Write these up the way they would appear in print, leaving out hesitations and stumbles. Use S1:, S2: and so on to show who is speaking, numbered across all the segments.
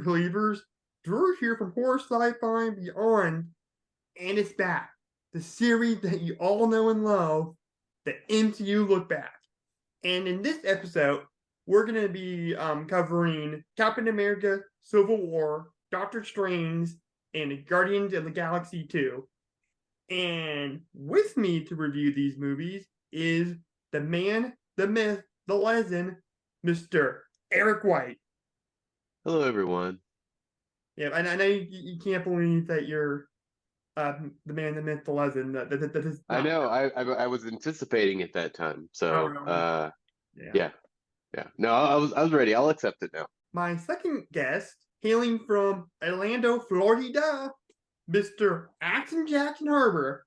S1: believers. Drew here from Horror Sci-Fi and Beyond, and it's back. The series that you all know and love, the MCU Lookback. And in this episode, we're going to be covering Captain America, Civil War, Doctor Strange, and Guardians of the Galaxy 2. And with me to review these movies is the man, the myth, the legend, Mr. Eric White.
S2: Hello, everyone.
S1: Yeah, and I know you can't believe that you're the man, the myth, the legend. That is
S2: I
S1: not.
S2: know I was anticipating at that time,
S1: Oh,
S2: so
S1: really? Yeah.
S2: yeah. No, I was ready. I'll accept it now.
S1: My second guest, hailing from Orlando, Florida, Mr. Action Jackson Harbor.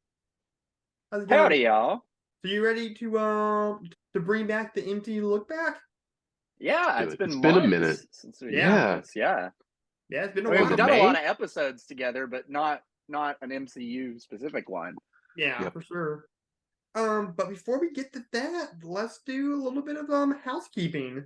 S1: How's it going?
S3: Howdy, y'all.
S1: So you ready to bring back the MCU look back?
S3: Yeah,
S2: Do
S3: it's
S2: it.
S3: been
S2: It's been a
S3: months
S2: minute.
S3: since we
S2: Yeah.
S3: did this. Yeah.
S1: Yeah, it's been a
S3: I mean,
S1: while.
S3: we've
S2: it
S3: done a
S2: May?
S3: lot of episodes together, but not an MCU specific one.
S1: Yeah,
S2: Yep.
S1: for sure. But before we get to that, let's do a little bit of housekeeping.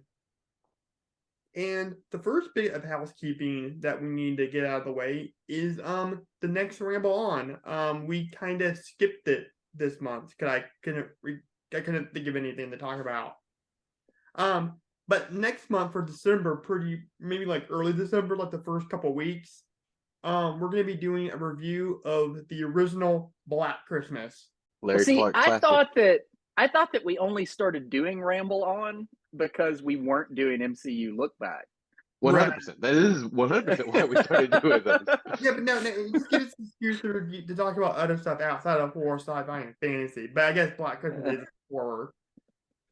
S1: And the first bit of housekeeping that we need to get out of the way is the next ramble on. We kind of skipped it this month because I couldn't think of anything to talk about. But next month for December, maybe like early December, like the first couple weeks, we're gonna be doing a review of the original Black Christmas.
S2: Larry
S3: See,
S2: Clark
S3: I
S2: classic.
S3: thought that we only started doing Ramble On because we weren't doing MCU Look Back.
S2: 100%. That is 100% why we started doing that.
S1: Yeah, but no, it just gives us an excuse to talk about other stuff outside of horror, sci-fi, and fantasy. But I guess Black Christmas is horror.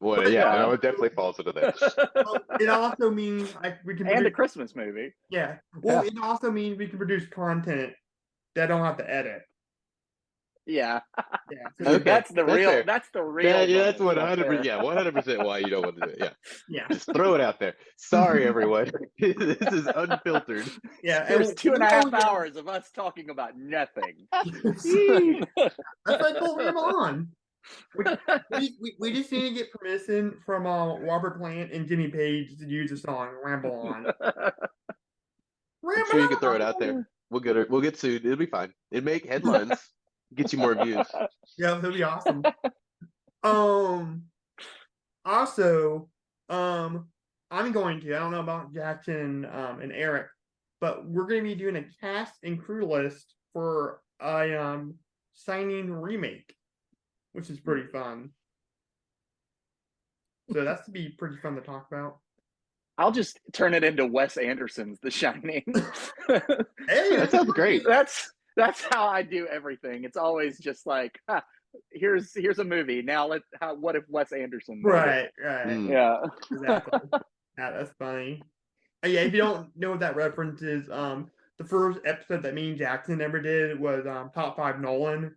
S2: Well,
S1: But,
S2: yeah, no, it definitely falls into that.
S1: It also means we can
S3: And a
S1: produce,
S3: Christmas movie.
S1: yeah. Well, it also means we can produce content that I don't have to edit.
S3: Yeah.
S1: Yeah.
S2: Okay,
S3: That's the real
S2: fair.
S3: that's the real
S2: That's
S3: bonus right
S2: 100%.
S3: there.
S2: Yeah, 100% why you don't want to do it. Yeah,
S1: Yeah.
S2: just throw it out there. Sorry, everyone. This is unfiltered.
S1: Yeah.
S3: Here's
S1: And
S3: 2.5 hours of us talking about nothing.
S1: That's like full ramble on. We just need to get permission from Robert Plant and Jimmy Page to use the song "Ramble On."
S2: I'm sure you can throw it out there. We'll get sued. It'll be fine. It'll make headlines. Get you more views.
S1: Yeah, that'd be awesome. Also, I'm going to. I don't know about Jackson and Eric, but we're going to be doing a cast and crew list for a signing remake, which is pretty fun. So that's to be pretty fun to talk about.
S3: I'll just turn it into Wes Anderson's The Shining.
S1: Hey,
S2: That sounds great.
S3: That's how I do everything. It's always just like, here's a movie. Now what if Wes Anderson made it?
S1: Right.
S3: Yeah.
S1: Exactly. Yeah, that's funny. Yeah, if you don't know what that reference is, the first episode that me and Jackson ever did was Top 5 Nolan,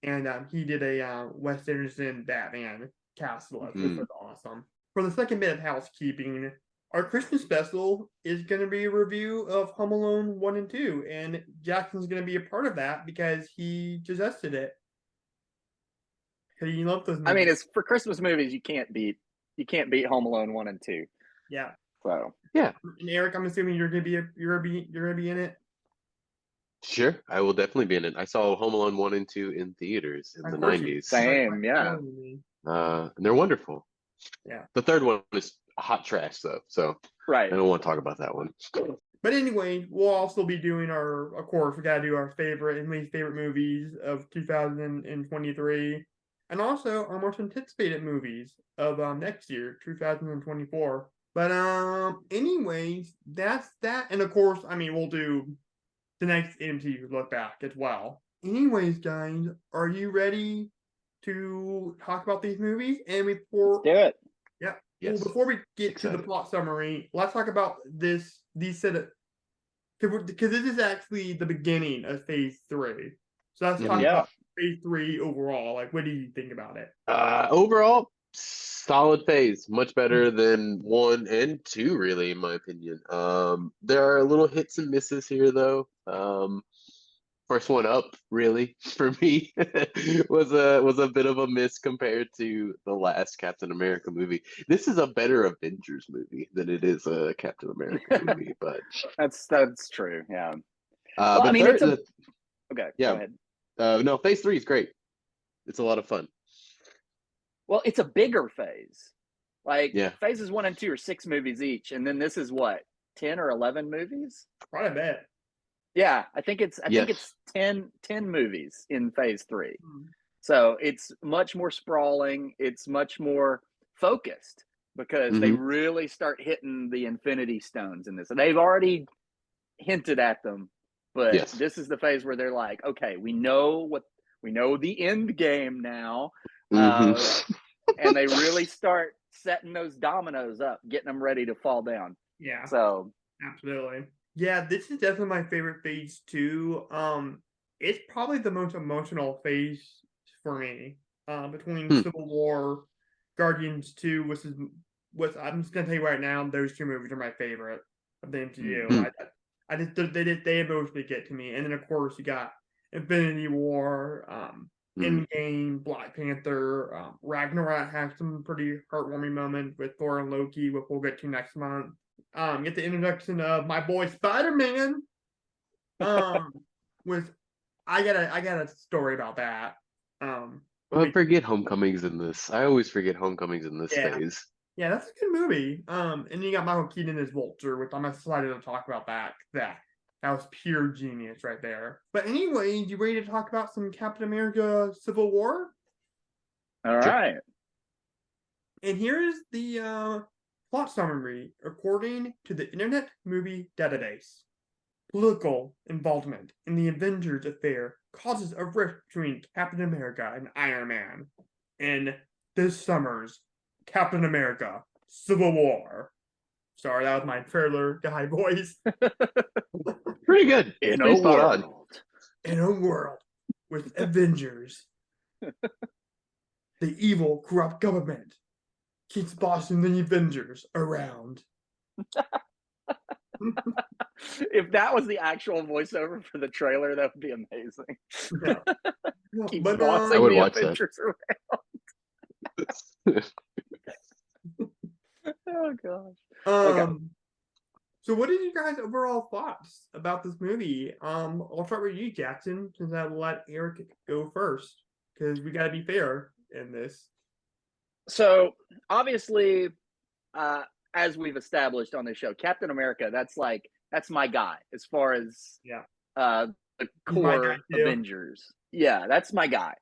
S1: and he did a Wes Anderson Batman cast list, which was awesome. For the second bit of housekeeping, our Christmas special is going to be a review of Home Alone 1 and 2, and Jackson's going to be a part of that because he suggested it. Because he loved those movies.
S3: I mean, it's for Christmas movies. You can't beat Home Alone 1 and 2.
S1: Yeah.
S3: So
S2: yeah.
S1: And Eric, I'm assuming you're gonna be in it.
S2: Sure, I will definitely be in it. I saw Home Alone 1 and 2 in theaters in the 90s.
S3: Same, yeah.
S2: And they're wonderful.
S1: Yeah.
S2: The third one is hot trash, though, so
S3: right.
S2: I don't want to talk about that one.
S1: But anyway, we'll also be doing of course, we gotta do our favorite and least favorite movies of 2023, and also our most anticipated movies of next year, 2024. But anyways, that's that, and of course, I mean, we'll do the next MCU look back as well. Anyways, guys, are you ready to talk about these movies? And before
S3: Let's do it.
S1: Yeah.
S2: Yes.
S1: Well, before we get to the plot summary, let's talk about these set of, because this is actually the beginning of Phase 3. So let's talk about Phase 3 overall. Like, what do you think about it?
S2: Overall, solid phase, much better than 1 and 2, really, in my opinion. There are little hits and misses here, though. first one up, really, for me, was a bit of a miss compared to the last Captain America movie. This is a better Avengers movie than it is a Captain America movie, but
S3: That's true. Yeah.
S2: uh,
S3: Well, I
S2: but
S3: mean,
S2: third,
S3: okay. Go
S2: yeah,
S3: ahead.
S2: no, Phase 3 is great. It's a lot of fun.
S3: Well, it's a bigger phase. Like
S2: Yeah.
S3: phases 1 and 2 are 6 movies each, and then this is what 10 or 11 movies.
S1: Quite a bit.
S3: Yeah, I think it's
S2: Yes.
S3: 10 movies in phase 3.
S1: Mm.
S3: So it's much more sprawling. It's much more focused because they
S2: Hmm.
S3: really start hitting the Infinity Stones in this, and they've already hinted at them. But
S2: Yes.
S3: this is the phase where they're like, okay, we know the end game now,
S2: Hmm.
S3: and they really start setting those dominoes up, getting them ready to fall down.
S1: Yeah,
S3: So
S1: absolutely. Yeah, this is definitely my favorite phase too. It's probably the most emotional phase for me. Between
S2: Hmm.
S1: Civil War, Guardians 2, which I'm just gonna tell you right now, those two movies are my favorite of the MCU.
S2: Hmm.
S1: I just they emotionally get to me, and then of course you got Infinity War,
S2: Hmm.
S1: Endgame, Black Panther, Ragnarok has some pretty heartwarming moments with Thor and Loki, which we'll get to next month. Get the introduction of my boy Spider-Man. Um, with I got a story about that.
S2: I
S1: Okay,
S2: forget Homecoming's in this. I always forget Homecoming's in this
S1: yeah,
S2: phase.
S1: yeah, that's a good movie. And you got Michael Keaton as Vulture, which I'm excited to talk about that. That was pure genius right there. But anyway, you ready to talk about some Captain America Civil War?
S3: all
S2: Sure.
S3: right.
S1: And here is the plot summary according to the Internet Movie Database. Political involvement in the Avengers affair causes a rift between Captain America and Iron Man in this summer's Captain America Civil War. Sorry, that was my trailer guy voice.
S2: Pretty good.
S3: In
S2: Pretty
S3: a
S2: spot on.
S3: world.
S1: In a world with Avengers, the evil, corrupt government keeps bossing the Avengers around.
S3: If that was the actual voiceover for the trailer, that would be amazing.
S1: Yeah.
S3: Keep
S1: But
S2: I
S3: bossing
S2: would
S3: the
S2: watch that.
S3: Avengers around. Oh gosh. Okay.
S1: So what are you guys' overall thoughts about this movie? I'll start with you, Jackson, since I'll let Eric go first, because we gotta be fair in this.
S3: So obviously, as we've established on this show, Captain America, that's my guy as far as
S1: Yeah.
S3: The
S1: He's my guy
S3: core
S1: too.
S3: Avengers. Yeah, that's my guy.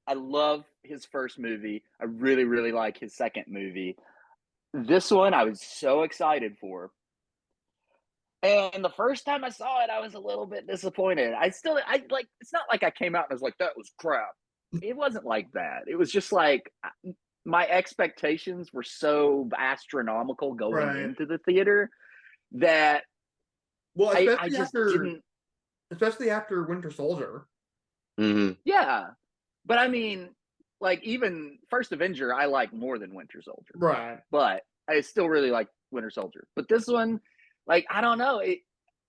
S3: I love his first movie. I really, really like his second movie. This one I was so excited for. And the first time I saw it, I was a little bit disappointed. I like, it's not like I came out and was like, that was crap. It wasn't like that. It was just like my expectations were so astronomical going
S1: Right.
S3: into the theater that
S1: Well,
S3: I just didn't.
S1: especially after Winter Soldier.
S2: Hmm.
S3: Yeah. But I mean, like, even First Avenger, I like more than Winter Soldier.
S1: Right.
S3: But I still really like Winter Soldier. But this one, like, I don't know.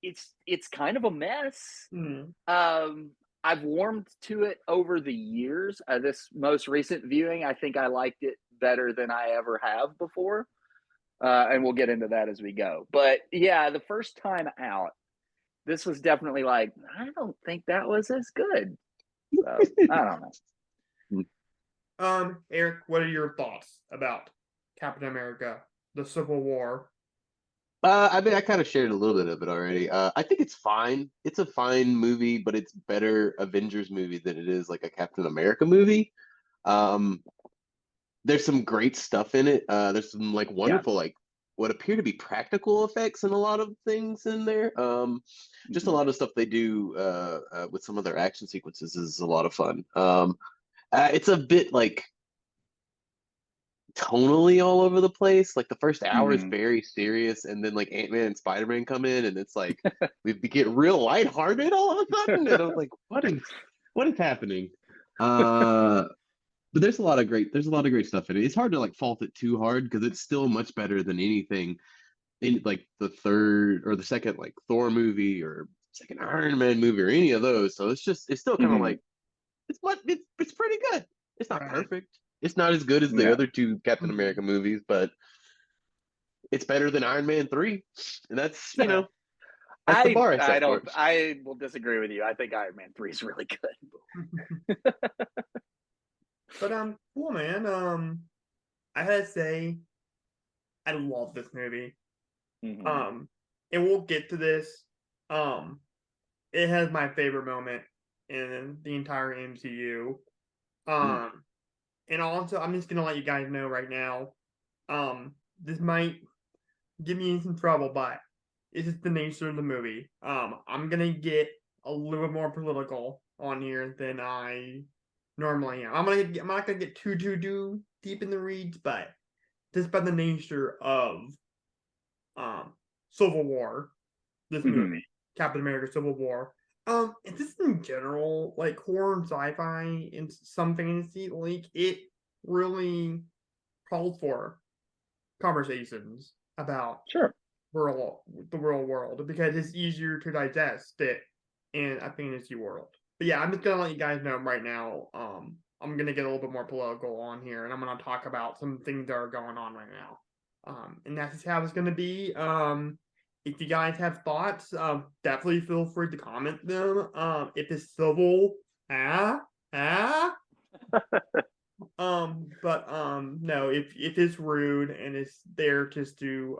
S3: It's kind of a mess.
S1: Mm.
S3: I've warmed to it over the years. This most recent viewing, I think I liked it better than I ever have before. And we'll get into that as we go. But yeah, the first time out, this was definitely like, I don't think that was as good. So I don't know.
S1: Eric, what are your thoughts about Captain America, the Civil War?
S2: I mean, I kind of shared a little bit of it already. I think it's fine. It's a fine movie, but it's better Avengers movie than it is like a Captain America movie. Um, there's some great stuff in it. There's some like wonderful like what appear to be practical effects in a lot of things in there. Just a lot of stuff they do with some of their action sequences is a lot of fun. It's a bit like tonally all over the place. Like the first hour is very serious, and then like Ant-Man and Spider-Man come in, and it's like we get real lighthearted all of a sudden. And I was like, what is happening? But there's a lot of great stuff in it. It's hard to like fault it too hard because it's still much better than anything in like the third or the second like Thor movie or second Iron Man movie or any of those. So it's still kind of
S3: Mhm.
S2: like it's pretty good. It's not
S1: Right.
S2: perfect. It's not as good as the
S3: Yeah.
S2: other two Captain
S1: Mhm.
S2: America movies, but it's better than Iron Man 3. And that's, you
S1: Yeah.
S2: know, that's the bar I set for it.
S3: I will disagree with you. I think Iron Man 3 is really good.
S1: But cool, man. I gotta say, I love this movie.
S3: Mhm.
S1: And we'll get to this. Um, it has my favorite moment in the entire MCU.
S2: Mm.
S1: And also, I'm just gonna let you guys know right now. This might get me in some trouble, but it's just the nature of the movie. I'm gonna get a little more political on here than I normally am. I'm not gonna get too deep in the reads, but just by the nature of um Civil War, this movie,
S3: Mhm.
S1: Captain America: Civil War. And just in general, like horror and sci-fi and some fantasy, like it really calls for conversations about
S3: Sure.
S1: world the real world because it's easier to digest it in a fantasy world. But yeah, I'm just gonna let you guys know right now. I'm gonna get a little bit more political on here, and I'm gonna talk about some things that are going on right now. And that's just how it's gonna be. If you guys have thoughts, definitely feel free to comment them. If it's civil, ah, ah, but no, if it's rude and it's there just to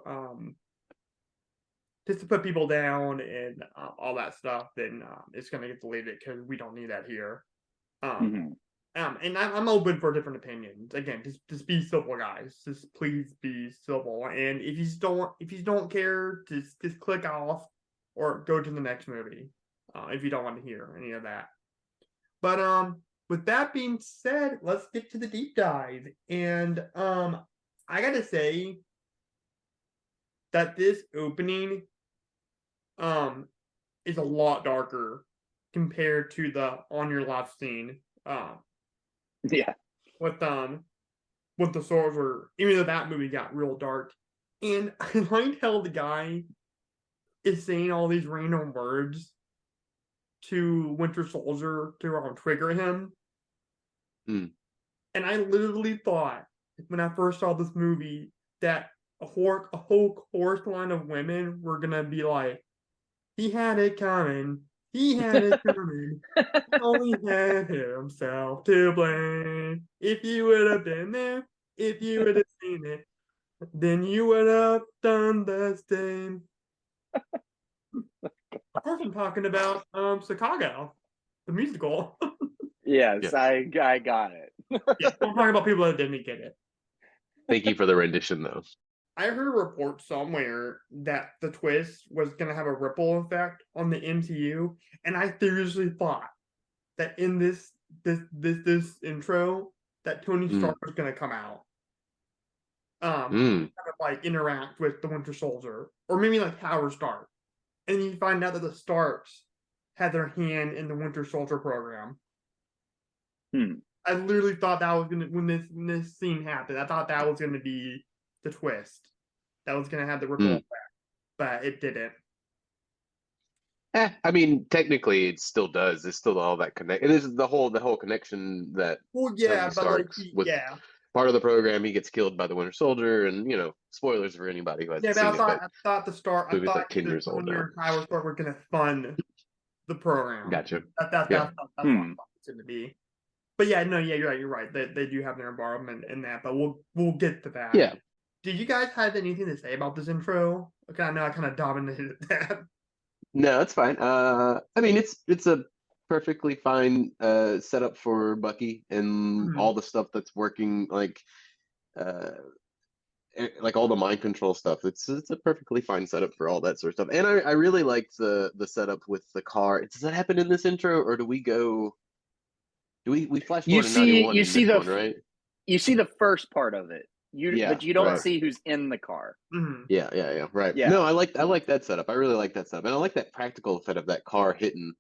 S1: put people down and all that stuff, then it's gonna get deleted because we don't need that here. Um,
S3: Mhm.
S1: and I'm open for different opinions. Again, just be civil, guys. Just please be civil. And if you don't care, just click off or go to the next movie. If you don't want to hear any of that. But with that being said, let's get to the deep dive. And I gotta say that this opening um is a lot darker compared to the on your left scene.
S3: Yeah.
S1: With with the soldier, even though that movie got real dark. And I like how the guy is saying all these random words to Winter Soldier to trigger him.
S2: Mm.
S1: And I literally thought when I first saw this movie that a whole chorus line of women were gonna be like, "He had it coming. He had it coming. He only had himself to blame. If you would have been there, if you would have seen it, then you would have done the same." Of course, I'm talking about Chicago, the musical.
S3: Yes,
S2: Yeah.
S3: I got it.
S1: Yeah, I'm talking about people that didn't get it.
S2: Thank you for the rendition, though.
S1: I heard a report somewhere that the twist was going to have a ripple effect on the MCU, and I seriously thought that in this intro that Tony
S2: Mm.
S1: Stark was going to come out,
S2: Mm.
S1: kind of like interact with the Winter Soldier, or maybe like Howard Stark, and you find out that the Starks had their hand in the Winter Soldier program.
S3: Hmm.
S1: I literally thought that was gonna when this scene happened. I thought that was gonna be the twist. That was gonna have the ripple
S2: Mm.
S1: effect, but it didn't.
S2: I mean, technically, it still does. It's still all that connect. It is the whole connection that
S1: Well,
S2: Tony
S1: yeah, but like,
S2: Stark's with
S1: yeah,
S2: part of the program. He gets killed by the Winter Soldier, and spoilers for anybody who
S1: yeah.
S2: hasn't
S1: But
S2: seen it. But
S1: I
S2: movie's
S1: thought
S2: like 10 years old
S1: Tony
S2: now.
S1: or Howard Stark were gonna fund the program.
S2: Gotcha.
S1: That's
S2: Yeah.
S1: what I
S3: Hmm.
S1: thought it was gonna be. But yeah, no, yeah, you're right. You're right. They do have their involvement in that, but we'll get to that.
S2: Yeah.
S1: Did you guys have anything to say about this intro? Okay, I know I kind of dominated that.
S2: No, it's fine. I mean, it's a perfectly fine setup for Bucky and
S1: Mhm.
S2: all the stuff that's working, uh like all the mind control stuff. It's a perfectly fine setup for all that sort of stuff. And I really liked the setup with the car. Does that happen in this intro, or do we flash
S3: You
S2: forward to
S3: see
S2: 91 in this one, right?
S3: you see the first part of it.
S2: Yeah,
S3: But you don't
S2: right.
S3: see who's in the car.
S1: Mhm.
S2: Yeah, right.
S3: Yeah.
S2: No, I like that setup. I really like that setup. And I like that practical effect of that car hitting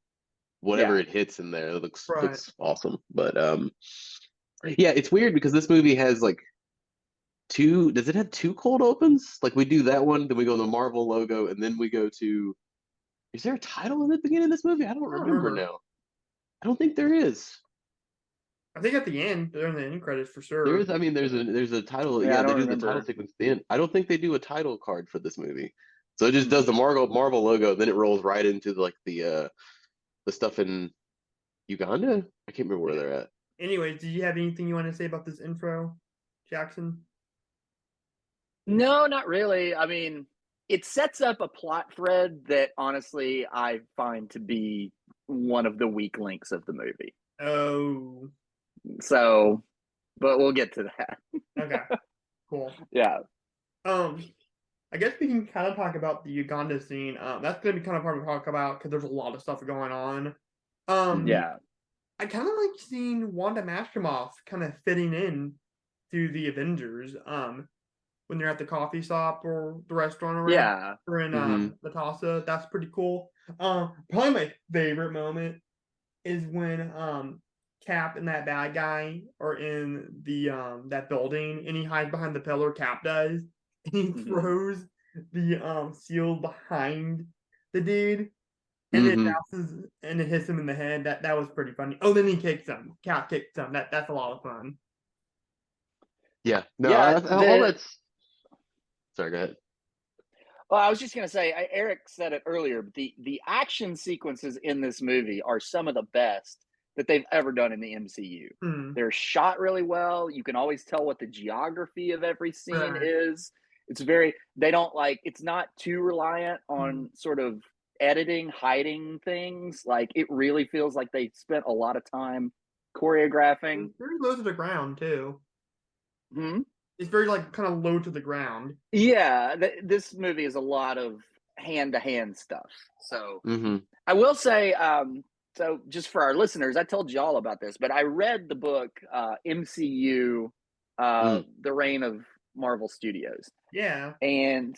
S2: whatever
S3: Yeah.
S2: it hits in there. It looks
S1: Right.
S2: awesome. But yeah, it's weird because this movie has like does it have two cold opens? Like we do that one, then we go to the Marvel logo, and then we go to Is there a title in the beginning of this movie? I don't
S1: I don't
S2: remember
S1: remember.
S2: now. I don't think there is.
S1: I think at the end, during the end credits for
S2: There
S1: sure.
S2: is. I mean, there's a title.
S3: Yeah, I
S2: Yeah, they
S3: don't
S2: do the title
S3: remember.
S2: sequence at the end. I don't think they do a title card for this movie. So it just
S3: Hmm.
S2: does the Marvel logo, then it rolls right into like the stuff in Uganda. I can't remember where
S1: Yeah.
S2: they're at.
S1: Anyways, do you have anything you want to say about this intro, Jackson?
S3: No, not really. I mean, it sets up a plot thread that honestly I find to be one of the weak links of the movie.
S1: Oh,
S3: So, but we'll get to that.
S1: okay, cool.
S3: Yeah.
S1: I guess we can kind of talk about the Uganda scene. That's gonna be kind of hard to talk about because there's a lot of stuff going on.
S2: Mhm.
S3: Yeah.
S1: I kind of like seeing Wanda Maximoff kind of fitting in to the Avengers. When they're at the coffee shop or the restaurant around
S3: Yeah.
S1: or in
S2: Mhm.
S1: Latasa, that's pretty cool. Probably my favorite moment is when Cap and that bad guy are in the that building and he hides behind the pillar. Cap does, and he
S3: Hmm.
S1: throws the seal behind the dude, and it
S2: Mhm.
S1: bounces and it hits him in the head. That was pretty funny. Oh, then he kicks him. Cap kicks him. That's a lot of fun.
S2: Yeah. No,
S3: Yeah.
S2: all that's. Sorry, go ahead.
S3: Well, I was just gonna say, Eric said it earlier, but the action sequences in this movie are some of the best that they've ever done in the MCU.
S1: Hmm.
S3: They're shot really well. You can always tell what the geography of every scene
S1: Right.
S3: is. It's very they don't like it's not too reliant
S1: Hmm.
S3: on sort of editing, hiding things. Like it really feels like they spent a lot of time choreographing.
S1: It's very low to the ground too.
S3: Hmm?
S1: It's very like kind of low to the ground.
S3: Yeah, this movie is a lot of hand to hand stuff. So
S2: Mhm.
S3: I will say, so just for our listeners, I told you all about this, but I read the book MCU,
S2: Mm.
S3: The Reign of Marvel Studios,
S1: Yeah.
S3: and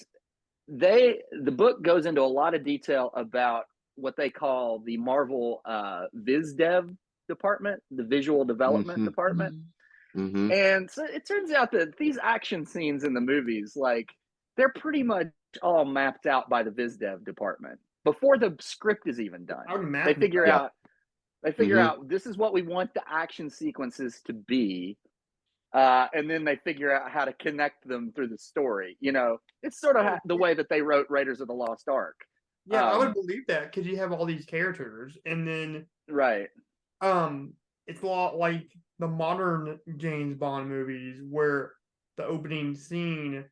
S3: the book goes into a lot of detail about what they call the Marvel Viz Dev department, the visual development
S2: Mhm.
S3: department.
S2: Mhm.
S3: And so it turns out that these action scenes in the movies, like, they're pretty much all mapped out by the Viz Dev department before the script is even
S1: I
S3: done.
S1: would
S3: They
S1: imagine
S3: figure
S2: Yeah.
S3: out they figure
S2: Mhm.
S3: out this is what we want the action sequences to be, and then they figure out how to connect them through the story. It's sort of
S1: so.
S3: the way that they wrote Raiders of the Lost Ark.
S1: Yeah, I would
S3: Um,
S1: believe that because you have all these characters, and then
S3: right.
S1: um, it's a lot like the modern James Bond movies where the opening scene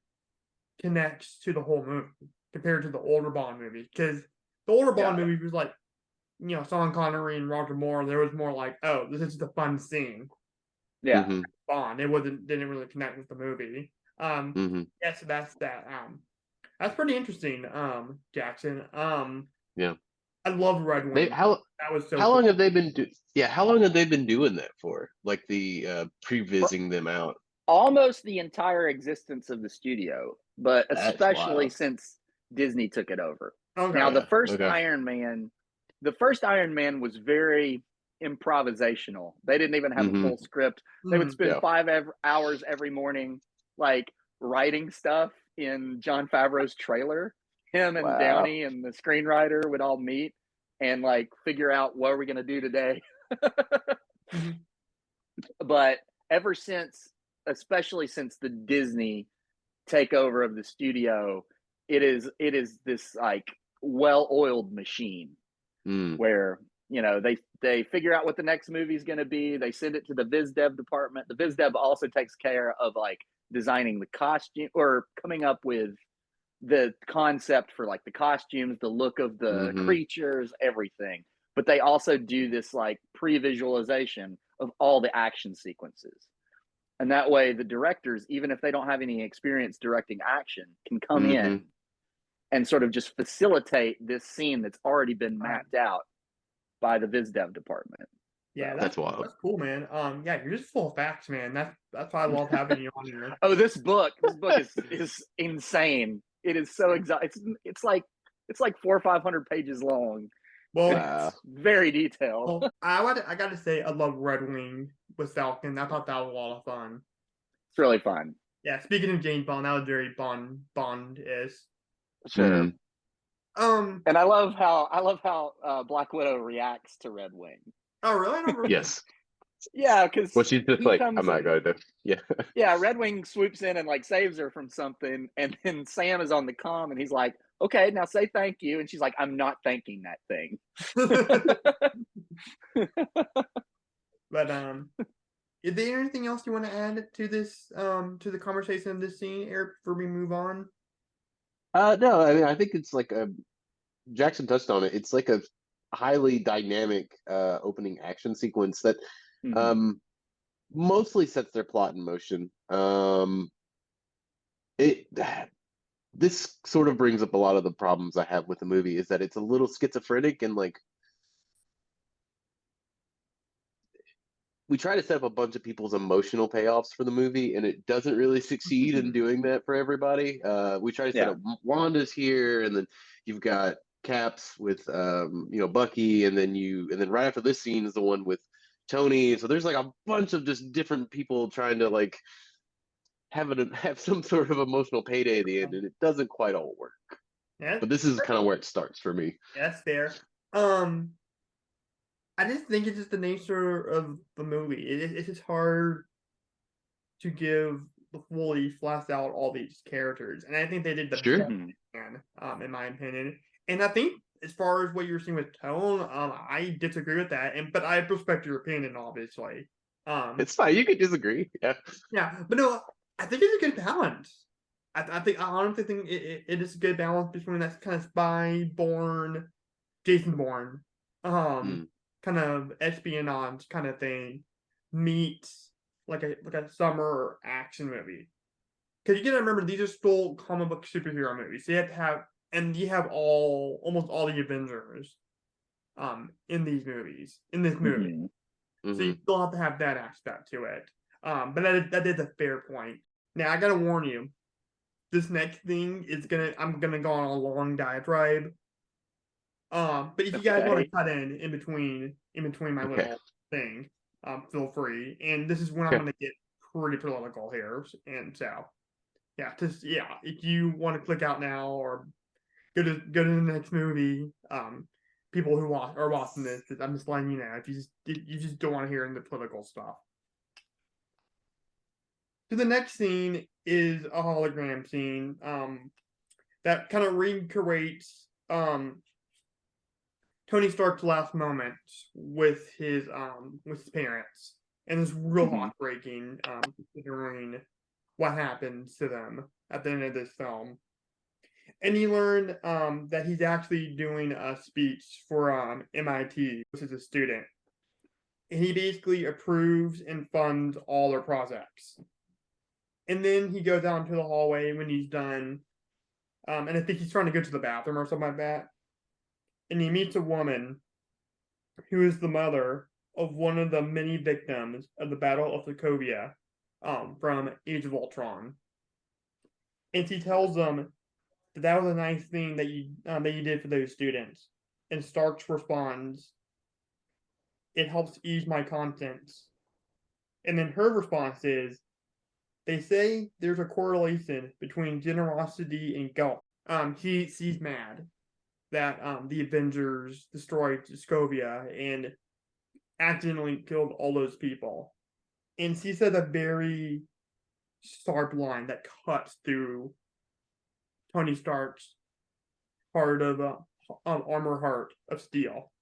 S1: connects to the whole movie compared to the older Bond movies. Because the older Bond
S3: Yeah.
S1: movies was like, Sean Connery and Roger Moore. There was more like, oh, this is the fun scene.
S3: Yeah.
S2: Mhm.
S1: Bond. It didn't really connect with the movie.
S2: Mhm.
S1: Yeah, so that's that. That's pretty interesting, Jackson.
S2: Yeah.
S1: I love Red
S2: They
S1: Wing.
S2: how
S1: That was so
S2: how long
S1: cool.
S2: have they been do? Yeah, how long have they been doing that for? Like the
S3: For
S2: prevising them out.
S3: almost the entire existence of the studio, but
S2: That's
S3: especially
S2: wild.
S3: since Disney took it over. Now,
S1: Okay.
S2: Yeah. Okay.
S3: The first Iron Man was very improvisational. They didn't even have a
S2: Mhm.
S3: full script. They would
S1: Hmm.
S3: spend
S2: Yeah.
S3: 5 hours every morning, like writing stuff in John Favreau's trailer. Him and
S2: Wow.
S3: Downey and the screenwriter would all meet and like figure out what are we going to do today.
S1: Hmm.
S3: But ever since, especially since the Disney takeover of the studio, it is this like well-oiled machine
S2: Mm.
S3: where they figure out what the next movie is going to be. They send it to the Viz Dev department. The Viz Dev also takes care of like designing the costume or coming up with the concept for like the costumes, the look of the
S2: Mhm.
S3: creatures, everything. But they also do this like pre-visualization of all the action sequences. And that way the directors, even if they don't have any experience directing action, can come in
S2: Mhm.
S3: and sort of just facilitate this scene that's already been
S1: Right.
S3: mapped out by the Viz Dev department.
S1: Yeah,
S3: So,
S2: That's wild.
S1: that's cool, man. Yeah, you're just full of facts, man. That's why I love having you on here.
S3: oh, this book is insane. It is so it's like 400 or 500 pages long.
S1: Well,
S2: Wow.
S3: It's very detailed.
S1: well, I gotta say I love Red Wing with Falcon. I thought that was a lot of fun.
S3: It's really fun.
S1: Yeah, speaking of James Bond, that was very Bond is.
S3: Sure.
S2: Mhm.
S3: And I love how Black Widow reacts to Red Wing.
S1: Oh, really? I don't remember.
S2: Yes.
S3: Yeah, because
S2: Well, she's just
S3: he
S2: like,
S3: comes
S2: I'm not
S3: in.
S2: going to. Yeah.
S3: Yeah, Red Wing swoops in and like saves her from something, and then Sam is on the comm, and he's like, "Okay, now say thank you," and she's like, "I'm not thanking that thing."
S1: But is there anything else you want to add to this to the conversation of this scene, Eric, before we move on?
S2: No, I mean, I think it's like Jackson touched on it. It's like a highly dynamic opening action sequence that
S3: Mhm.
S2: um mostly sets their plot in motion. It this sort of brings up a lot of the problems I have with the movie is that it's a little schizophrenic and like we try to set up a bunch of people's emotional payoffs for the movie, and it doesn't really succeed in doing that for everybody. We try to set
S3: Yeah.
S2: up Wanda's here, and then you've got Caps with Bucky, and then right after this scene is the one with Tony. So there's like a bunch of just different people trying to like have some sort of emotional payday at the end, and it doesn't quite all work.
S1: Yeah,
S2: But this is kind of where it starts for me.
S1: that's fair. I just think it's just the nature of the movie. It's just hard to give the fully flesh out all these characters, and I think they did the best
S2: Sure.
S3: Mhm.
S1: they can, in my opinion. And I think as far as what you're seeing with tone, I disagree with that. But I respect your opinion, obviously. Um,
S2: It's fine. You could disagree. Yeah.
S1: yeah, but no, I think it's a good balance. I honestly think it is a good balance between that kind of spy born, Jason Bourne,
S2: Mm.
S1: kind of espionage kind of thing, meets like a summer action movie. Because you gotta remember these are still comic book superhero movies. So you have to have, and you have almost all the Avengers, in this movie.
S3: Mhm.
S1: So you
S2: Hmm.
S1: still have to have that aspect to it. But that is a fair point. Now I gotta warn you, this next thing is I'm gonna go on a long diatribe. But if you guys want to
S3: Okay.
S1: cut in between my
S2: Okay.
S1: little thing, feel free. And this is when I'm
S2: Okay.
S1: gonna get pretty political here. And so yeah, if you want to click out now or go to the next movie, people who are watching this, I'm just letting you know if you just don't want to hear the political stuff. So the next scene is a hologram scene, that kind of recreates Tony Stark's last moments with his parents, and it's real
S3: Mhm.
S1: heartbreaking, considering what happens to them at the end of this film. And you learn that he's actually doing a speech for MIT, which is a student, and he basically approves and funds all their projects. And then he goes out into the hallway when he's done, and I think he's trying to go to the bathroom or something like that. And he meets a woman who is the mother of one of the many victims of the Battle of Sokovia, from Age of Ultron. And she tells them that was a nice thing that you did for those students. And Starks responds, "It helps ease my conscience." And then her response is, "They say there's a correlation between generosity and guilt." She's mad that the Avengers destroyed Sokovia and accidentally killed all those people. And she said a very sharp line that cuts through Tony Stark's heart of armor heart of steel.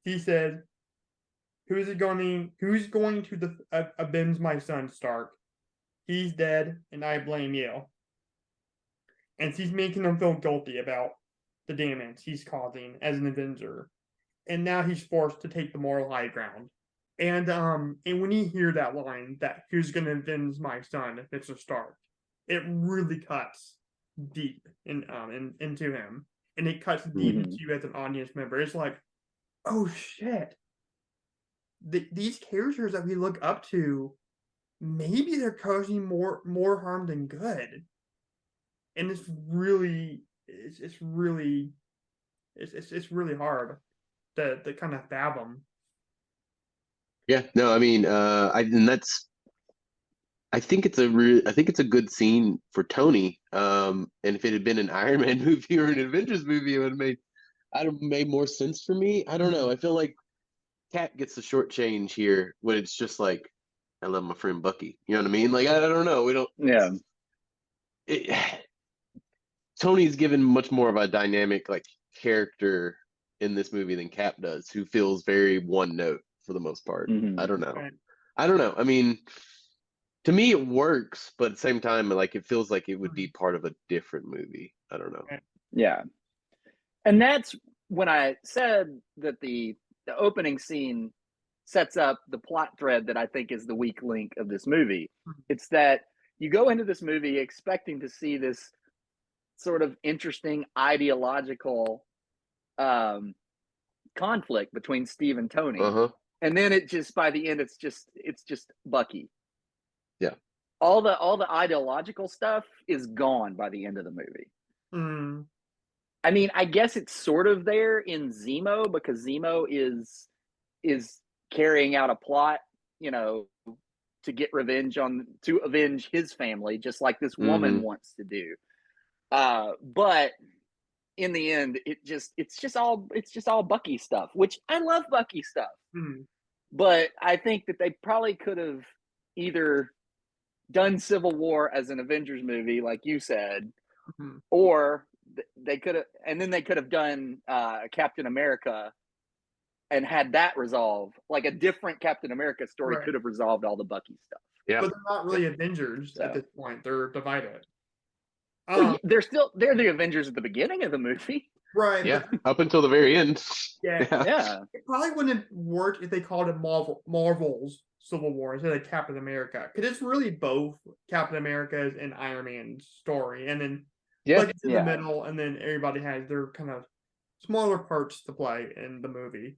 S1: He said, Who's going to avenge my son, Stark? He's dead, and I blame you." And she's making him feel guilty about the damage he's causing as an Avenger, and now he's forced to take the moral high ground. And when you hear that line, that "who's going to avenge my son, Mr. Stark," it really cuts deep into him, and it cuts deep into
S3: Mhm.
S1: you as an audience member. It's like, oh shit, these characters that we look up to, maybe they're causing more harm than good, and it's really hard to kind of fathom.
S2: Yeah. No, I mean, and that's I think it's a good scene for Tony. And if it had been an Iron Man movie or an Avengers movie, I'd have made more sense for me. I don't know. I feel like Cap gets the short change here when it's just like, I love my friend Bucky. You know what I mean? Like, I don't know. We don't.
S3: Yeah.
S2: It, Tony's given much more of a dynamic like character in this movie than Cap does, who feels very one note for the most part. I don't know.
S1: Right.
S2: I don't know. I mean, to me it works, but at the same time, like it feels like it would be part of a different movie. I don't know.
S3: Yeah. And that's when I said that the opening scene sets up the plot thread that I think is the weak link of this movie. It's that you go into this movie expecting to see this sort of interesting ideological conflict between Steve and Tony.
S2: Uh-huh.
S3: And then it just, by the end, it's just Bucky.
S2: Yeah.
S3: All the ideological stuff is gone by the end of the movie.
S1: Mm.
S3: I mean, I guess it's sort of there in Zemo, because Zemo is carrying out a plot, to avenge his family, just like this woman wants to do. But in the end, it's just all Bucky stuff, which I love Bucky stuff.
S1: Mm.
S3: But I think that they probably could have either done Civil War as an Avengers movie, like you said, or they could have, and then they could have done Captain America and had that resolve. Like a different Captain America story could have resolved all the Bucky stuff.
S2: Yeah.
S1: But they're not really Avengers at this point. They're divided.
S3: Well, they're the Avengers at the beginning of the movie.
S1: Right.
S2: Yeah. Up until the very end.
S3: Yeah.
S1: It probably wouldn't have worked if they called it Marvel's Civil War instead of Captain America. Because it's really both Captain America's and Iron Man's story. And then it's in the middle, and then everybody has their kind of smaller parts to play in the movie.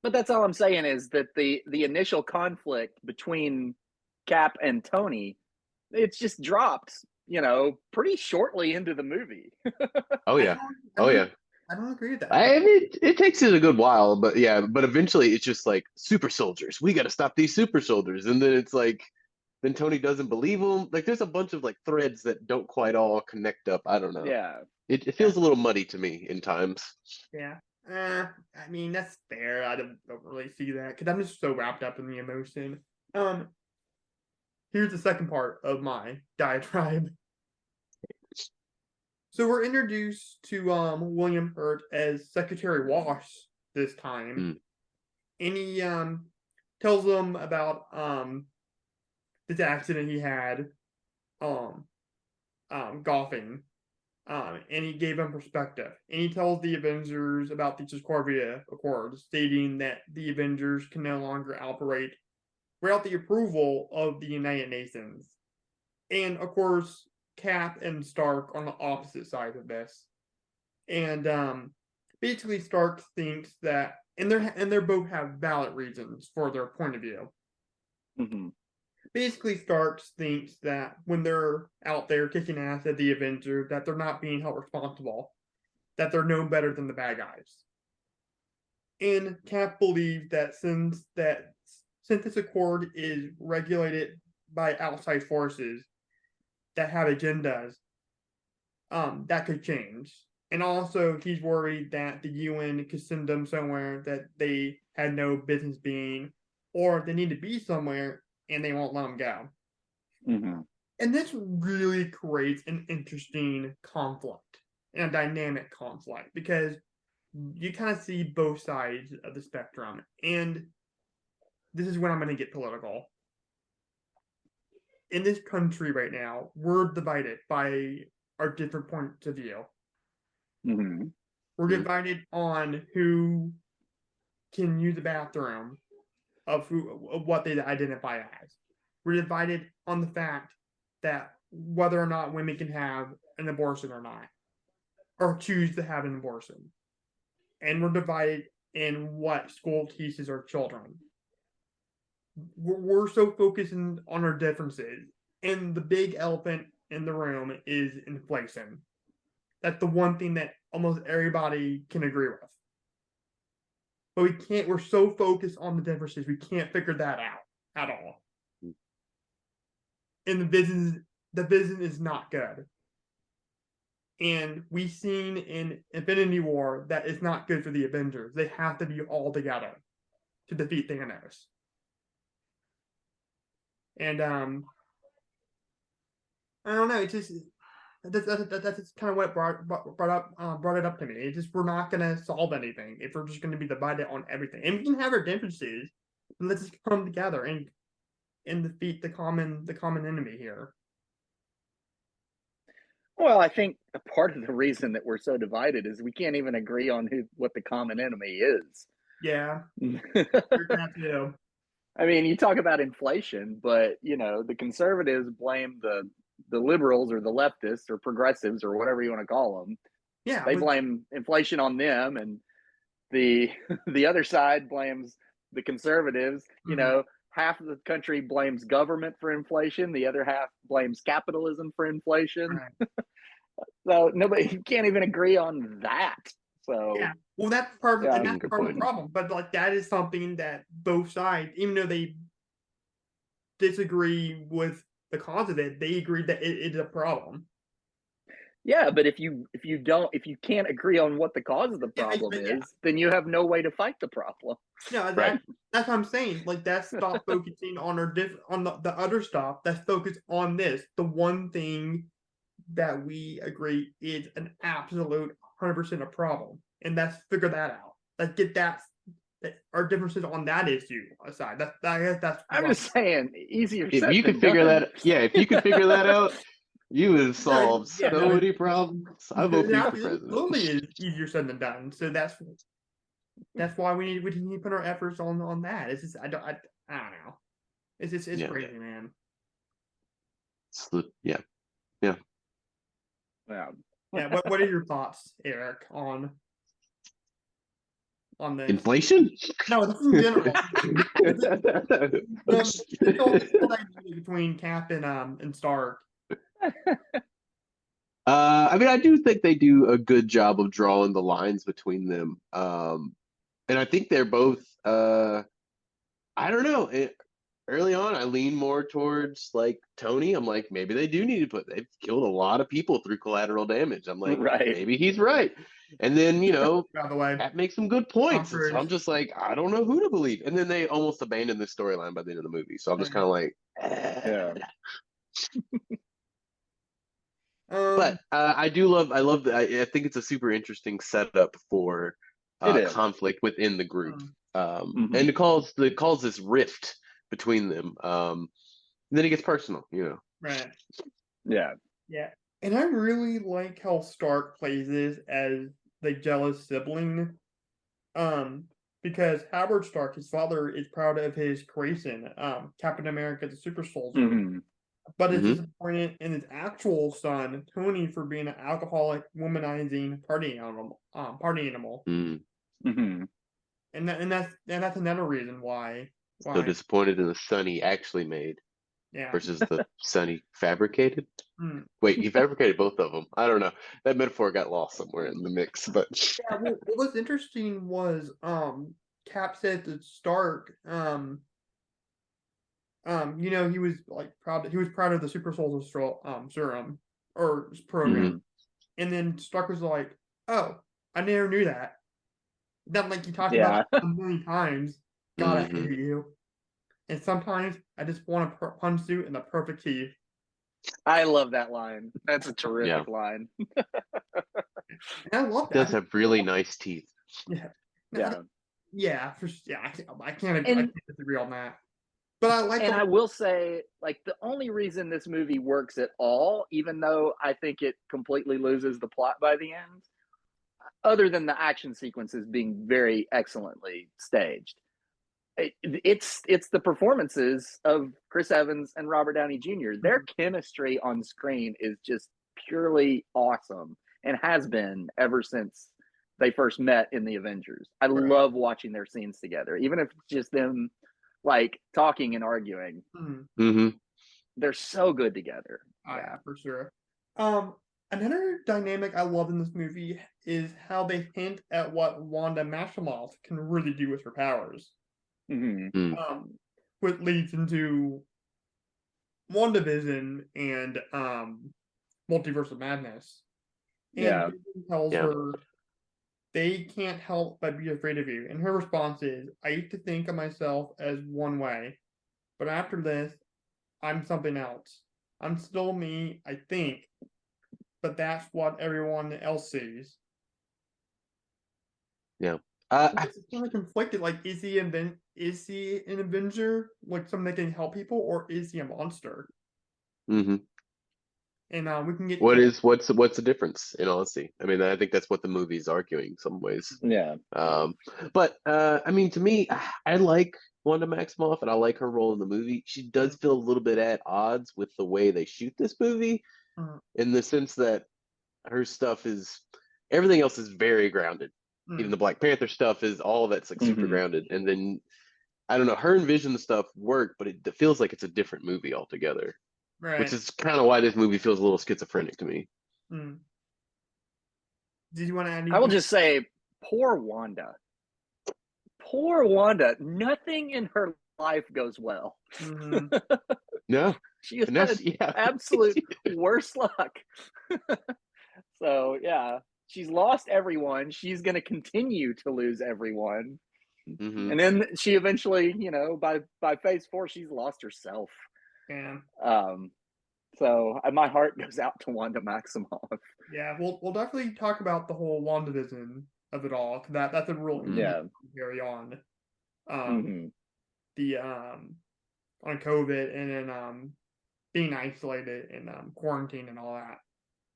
S3: But that's all I'm saying, is that the initial conflict between Cap and Tony, it's just dropped, pretty shortly into the movie.
S2: Oh yeah.
S1: I don't agree with that.
S2: I mean, it takes it a good while, but eventually it's just like super soldiers. We got to stop these super soldiers, and then it's like, then Tony doesn't believe them. Like there's a bunch of like threads that don't quite all connect up. I don't know.
S3: Yeah.
S2: It feels a little muddy to me in times.
S1: Yeah. I mean, that's fair. I don't really see that because I'm just so wrapped up in the emotion. Here's the second part of my diatribe. So we're introduced to William Hurt as Secretary Wash this time. And he tells them about this accident he had golfing. And he gave them perspective. And he tells the Avengers about the Sokovia Accords, stating that the Avengers can no longer operate without the approval of the United Nations. And of course, Cap and Stark on the opposite side of this. And basically Stark thinks that, and they both have valid reasons for their point of view. Basically, Stark thinks that when they're out there kicking ass at the Avengers, that they're not being held responsible, that they're no better than the bad guys. And Cap believes that since this accord is regulated by outside forces that have agendas, that could change. And also, he's worried that the UN could send them somewhere that they had no business being, or they need to be somewhere and they won't let them go. And this really creates an interesting conflict and a dynamic conflict because you kind of see both sides of the spectrum. And this is when I'm going to get political. In this country right now, we're divided by our different points of view. We're divided on who can use the bathroom of what they identify as. We're divided on the fact that whether or not women can have an abortion or not, or choose to have an abortion. And we're divided in what school teaches our children. We're so focused on our differences, and the big elephant in the room is inflation. That's the one thing that almost everybody can agree with. But we're so focused on the differences, we can't figure that out at all. and the vision is not good. And we've seen in Infinity War that it's not good for the Avengers. They have to be all together to defeat Thanos. And I don't know. It's just that's kind of what brought it up to me. It's just we're not gonna solve anything if we're just gonna be divided on everything. And we can have our differences, and let's just come together and defeat the common enemy here.
S3: Well, I think a part of the reason that we're so divided is we can't even agree on what the common enemy is.
S1: Yeah, too.
S3: I mean, you talk about inflation, but the conservatives blame the liberals or the leftists or progressives or whatever you want to call them.
S1: Yeah,
S3: they blame inflation on them, and the other side blames the conservatives. Half of the country blames government for inflation, the other half blames capitalism for inflation.
S1: Right.
S3: So you can't even agree on that. So
S1: yeah, well, that's part of,
S3: yeah,
S1: and that's part of the problem. But like that is something that both sides, even though they disagree with the cause of it, they agree that it is a problem.
S3: Yeah, but if you can't agree on what the cause of the problem is, then you have no way to fight the problem.
S1: No, that's what I'm saying. Like that's stop focusing on the other stuff. That's focused on this. The one thing that we agree is an absolute 100% a problem, and let's figure that out. Let's get that our differences on that issue aside. I guess that's.
S3: I'm just saying, easier.
S2: If you could figure that, if you could figure that out, you would solve so many problems. I vote for you for president.
S1: Absolutely, is easier said than done. So that's why we need to put our efforts on that. It's just I don't know. It's crazy, man.
S2: Yeah.
S1: What are your thoughts, Eric, on the
S2: inflation?
S1: No, this is in general. Between Cap and Stark.
S2: I mean, I do think they do a good job of drawing the lines between them. And I think they're both I don't know. Early on, I lean more towards like Tony. I'm like, maybe they do need to they've killed a lot of people through collateral damage. I'm like, maybe he's right. And then,
S1: by the way,
S2: that makes some good points. So I'm just like, I don't know who to believe. And then they almost abandoned the storyline by the end of the movie. So I'm just kind of like, But I think it's a super interesting setup for conflict within the group. And it calls this rift between them. And then it gets personal,
S1: Right.
S3: Yeah.
S1: Yeah. And I really like how Stark plays this as the jealous sibling. Because Howard Stark, his father, is proud of his creation, Captain America the Super Soldier. But is disappointed in his actual son, Tony, for being an alcoholic, womanizing party animal. And that's another reason why.
S2: So disappointed in the son he actually made, versus the son he fabricated. Wait, he fabricated both of them. I don't know. That metaphor got lost somewhere in the mix. But
S1: what was interesting was Cap said to Stark, he was like proud. He was proud of the Super Soldier serum or program, and then Stark was like, "Oh, I never knew that." That like you talked about a million times. God, I hate you. And sometimes I just want to punch you in the perfect teeth.
S3: I love that line. That's a terrific line.
S1: I love that.
S2: He does have really nice teeth.
S1: Yeah. I can't disagree on that. But I like.
S3: And I will say, like, the only reason this movie works at all, even though I think it completely loses the plot by the end, other than the action sequences being very excellently staged, it's the performances of Chris Evans and Robert Downey Jr. Their chemistry on screen is just purely awesome and has been ever since they first met in the Avengers. I love watching their scenes together, even if it's just them like talking and arguing. They're so good together.
S1: Yeah, for sure. Another dynamic I love in this movie is how they hint at what Wanda Maximoff can really do with her powers. What leads into WandaVision and Multiverse of Madness. And
S3: Yeah.
S1: Vision tells
S2: Yeah.
S1: her they can't help but be afraid of you. And her response is, I used to think of myself as one way, but after this, I'm something else. I'm still me, I think, but that's what everyone else sees.
S2: Yeah.
S1: It's kind of conflicted. Like, is he an Avenger, like something that can help people, or is he a monster?
S2: hmm
S1: And we can get
S2: what's the difference in honesty? I mean, I think that's what the movie's arguing in some ways.
S3: Yeah.
S2: But I mean, to me, I like Wanda Maximoff and I like her role in the movie. She does feel a little bit at odds with the way they shoot this movie,
S1: uh,
S2: in the sense that her stuff is everything else is very grounded. Even the Black Panther stuff is all of that's like super
S3: Mm-hmm.
S2: grounded. And then I don't know, her and Vision stuff work, but it feels like it's a different movie altogether, which
S1: right.
S2: is kind of why this movie feels a little schizophrenic to me.
S1: Mm. Did you want to add
S3: I will
S1: anything?
S3: just say, poor Wanda. Poor Wanda. Nothing in her life goes well.
S1: Mm-hmm.
S2: No,
S3: She has
S2: and
S3: had
S2: yeah,
S3: absolute worst luck. So yeah, she's lost everyone. She's going to continue to lose everyone.
S2: hmm
S3: And then she eventually, by phase 4, she's lost herself.
S1: Yeah.
S3: So my heart goes out to Wanda Maximoff.
S1: Yeah. We'll definitely talk about the whole WandaVision of it all. 'Cause that's a real
S2: hmm
S3: Yeah.
S1: carry on. Um,
S3: Mm-hmm.
S1: the on COVID and then being isolated and quarantine and all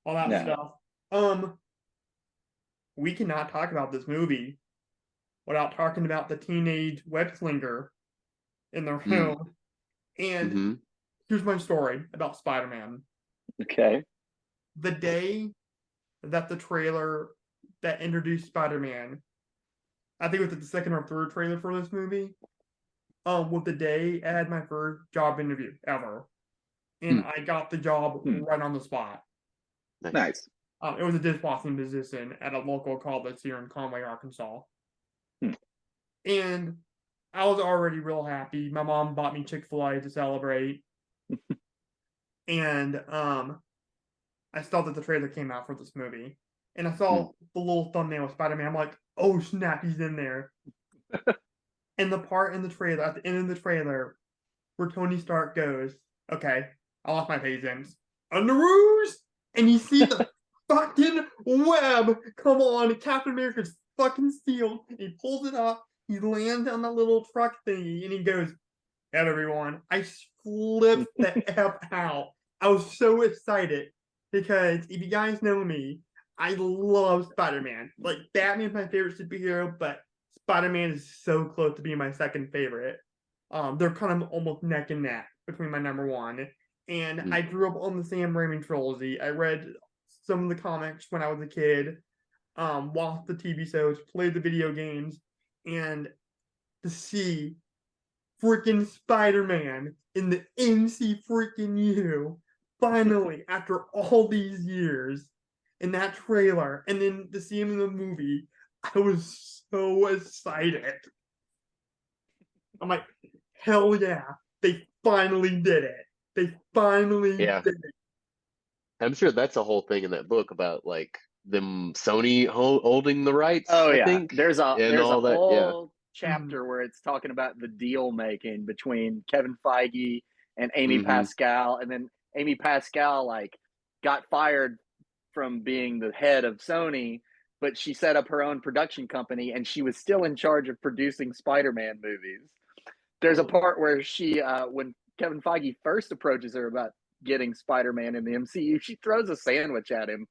S1: that
S3: Yeah.
S1: stuff. We cannot talk about this movie without talking about the teenage web slinger in the room. And
S2: hmm
S1: here's my story about Spider-Man.
S3: Okay.
S1: The day that the trailer that introduced Spider-Man, I think it was the second or third trailer for this movie, was the day I had my first job interview ever. And I got the job right on the spot.
S2: Nice.
S3: Nice.
S1: It was a dishwashing position at a local college here in Conway, Arkansas.
S3: Hmm.
S1: And I was already real happy. My mom bought me Chick-fil-A to celebrate. And I saw that the trailer came out for this movie. And I saw the little thumbnail of Spider-Man. I'm like, oh snap, he's in there. And the part in the trailer, at the end of the trailer, where Tony Stark goes, okay, I lost my patience. Underoos! And you see the fucking web come on, Captain America's fucking steel. He pulls it up, he lands on the little truck thingy, and he goes, "Hey everyone." I flipped the F out. I was so excited because if you guys know me, I love Spider-Man. Like, Batman's my favorite superhero, but Spider-Man is so close to being my second favorite. They're kind of almost neck and neck between my number one. And I grew up on the Sam Raimi trilogy. I read some of the comics when I was a kid, watched the TV shows, played the video games, and to see freaking Spider-Man in the MC freaking U finally after all these years in that trailer, and then to see him in the movie, I was so excited. I'm like, hell yeah, they finally did it. They finally
S2: Yeah,
S1: did it.
S2: I'm sure that's a whole thing in that book about like them Sony holding the rights,
S3: Oh
S2: I
S3: yeah,
S2: think,
S3: there's a
S2: and
S3: there's a
S2: all that. Yeah.
S3: whole chapter where it's talking about the deal making between Kevin Feige and Amy
S2: hmm
S3: Pascal, and then Amy Pascal like got fired from being the head of Sony, but she set up her own production company and she was still in charge of producing Spider-Man movies. There's a part where she when Kevin Feige first approaches her about getting Spider-Man in the MCU, she throws a sandwich at him.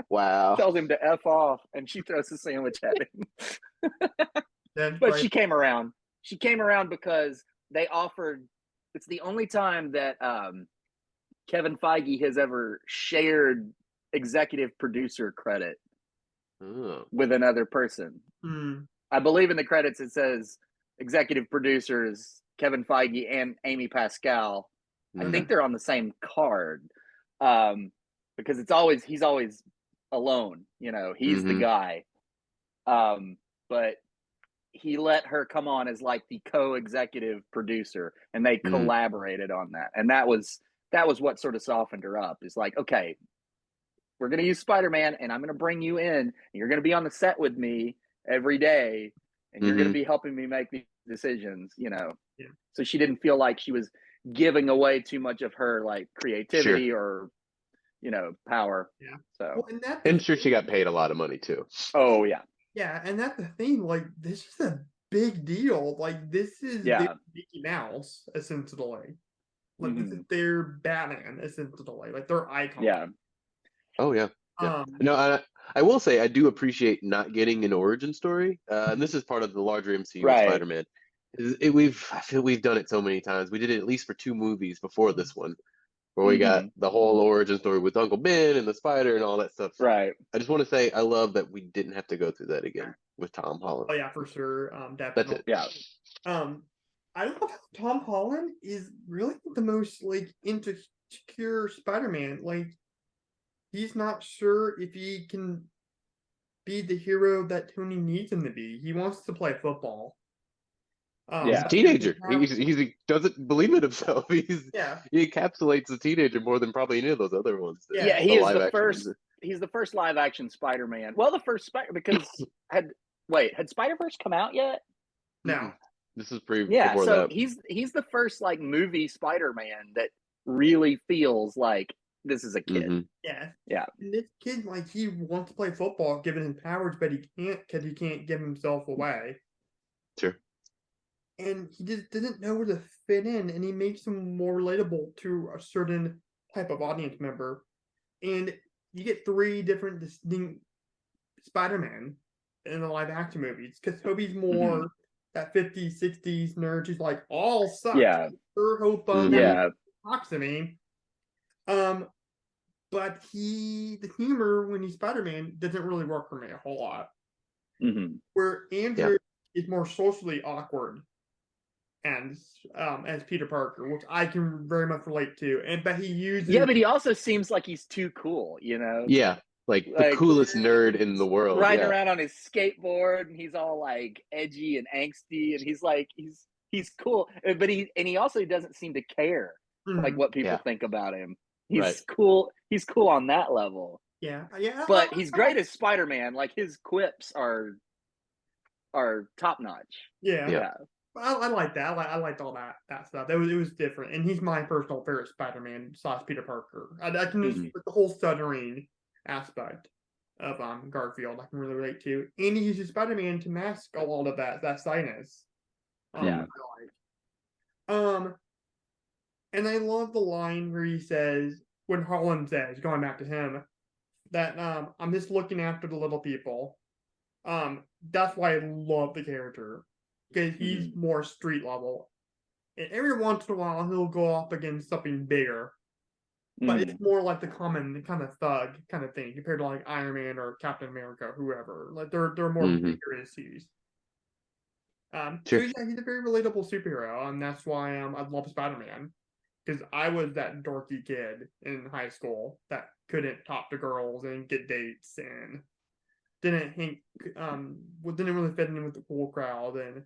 S2: Wow.
S3: Tells him to F off, and she throws a sandwich at him.
S1: That's
S3: But
S1: right.
S3: she came around. She came around because they offered. It's the only time that Kevin Feige has ever shared executive producer credit
S2: Oh.
S3: with another person. I believe in the credits it says executive producers Kevin Feige and Amy Pascal. I think they're on the same card, because he's always alone. He's the
S2: hmm
S3: guy. But he let her come on as like the co-executive producer, and they collaborated on that. And that was what sort of softened her up. Is like, okay, we're going to use Spider-Man, and I'm going to bring you in, and you're going to be on the set with me every day, and you're going to be helping me make these decisions, you know.
S1: Yeah.
S3: So she didn't feel like she was giving away too much of her like creativity or, you know, power.
S1: Yeah.
S3: So,
S1: well,
S2: and sure, she got paid a lot of money too.
S3: oh yeah.
S1: Yeah, and that's the thing. Like, this is a big deal. Like, this is their Mickey Mouse, essentially. Like, this is their Batman, essentially. Like, their icon.
S3: Yeah.
S2: Oh yeah. No, I will say I do appreciate not getting an origin story, and this is part of the larger MCU with Spider-Man. I feel we've done it so many times. We did it at least for 2 movies before this one, where we got the whole origin story with Uncle Ben and the spider and all that stuff.
S3: Right.
S2: I just want to say I love that we didn't have to go through that again with Tom Holland.
S1: Oh yeah, for sure.
S2: That's
S1: Definitely.
S2: it.
S3: Yeah.
S1: I love how Tom Holland is really the most like insecure Spider-Man. Like, he's not sure if he can be the hero that Tony needs him to be. He wants to play football.
S2: He's a teenager. He doesn't believe in himself. He encapsulates the teenager more than probably any of those other ones.
S3: Yeah, he is the first. He's the first live action Spider-Man. Well, the first because had Spider-Verse come out yet?
S1: No.
S2: This is before
S3: so
S2: that.
S3: he's the first like movie Spider-Man that really feels like this is a kid.
S1: Yeah.
S3: And
S1: this kid, like, he wants to play football given his powers, but he can't because he can't give himself away.
S2: Sure.
S1: And he just didn't know where to fit in, and he makes him more relatable to a certain type of audience member. And you get 3 different distinct Spider-Man in the live action movies, because Tobey's more that 50s, 60s nerd who's like, all sucks.
S3: Yeah.
S1: Sure hope talks to me. But the humor when he's Spider-Man doesn't really work for me a whole lot. Where Andrew is more socially awkward and as Peter Parker, which I can very much relate to. But he uses
S3: but he also seems like he's too cool, you know?
S2: Yeah. Like the coolest nerd in the world.
S3: Riding around on his skateboard, and he's all like edgy and angsty, and he's like he's cool. But he also doesn't seem to care like what people think about him. He's cool. He's cool on that level.
S1: Yeah.
S3: But he's great as Spider-Man. Like, his quips are top notch.
S1: Yeah. I like that. I liked all that stuff. It was different, and he's my personal favorite Spider-Man / Peter Parker. I can just with the whole stuttering aspect of Garfield, I can really relate to, and he uses Spider-Man to mask a lot of that shyness. And I love the line where he says, when Holland says, going back to him, that I'm just looking after the little people. That's why I love the character, because he's more street level. And every once in a while, he'll go up against something bigger. But it's more like the common kind of thug kind of thing compared to like Iron Man or Captain America, or whoever. Like, they're more bigger issues. So he's a very relatable superhero, and that's why I love Spider-Man. Because I was that dorky kid in high school that couldn't talk to girls and get dates and didn't really fit in with the cool crowd and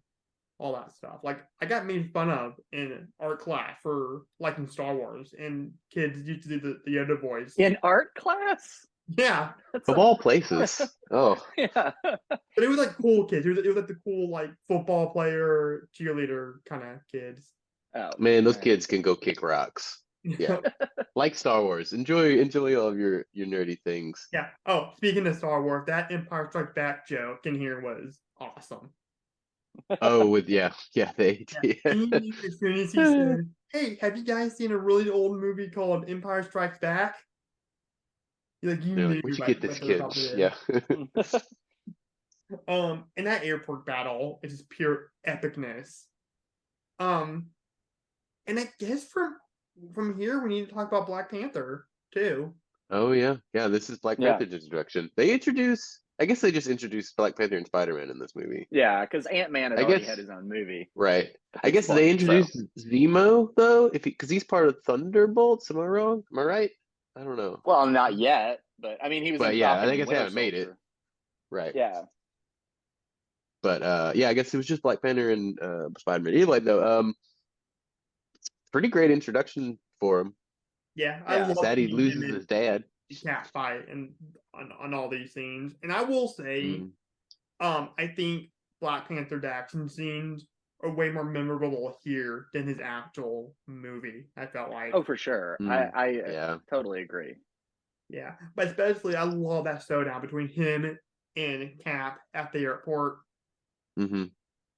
S1: all that stuff. Like, I got made fun of in art class for liking Star Wars, and kids used to do the Yoda voice.
S3: In art class?
S1: Yeah.
S2: Of all places. Oh.
S3: Yeah.
S1: But it was like cool kids. It was like the cool like football player, cheerleader kind of kids.
S2: Oh, man, those kids can go kick rocks. Yeah. Like Star Wars. Enjoy all of your nerdy things.
S1: Yeah. Oh, speaking of Star Wars, that Empire Strikes Back joke in here was awesome.
S2: Oh, as
S1: soon as he said, "Hey, have you guys seen a really old movie called Empire Strikes Back?" You're like,
S2: where'd you get this kid? Yeah.
S1: And that airport battle is just pure epicness. And I guess from here we need to talk about Black Panther too.
S2: Oh yeah. This is Black Panther's introduction. I guess they just introduced Black Panther and Spider-Man in this movie.
S3: Yeah, because Ant-Man had already had his own movie.
S2: Right. I guess they introduced Zemo though, because he's part of Thunderbolts. Am I wrong? Am I right? I don't know.
S3: Well, not yet, but I mean, he was.
S2: But I guess they haven't made it. Right.
S3: Yeah.
S2: But yeah, I guess it was just Black Panther and Spider-Man. Anyway, though, pretty great introduction for him.
S1: Yeah, I
S3: Yeah.
S1: love
S2: Sad he
S1: seeing him
S2: loses
S1: in
S2: his dad.
S1: cat fight and on all these scenes. And I will say,
S2: Mm,
S1: I think Black Panther action scenes are way more memorable here than his actual movie. I felt like,
S3: Oh, for sure. I
S2: yeah.
S3: totally agree.
S1: yeah, but especially I love that showdown between him and Cap at the airport.
S2: Mm-hmm.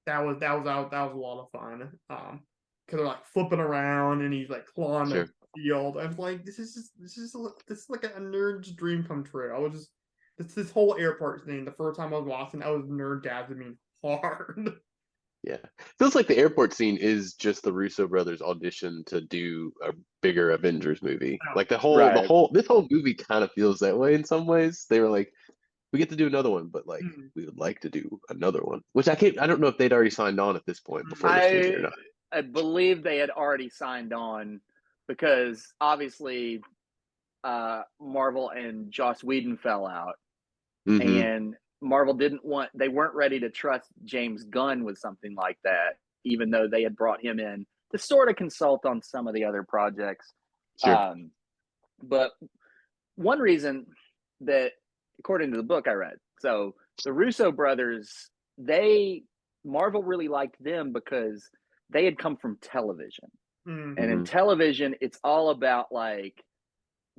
S1: That was a lot of fun. Because they're like flipping around and he's like clawing the
S2: Sure.
S1: field. I was like, this is like a nerd's dream come true. I was just this whole airport thing. The first time I was watching, I was nerdgasming hard.
S2: Yeah. Feels like the airport scene is just the Russo brothers audition to do a bigger Avengers movie.
S1: Oh,
S2: Like
S3: Right.
S2: this whole movie kind of feels that way in some ways. They were like, we get to do another one, but like
S1: mm,
S2: we would like to do another one. Which I don't know if they'd already signed on at this point
S1: mm,
S2: before this movie or
S3: I
S2: not.
S3: I believe they had already signed on because obviously Marvel and Joss Whedon fell out,
S2: Mm-hmm.
S3: and they weren't ready to trust James Gunn with something like that, even though they had brought him in to sort of consult on some of the other projects.
S2: Sure.
S3: But one reason that, according to the book I read, so the Russo brothers, Marvel really liked them because they had come from television.
S1: mm,
S3: And in
S2: Mm-hmm.
S3: television, it's all about like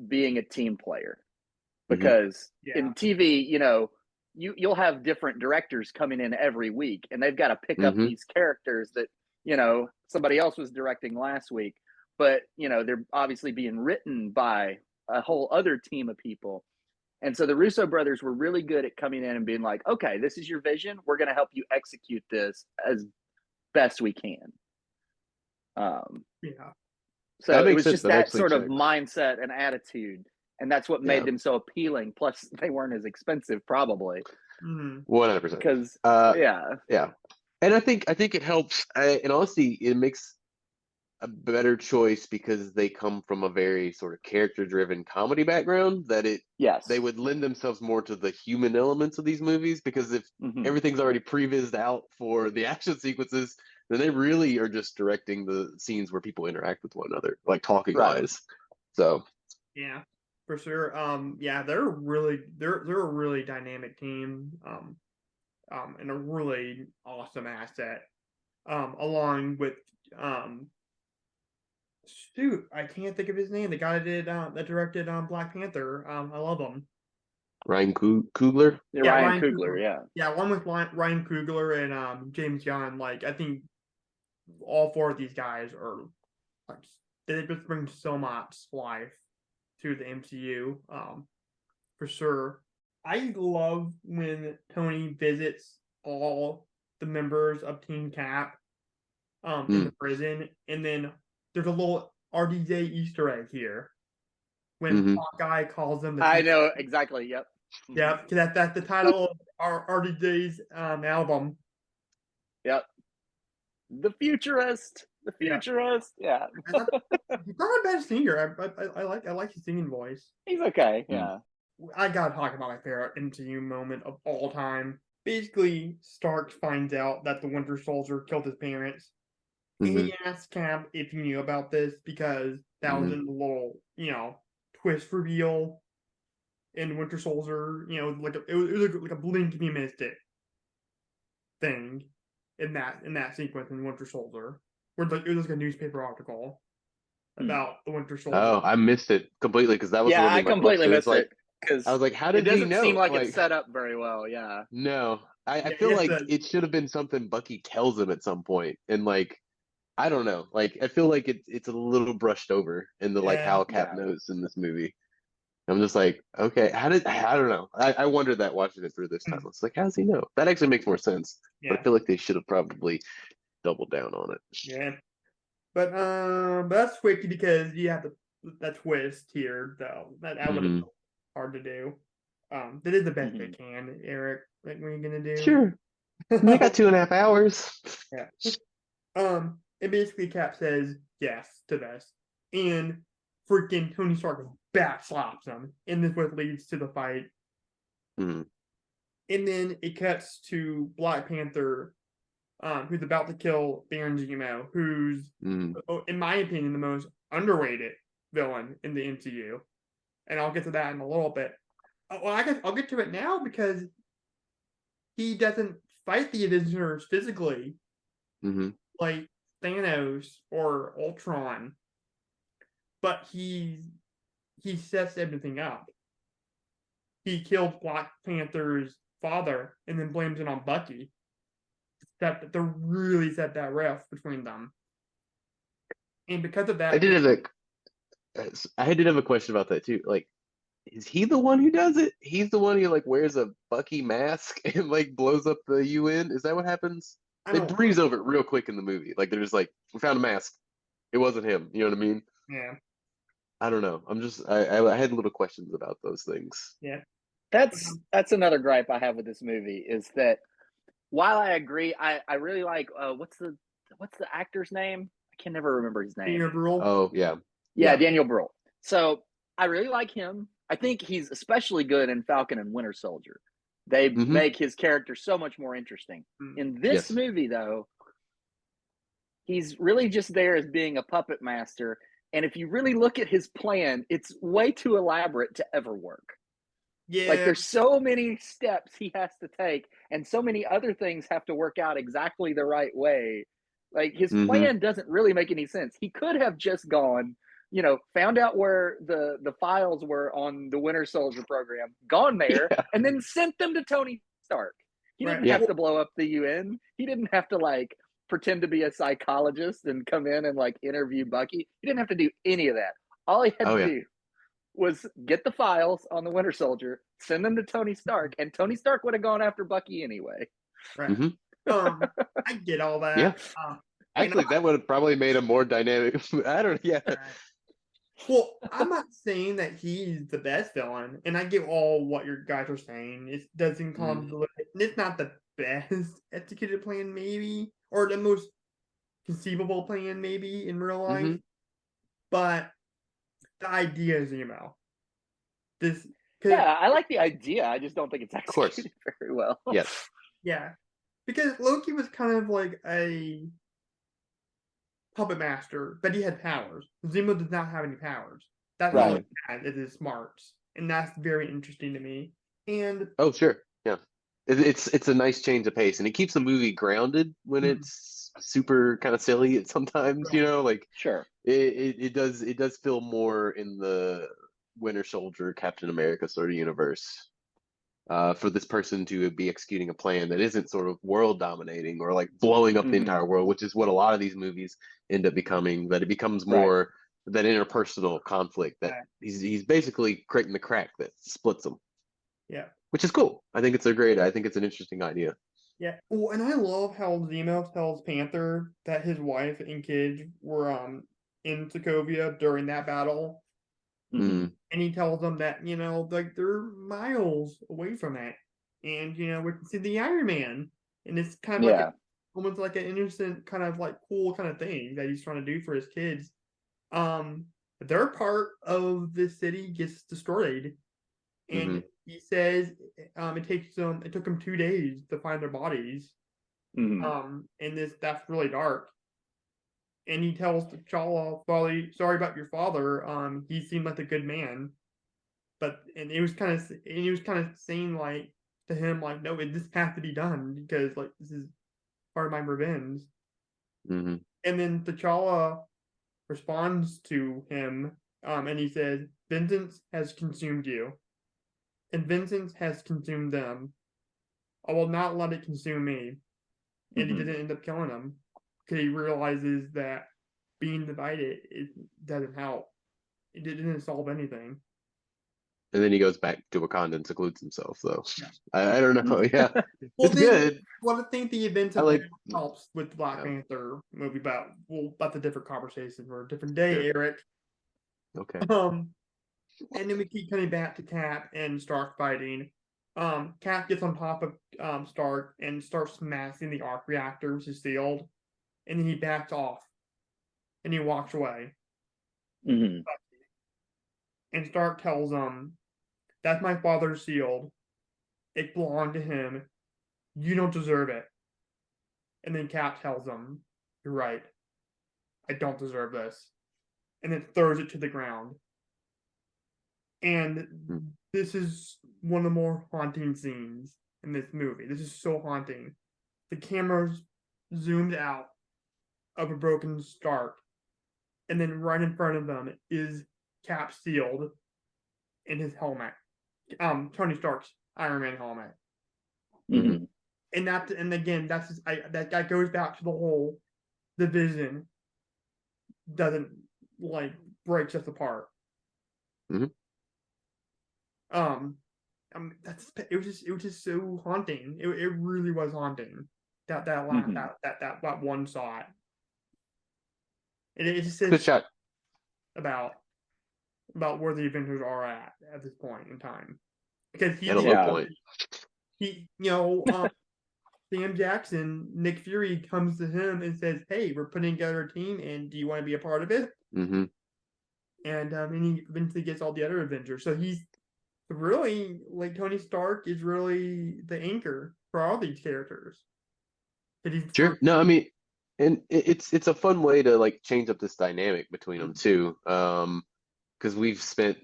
S3: being a team player.
S2: Mm-hmm.
S3: Because
S1: yeah,
S3: in TV, you'll have different directors coming in every week and they've got to pick up
S2: Mm-hmm.
S3: these characters that, somebody else was directing last week. But, they're obviously being written by a whole other team of people. And so the Russo brothers were really good at coming in and being like, okay, this is your vision. We're going to help you execute this as best we can.
S1: yeah,
S3: So
S2: That
S3: it
S2: makes
S3: was
S2: sense.
S3: just
S2: That
S3: that
S2: actually
S3: sort of
S2: checks.
S3: mindset and attitude. And that's what made
S2: Yeah.
S3: them so appealing. Plus, they weren't as expensive, probably.
S1: mm,
S2: 100%.
S3: Because, yeah.
S2: Yeah. And I think it helps. And honestly, it makes a better choice because they come from a very sort of character-driven comedy background
S3: Yes.
S2: they would lend themselves more to the human elements of these movies because if
S3: Mm-hmm.
S2: everything's already prevised out for the action sequences, then they really are just directing the scenes where people interact with one another, like talking
S3: Right.
S2: wise. So
S1: yeah, for sure. Yeah, they're a really dynamic team. And a really awesome asset. Along with shoot, I can't think of his name. The guy that directed Black Panther. I love him.
S2: Ryan Coogler.
S3: Yeah,
S1: Yeah,
S3: Ryan
S1: Ryan
S3: Coogler,
S1: Coogler.
S3: yeah.
S1: Yeah, one with Ryan Coogler and James Gunn. Like I think all four of these guys are like they just bring so much life to the MCU. For sure. I love when Tony visits all the members of Team Cap in the
S2: Mm.
S1: prison, and then there's a little RDJ Easter egg here when
S2: Hmm.
S1: Hawkeye calls them the
S3: I
S1: future.
S3: know exactly. Yep.
S1: Yeah, that's the title of our RDJ's album.
S3: Yep. The futurist. The
S1: Yeah,
S3: futurist. Yeah.
S1: he's not a bad singer. I like his singing voice.
S3: He's okay.
S2: Mm.
S3: Yeah.
S1: I gotta talk about my favorite MCU moment of all time. Basically, Stark finds out that the Winter Soldier killed his parents.
S2: Hmm.
S1: He asked Cap if he knew about this because that was
S2: Hmm.
S1: in the little, twist reveal in Winter Soldier. It was like a blink and you missed it thing in that sequence in Winter Soldier, where it was like a newspaper article about the Winter Soldier.
S2: Oh, I missed it completely because that was
S3: Yeah,
S2: one
S3: I
S2: of my
S3: completely
S2: questions. It's
S3: missed
S2: like
S3: it because
S2: I was like, how
S3: it
S2: did he
S3: doesn't seem
S2: know?
S3: like it's
S2: Like,
S3: set up very well. Yeah.
S2: no, I
S1: Yeah,
S2: feel
S1: it's
S2: like it should have been something Bucky tells him at some point, and like I don't know, like I feel like it's a little brushed over in the like
S1: yeah,
S2: how Cap
S3: Yeah.
S2: knows in this movie. I'm just like, okay, I don't know. I wondered that watching it through this time. It's like, how does he know? That actually makes more sense, but I
S1: yeah,
S2: feel like they should have probably doubled down on it.
S1: yeah. But that's tricky because you have that twist here, though. That would have
S2: Hmm.
S1: been hard to do. They did the best they
S3: Mhm.
S1: can, Eric. Like, what are you gonna do?
S2: Sure, they got 2.5 hours.
S1: Yeah. And basically Cap says yes to this. And freaking Tony Stark back slaps him. And this what leads to the fight.
S2: Hmm.
S1: And then it cuts to Black Panther, who's about to kill Baron Zemo, who's, in my opinion, the most underrated villain in the MCU. And I'll get to that in a little bit. Well, I guess I'll get to it now because he doesn't fight the Avengers physically like Thanos or Ultron, but he sets everything up. He killed Black Panther's father and then blames it on Bucky. That they really set that rift between them, and because of that,
S2: I did have a question about that too. Like, is he the one who does it? He's the one who like wears a Bucky mask and like blows up the UN. Is that what happens? They breeze over it real quick in the movie. Like they're just like, we found a mask. It wasn't him. You know what I mean?
S1: Yeah.
S2: I don't know. I had little questions about those things.
S1: Yeah.
S3: That's another gripe I have with this movie is that while I agree, I really like what's the actor's name? I can never remember his name.
S1: Daniel Bruhl.
S2: Oh yeah.
S3: Yeah, Daniel Bruhl. So I really like him. I think he's especially good in Falcon and Winter Soldier. They make his character so much more interesting. In this movie, though, he's really just there as being a puppet master. And if you really look at his plan, it's way too elaborate to ever work.
S1: Yeah.
S3: Like there's so many steps he has to take, and so many other things have to work out exactly the right way. Like his plan doesn't really make any sense. He could have just gone, found out where the files were on the Winter Soldier program, gone there, and then sent them to Tony Stark. He didn't have to blow up the UN. He didn't have to like pretend to be a psychologist and come in and like interview Bucky. He didn't have to do any of that. All he had to do was get the files on the Winter Soldier, send them to Tony Stark, and Tony Stark would have gone after Bucky anyway.
S1: Right. I get all that.
S2: Yeah. Actually, that would have probably made him more dynamic. I don't. Yeah.
S1: Right. Well, I'm not saying that he's the best villain, and I get all what your guys are saying. It doesn't come. It's not the best executed plan, maybe, or the most conceivable plan, maybe in real life. But the idea is,
S3: I like the idea. I just don't think it's executed very well.
S2: Yes.
S1: Yeah, because Loki was kind of like a puppet master, but he had powers. Zemo does not have any powers. That's all he has is his smarts, and that's very interesting to me. And
S2: it's a nice change of pace, and it keeps the movie grounded when it's super kind of silly sometimes. It does feel more in the Winter Soldier, Captain America sort of universe. For this person to be executing a plan that isn't sort of world dominating or like blowing up the entire world, which is what a lot of these movies end up becoming, that it becomes more that interpersonal conflict that he's basically creating the crack that splits them.
S1: Yeah.
S2: Which is cool. I think it's an interesting idea.
S1: Yeah. Well, and I love how Zemo tells Panther that his wife and kids were in Sokovia during that battle. And he tells them that, like they're miles away from it. And, we can see the Iron Man. And it's kind of like almost like an innocent, kind of like cool kind of thing that he's trying to do for his kids. Their part of the city gets destroyed. And he says it took them 2 days to find their bodies. And that's really dark. And he tells T'Challa, sorry about your father. He seemed like a good man, and he was kind of saying like to him like, no, this has to be done because like this is part of my revenge. And then T'Challa responds to him, and he says, "Vengeance has consumed you, and vengeance has consumed them. I will not let it consume me." And he didn't end up killing him. Because he realizes that being divided, it doesn't help. It didn't solve anything.
S2: And then he goes back to Wakanda and secludes himself, though. Yeah. I don't know. Yeah.
S1: Well,
S2: it's good.
S1: Well, I think the events of helps with the Black Panther movie about the different conversations for a different day, Eric.
S2: Okay.
S1: And then we keep coming back to Cap and Stark fighting. Cap gets on top of Stark and starts smashing the arc reactor, which is sealed. And then he backs off. And he walks away. And Stark tells him, "That's my father's shield. It belonged to him. You don't deserve it. And then Cap tells him, "You're right. I don't deserve this." And then throws it to the ground. And this is one of the more haunting scenes in this movie. This is so haunting. The camera's zoomed out of a broken Stark, and then right in front of them is Cap sealed in his helmet. Tony Stark's Iron Man helmet.
S3: Mm-hmm.
S1: And again, that's just, that goes back to the whole division doesn't like breaks us apart.
S2: Mm-hmm.
S1: It was just so haunting. It really was haunting. That one shot. It just
S2: Good
S1: says
S2: shot.
S1: about where the Avengers are at this point in time. Because
S2: At a low point.
S1: Sam Jackson, Nick Fury comes to him and says, "Hey, we're putting together a team, and do you want to be a part of it?"
S2: Mm-hmm.
S1: And he eventually gets all the other Avengers. So he's really, like, Tony Stark is really the anchor for all these characters.
S2: Sure. No, I mean, and it's a fun way to like change up this dynamic between them too. Because we've spent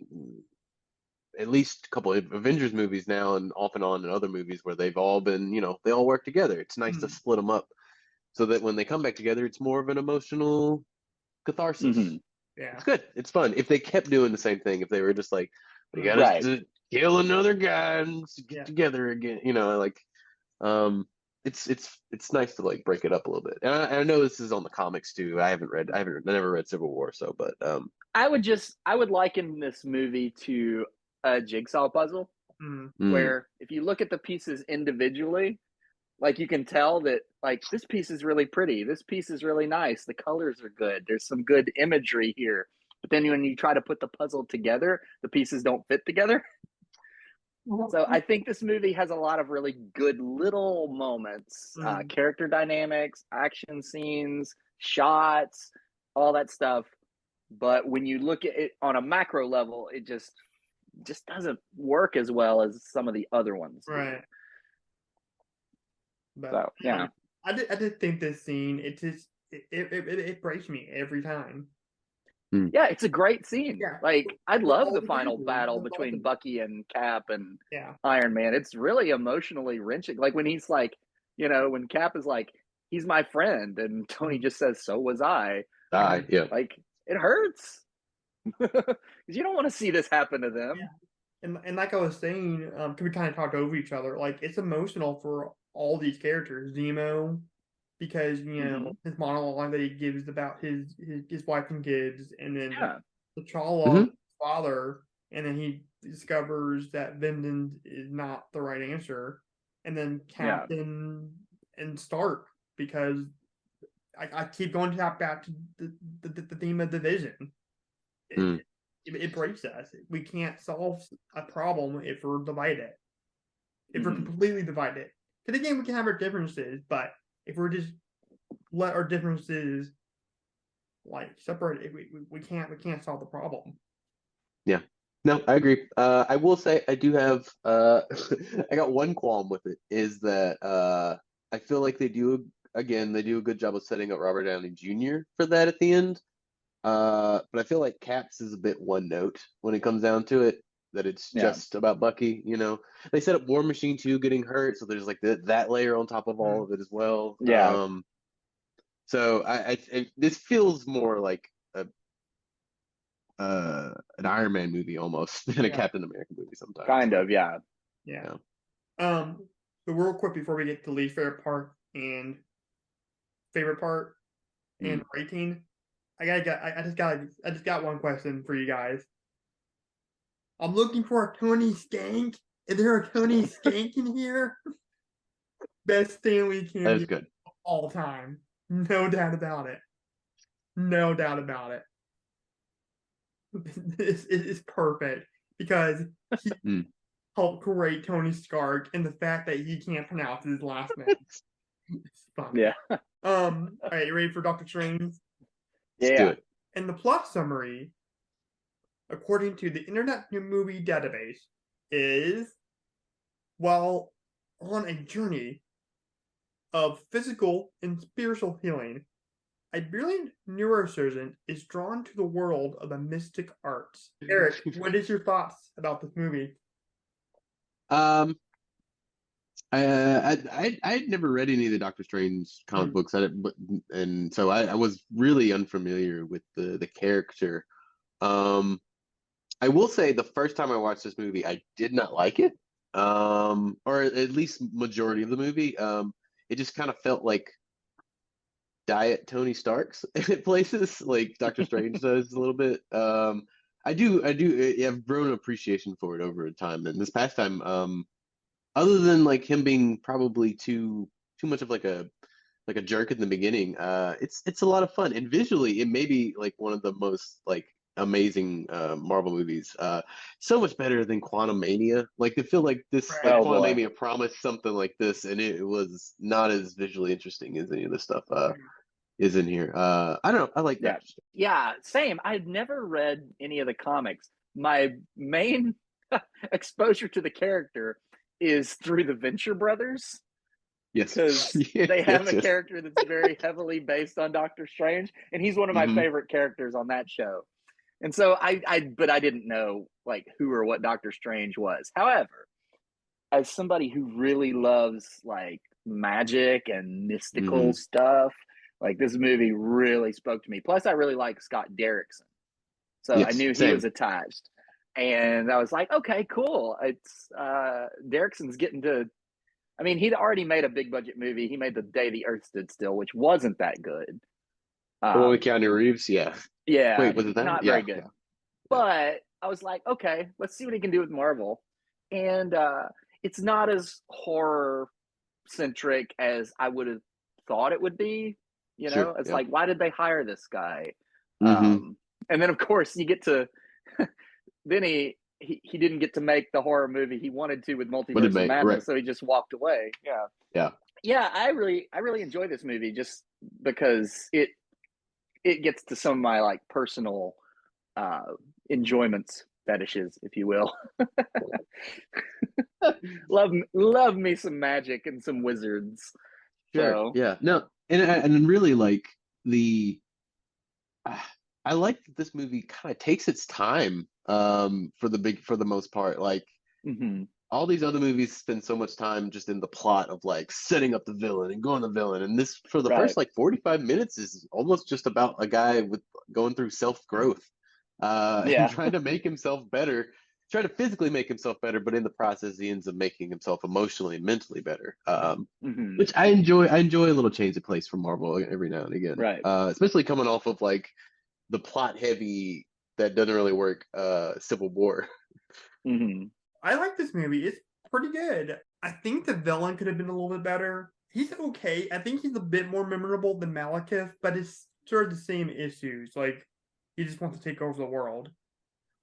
S2: at least a couple of Avengers movies now and off and on in other movies where they've all been, they all work together. It's nice to split them up so that when they come back together, it's more of an emotional catharsis.
S3: Mm-hmm.
S1: Yeah.
S2: It's good. It's fun. If they kept doing the same thing, if they were just like, we gotta kill another guy and get together again, it's nice to like break it up a little bit. And I know this is on the comics too. I never read Civil War, so but
S3: I would liken this movie to a jigsaw puzzle where if you look at the pieces individually, like you can tell that like this piece is really pretty, this piece is really nice, the colors are good, there's some good imagery here. But then when you try to put the puzzle together, the pieces don't fit together. So I think this movie has a lot of really good little moments, character dynamics, action scenes, shots, all that stuff. But when you look at it on a macro level, it just doesn't work as well as some of the other ones.
S1: Right. But
S3: so yeah,
S1: I did think this scene, it breaks me every time.
S3: Yeah, it's a great scene.
S1: Yeah.
S3: Like I love the final battle between Bucky and Cap and Iron Man. It's really emotionally wrenching. Like when he's like, when Cap is like, he's my friend, and Tony just says, "So was I."
S2: Yeah.
S3: Like it hurts because you don't want to see this happen to them.
S1: Yeah. And like I was saying, because we kind of talked over each other, like it's emotional for all these characters. Zemo, because his monologue that he gives about his wife and kids, and then T'Challa, his father, and then he discovers that vengeance is not the right answer, and then Captain and Stark, because I keep going back to the theme of division. It breaks us. We can't solve a problem if we're divided. If we're completely divided. Because again, we can have our differences, but if we're just let our differences like separate, we can't solve the problem.
S2: Yeah. No, I agree. I will say I do have I got one qualm with it, is that I feel like they do a good job of setting up Robert Downey Jr. for that at the end. But I feel like Caps is a bit one note when it comes down to it, that it's just about Bucky, They set up War Machine 2 getting hurt, so there's like that layer on top of all of it as well.
S3: Yeah.
S2: So I this feels more like an Iron Man movie almost than a Captain America movie sometimes.
S3: Kind of, yeah.
S1: So real quick before we get to least favorite part and favorite part and rating, I just got one question for you guys. I'm looking for a Tony Skank. Is there a Tony Skank in here? Best Stanley cameo of all time. No doubt about it. No doubt about it. This is perfect because he helped create Tony Stark, and the fact that he can't pronounce his last name. It's fun.
S3: Yeah.
S1: All right, you ready for Doctor Strange?
S2: Let's do it.
S1: And the plot summary, according to the Internet Movie Database, is while on a journey of physical and spiritual healing, a brilliant neurosurgeon is drawn to the world of the mystic arts. Eric, what is your thoughts about this movie?
S2: Um, I'd never read any of the Doctor Strange comic books, and so I was really unfamiliar with the character. Um, I will say the first time I watched this movie, I did not like it. Or at least majority of the movie. It just kind of felt like Diet Tony Stark's at places, like Doctor Strange does a little bit. I've grown an appreciation for it over time. And this past time, other than like him being probably too much of like a jerk in the beginning, it's a lot of fun. And visually, it may be like one of the most like amazing Marvel movies. So much better than Quantumania. Like I feel like this like
S3: Oh boy.
S2: Quantumania promised something like this, and it was not as visually interesting as any of the stuff is in here. I don't know. I like
S3: Yeah.
S2: that.
S3: Yeah, same. I had never read any of the comics. My main exposure to the character is through the Venture Brothers,
S2: Yes.
S3: because
S2: Yes,
S3: they have a
S2: yes.
S3: character that's very heavily based on Doctor Strange, and he's one of my
S2: Mhm.
S3: favorite characters on that show. And so but I didn't know like who or what Doctor Strange was. However, as somebody who really loves like magic and mystical
S2: Mhm.
S3: stuff, like this movie really spoke to me. Plus, I really like Scott Derrickson, so I
S2: Yes,
S3: knew he was
S2: same.
S3: attached, and I was like, okay, cool. It's Derrickson's getting to. I mean, he'd already made a big budget movie. He made The Day the Earth Stood Still, which wasn't that good.
S2: The one with
S3: Um,
S2: Keanu Reeves, yeah.
S3: yeah,
S2: Wait, was it that?
S3: not very
S2: Yeah,
S3: good.
S2: yeah, yeah.
S3: But I was like, okay, let's see what he can do with Marvel. And it's not as horror centric as I would have thought it would be. You
S2: Sure,
S3: know, it's
S2: yeah.
S3: like, why did they hire this guy?
S2: Mhm.
S3: And then, of course, you get to then he didn't get to make the horror movie he wanted to with
S2: What did
S3: Multiverse of
S2: make right?
S3: Madness, so he just walked away. Yeah,
S2: Yeah.
S3: yeah. I really enjoy this movie just because it gets to some of my like personal uh, enjoyments, fetishes, if you will. Love me some magic and some wizards.
S2: Sure.
S3: So
S2: Yeah. No, and really like the uh, I like that this movie kind of takes its time for the most part. Like
S3: mm-hmm.
S2: all these other movies spend so much time just in the plot of like setting up the villain and going to the villain. And this for the
S3: Right.
S2: first like 45 minutes is almost just about a guy with going through self-growth and
S3: Yeah.
S2: trying to make himself better, trying to physically make himself better, but in the process he ends up making himself emotionally and mentally better.
S3: Mm-hmm.
S2: Which I enjoy. I enjoy a little change of pace from Marvel every now and again.
S3: Right.
S2: Especially coming off of like the plot heavy that doesn't really work Civil War.
S3: Mm-hmm.
S1: I like this movie. It's pretty good. I think the villain could have been a little bit better. He's okay. I think he's a bit more memorable than Malekith, but it's sort of the same issues. Like he just wants to take over the world.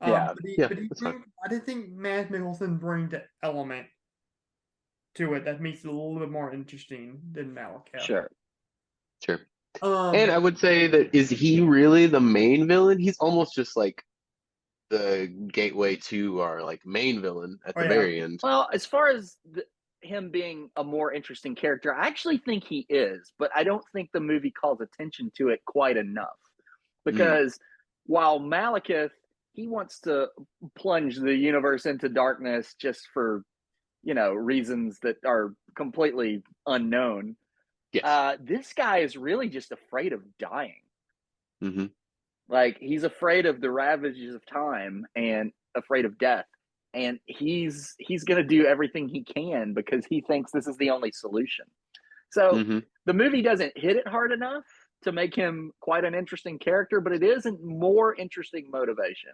S3: Yeah.
S2: Yeah,
S1: But
S2: that's fine.
S1: I did think Matt Mikkelsen brings the element to it that makes it a little bit more interesting than Malekith.
S3: Sure.
S2: Sure. And I would say that is he really the main villain? He's almost just like the gateway to our like main villain at
S1: Oh
S2: the
S1: yeah.
S2: very end.
S3: Well, as far as him being a more interesting character, I actually think he is, but I don't think the movie calls attention to it quite enough. Because while Malekith, he wants to plunge the universe into darkness just for, you know, reasons that are completely unknown.
S2: Yes.
S3: This guy is really just afraid of dying.
S2: Mm-hmm.
S3: Like he's afraid of the ravages of time and afraid of death. And he's gonna do everything he can because he thinks this is the only solution. So
S2: Mm-hmm.
S3: the movie doesn't hit it hard enough to make him quite an interesting character, but it is a more interesting motivation.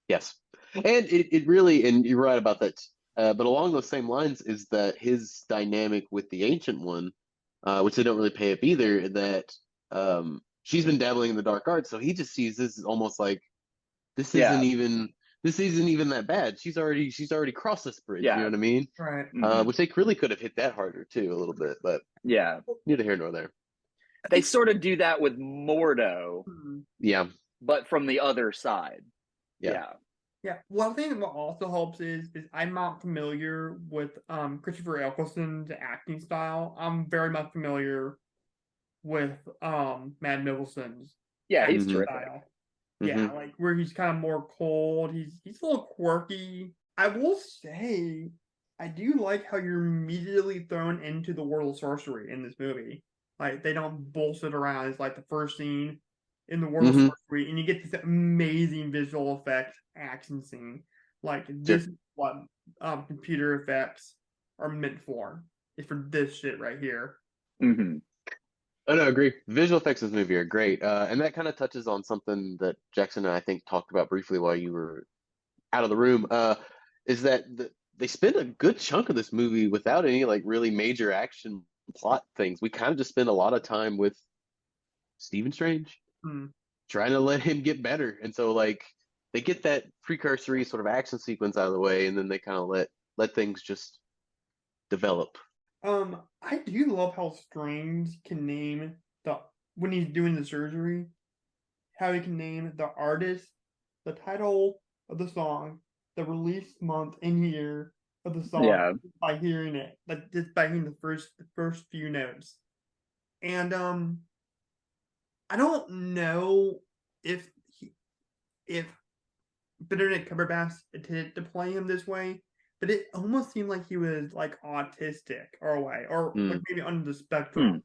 S2: Yes. And it really, and you're right about that. But along those same lines is that his dynamic with the Ancient One, which they don't really pay up either, that she's been dabbling in the dark arts, so he just sees this as almost like this
S3: Yeah.
S2: isn't even this isn't even that bad. She's already crossed this bridge. You know
S3: Yeah.
S2: what I mean?
S1: Right.
S3: Mhm.
S2: Which they really could have hit that harder too, a little bit, but
S3: Yeah.
S2: neither here nor there.
S3: They sort of do that with Mordo,
S1: Mhm.
S2: Yeah.
S3: but from the other side.
S2: Yeah.
S3: Yeah.
S1: Yeah, one thing that also helps is I'm not familiar with Christopher Eccleston's acting style. I'm very much familiar with Matt Mickelson's
S3: Yeah, he's
S1: acting
S2: Mhm.
S3: terrific.
S1: style. Yeah,
S2: Mhm.
S1: like where he's kind of more cold. He's a little quirky. I will say, I do like how you're immediately thrown into the world of sorcery in this movie. Like they don't bullshit around. It's like the first scene in the world of
S2: Mhm.
S1: sorcery, and you get this amazing visual effects action scene. Like
S2: Sure.
S1: this is what computer effects are meant for. It's for this shit right here.
S3: Hmm.
S2: Oh no, agree. Visual effects in this movie are great, and that kind of touches on something that Jackson and I think talked about briefly while you were out of the room. Is that they spend a good chunk of this movie without any like really major action plot things. We kind of just spend a lot of time with Stephen Strange
S1: Hmm.
S2: trying to let him get better, and so like they get that precursory sort of action sequence out of the way, and then they kind of let things just develop.
S1: I do love how Strange can name the when he's doing the surgery, how he can name the artist, the title of the song, the release month and year of the song
S3: Yeah.
S1: by hearing it, like just by hearing the first few notes. And I don't know if if Benedict Cumberbatch intended to play him this way, but it almost seemed like he was like autistic or a way, or like
S2: Mm.
S1: maybe under the
S3: Hmm.
S1: spectrum.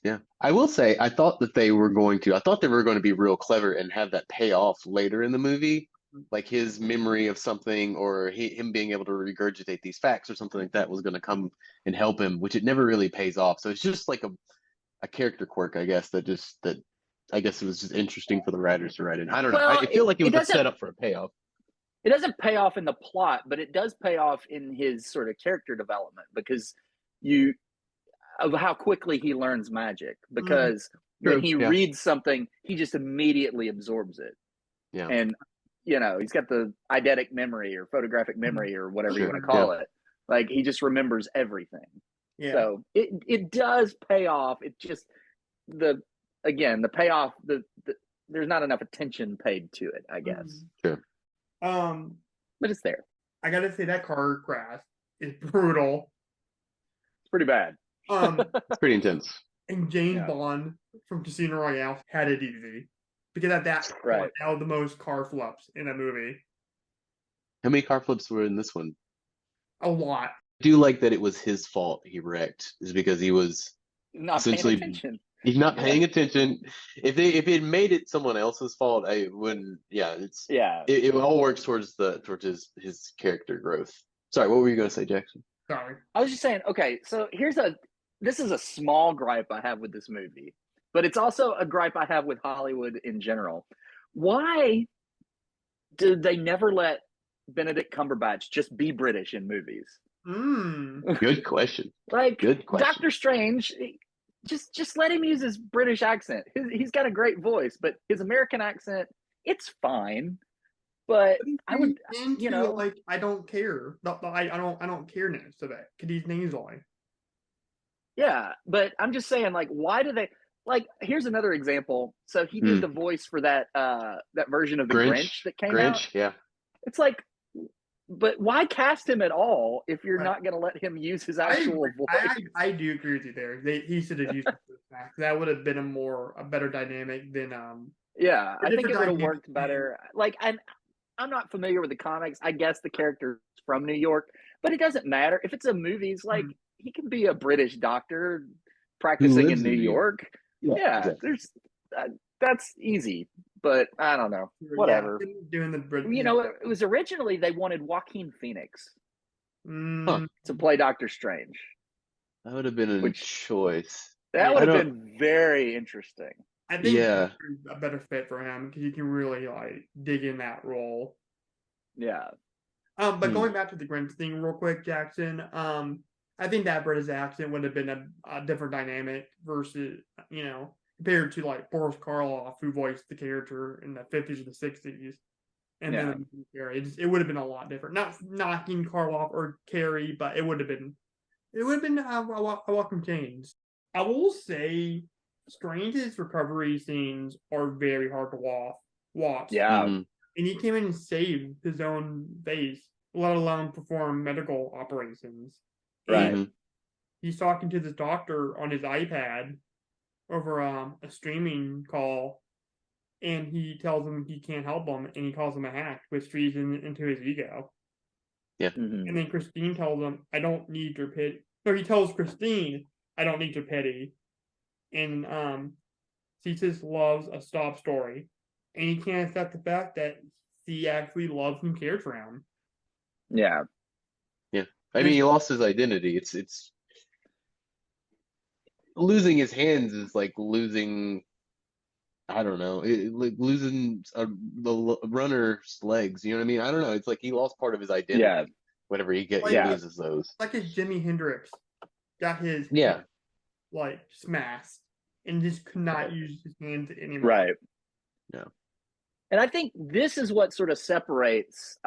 S2: Yeah. I will say, I thought that I thought they were going to be real clever and have that pay off later in the movie, like his memory of something or him being able to regurgitate these facts or something like that was going to come and help him, which it never really pays off. So it's just like a character quirk, I guess, that I guess it was just interesting for the writers to write in. I don't know.
S3: Well,
S2: I feel like it
S3: it
S2: was a
S3: doesn't
S2: setup for a payoff.
S3: it doesn't pay off in the plot, but it does pay off in his sort of character development because you of how quickly he learns magic.
S1: Mm,
S3: Because when
S2: True.
S3: he
S2: Yeah.
S3: reads something, he just immediately absorbs it,
S2: Yeah.
S3: and he's got the eidetic memory or photographic
S1: mm,
S3: memory or whatever you want to
S2: Sure.
S1: sure.
S2: Yeah.
S3: call it. Like he just remembers everything.
S1: Yeah.
S3: So it does pay off. It just the again the payoff the there's not enough attention paid to it, I guess,
S1: Mm.
S2: Sure.
S1: Um,
S3: but it's there.
S1: I gotta say that car crash is brutal.
S3: It's pretty bad.
S1: Um,
S2: It's pretty intense.
S1: and James
S3: Yeah.
S1: Bond from Casino Royale had it easy because at that point,
S3: Right.
S1: that was the most car flips in a movie.
S2: How many car flips were in this one?
S1: A lot.
S2: I do like that it was his fault he wrecked, is because he was
S3: Not paying
S2: essentially
S3: attention.
S2: he's not
S3: Yeah.
S2: paying attention. If it made it someone else's fault, I wouldn't. Yeah,
S3: Yeah.
S2: it all works towards his character growth. Sorry, what were you gonna say, Jackson?
S1: Sorry.
S3: I was just saying, okay, so this is a small gripe I have with this movie, but it's also a gripe I have with Hollywood in general. Why did they never let Benedict Cumberbatch just be British in movies?
S1: Mm.
S2: Good question.
S3: Like
S2: Good question.
S3: Doctor Strange, just let him use his British accent. He's got a great voice, but his American accent, it's fine. But I would,
S1: Into like I don't care. I don't care now so that because he's nasally.
S3: yeah. But I'm just saying, like, why do they? Like, here's another example. So he did
S2: Hmm.
S3: the voice for that version of the Grinch that came out.
S2: Grinch, yeah.
S3: It's like, but why cast him at all if you're
S1: Right.
S3: not going to let him use his
S1: I
S3: actual
S1: agree.
S3: voice?
S1: I do agree with you there. He should have used that. That would have been a better dynamic than
S3: Yeah,
S1: a
S3: I think
S1: different
S3: it would have
S1: dynamic
S3: worked
S1: than
S3: better. Like, I'm not familiar with the comics. I guess the character's from New York, but it doesn't matter. If it's a movie, it's like
S1: mm,
S3: he can be a British doctor
S2: Who
S3: practicing in
S2: lives
S3: New
S2: in New York?
S3: York.
S2: Yeah,
S3: Yeah,
S2: exactly.
S3: there's that's easy, but I don't know.
S1: yeah,
S3: Whatever.
S1: doing the
S3: It was originally they wanted Joaquin Phoenix
S2: Huh.
S1: mm,
S3: to play Doctor Strange,
S2: That would have been a
S3: which
S2: choice.
S3: that
S1: yeah.
S3: would
S2: I
S3: have
S2: don't.
S3: been very interesting.
S1: I think
S2: Yeah.
S1: a better fit for him because you can really like dig in that role.
S3: Yeah.
S1: But
S2: Hmm.
S1: going back to the Grinch thing real quick, Jackson. I think that British accent would have been a different dynamic versus compared to like Boris Karloff who voiced the character in the 50s or the 60s, and
S3: Yeah.
S1: then Carrie. It would have been a lot different. Not knocking Karloff or Carrie, but it would have been a welcome change. I will say, Strange's recovery scenes are very hard to watch.
S3: Yeah.
S2: Hmm.
S1: And he came in and saved his own face, let alone perform medical operations.
S3: Right.
S1: And he's talking to this doctor on his iPad over a streaming call, and he tells him he can't help him, and he calls him a hack, which feeds into his ego.
S2: Yeah.
S1: And then Christine tells him, I don't need your pity. No, he tells Christine, I don't need your pity. And Cetus loves a stop story. And he can't accept the fact that he actually loves and cares for him.
S3: Yeah.
S2: Yeah. I mean, he lost his identity. It's losing his hands is like losing, I don't know, like losing the runner's legs. You know what I mean? I don't know. It's like he lost part of his identity
S3: Yeah.
S2: whenever he
S3: Yeah.
S2: loses those.
S1: Like if Jimi Hendrix got his
S2: Yeah.
S1: like smashed and just could not use his hands anymore.
S3: Right.
S2: Yeah.
S3: And I think this is what sort of separates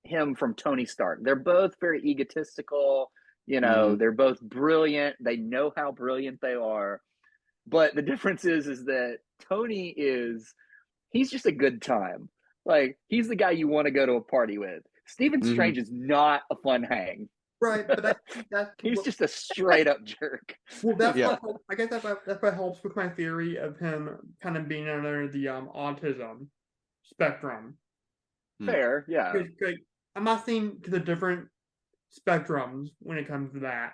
S3: him from Tony Stark. They're both very egotistical. You know, they're both brilliant. They know how brilliant they are. But the difference is that Tony he's just a good time. Like, he's the guy you want to go to a party with. Stephen Strange is not a fun hang.
S1: Right, but that's
S3: he's just a straight up jerk.
S1: Well, that's what, I guess that's what helps with my theory of him kind of being under the autism spectrum.
S3: Fair, yeah.
S1: I'm not saying to the different spectrums when it comes to that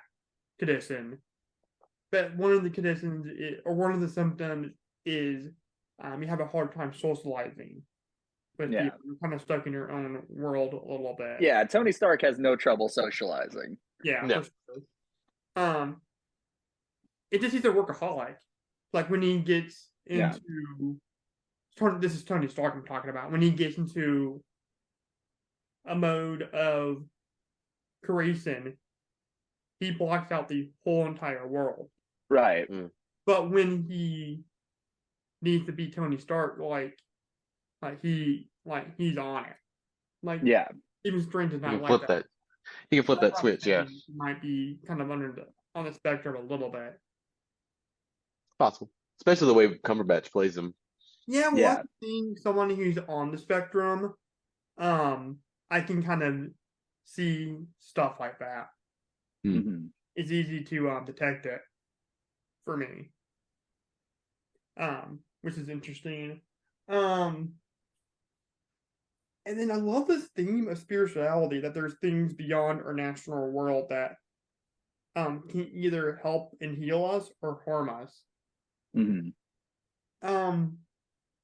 S1: condition, but one of the conditions or one of the symptoms is you have a hard time socializing. But you're kind of stuck in your own world a little bit.
S3: Yeah, Tony Stark has no trouble socializing.
S1: Yeah, no. For sure. It just he's a workaholic. Like when he gets into this is Tony Stark I'm talking about. When he gets into a mode of creation, he blocks out the whole entire world.
S3: Right.
S1: But when he needs to be Tony Stark, he's on it. Like even Strange is not like that.
S2: He can flip that switch. Yeah,
S1: he might be kind of on the spectrum a little bit.
S2: Possible, especially the way Cumberbatch plays him.
S1: Yeah, well, seeing someone who's on the spectrum, I can kind of see stuff like that. It's easy to detect it for me, which is interesting. And then I love this theme of spirituality, that there's things beyond our natural world that can either help and heal us or harm us. And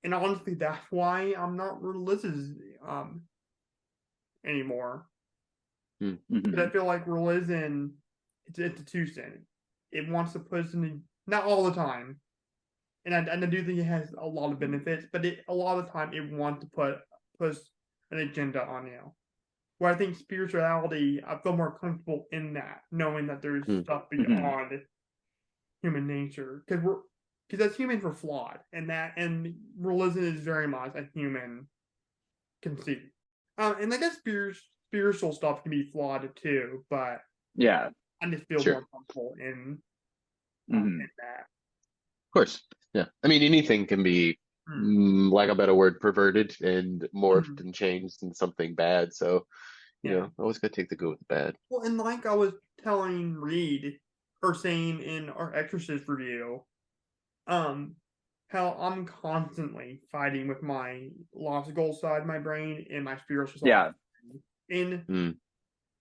S1: honestly, that's why I'm not religious anymore. But I feel like religion, it's a institution. It wants to push in, not all the time, and I do think it has a lot of benefits, but a lot of the time it wants to push an agenda on you. Where I think spirituality, I feel more comfortable in that, knowing that there's stuff beyond human nature. Because as humans we're flawed, and religion is very much a human conceit. And I guess spiritual stuff can be flawed too, but I just feel more comfortable in that.
S2: Of course, yeah. I mean, anything can be, like a better word, perverted and morphed and changed into something bad. So, you know, always got to take the good with the bad.
S1: Well, and like I was telling Reed, or saying in our Exorcist review, how I'm constantly fighting with my logical side of my brain and my spiritual side. And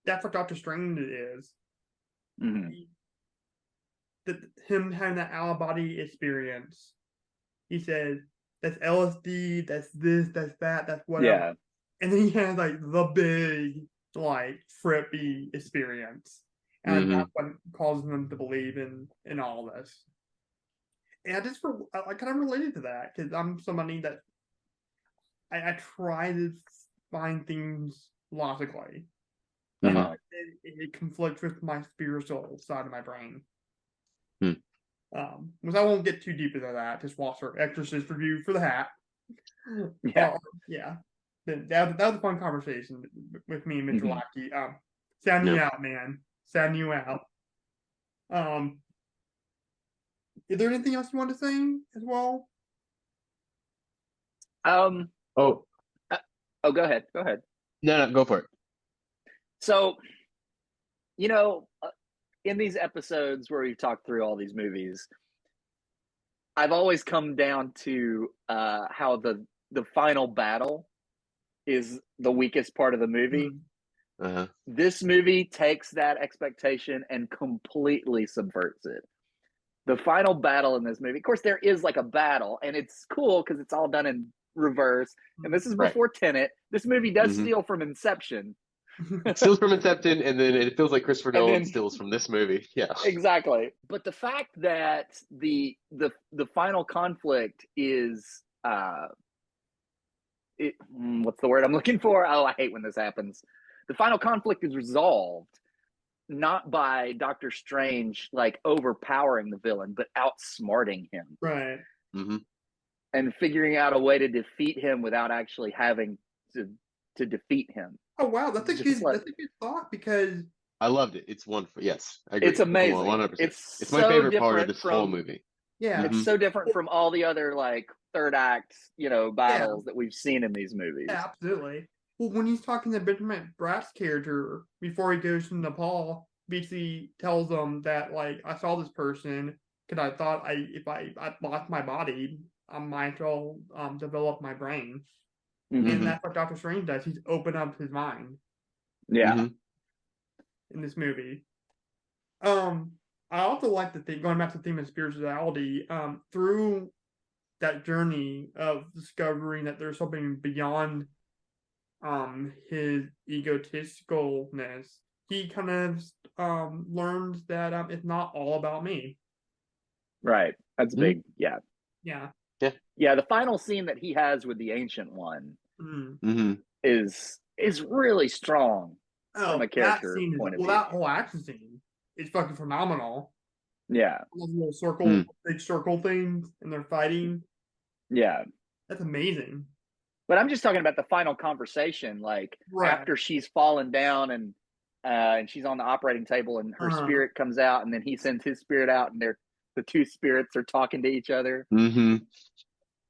S1: that's what Doctor Strange is. Him having that out of body experience. He says, that's LSD, that's this, that's that, that's whatever. And then he has like the big, like, trippy experience. And that's what causes him to believe in all this. And I kind of related to that because I'm somebody that I try to find things logically. It conflicts with my spiritual side of my brain. Which I won't get too deep into that. Just watch our Exorcist review for the hat. That was a fun conversation with me and Mr. Lackey. Sounding you out, man. Sounding you out. Is there anything else you want to say as well?
S3: Oh, go ahead. Go ahead.
S2: No, no, go for it.
S3: So, you know, in these episodes where we've talked through all these movies, I've always come down to how the final battle is the weakest part of the movie.
S2: Uh-huh.
S3: This movie takes that expectation and completely subverts it. The final battle in this movie, of course, there is like a battle, and it's cool because it's all done in reverse. And this is
S2: Right.
S3: before Tenet. This movie does
S2: Mhm.
S3: steal from Inception.
S2: It steals from Inception, and then it feels like Christopher
S3: And
S2: Nolan
S3: then-
S2: steals from this movie. Yeah.
S3: Exactly. But the fact that the final conflict is what's the word I'm looking for? Oh, I hate when this happens. The final conflict is resolved not by Doctor Strange like overpowering the villain, but outsmarting him.
S1: Right.
S2: Mm-hmm.
S3: And figuring out a way to defeat him without actually having to defeat him.
S1: Oh wow, that's a
S3: Just
S1: good thought because
S2: I loved it. It's wonderful. Yes, I agree.
S3: It's amazing.
S2: 100%.
S3: It's
S2: my
S3: so
S2: favorite part of
S3: different
S2: this
S3: from-
S2: whole movie.
S1: yeah,
S3: It's so different from all the other like third act, battles
S1: Yeah.
S3: that we've seen in these movies.
S1: yeah, absolutely. Well, when he's talking to Benjamin Bratt's character before he goes to Nepal, basically tells them that like I saw this person because I thought if I lost my body, I might as well develop my brain,
S3: Mhm.
S1: and that's what Doctor Strange does. He's opened up his mind
S3: Yeah.
S2: Mhm.
S1: in this movie. I also like the thing going back to the theme of spirituality. Through that journey of discovering that there's something beyond his egotisticalness, he kind of learns that it's not all about me.
S3: Right. That's big. Yeah.
S1: Yeah.
S3: Yeah. The final scene that he has with the Ancient One
S2: Mm-hmm.
S3: is really strong from a character
S1: that scene
S3: point of
S1: well,
S3: view.
S1: that whole action scene is fucking phenomenal.
S3: Yeah.
S1: Those little circle, big circle things, and they're fighting.
S3: Yeah.
S1: That's amazing.
S3: But I'm just talking about the final conversation, like
S1: Right.
S3: after she's fallen down and she's on the operating table and her spirit comes out, and then he sends his spirit out, and the two spirits are talking to each other,
S2: Mm-hmm.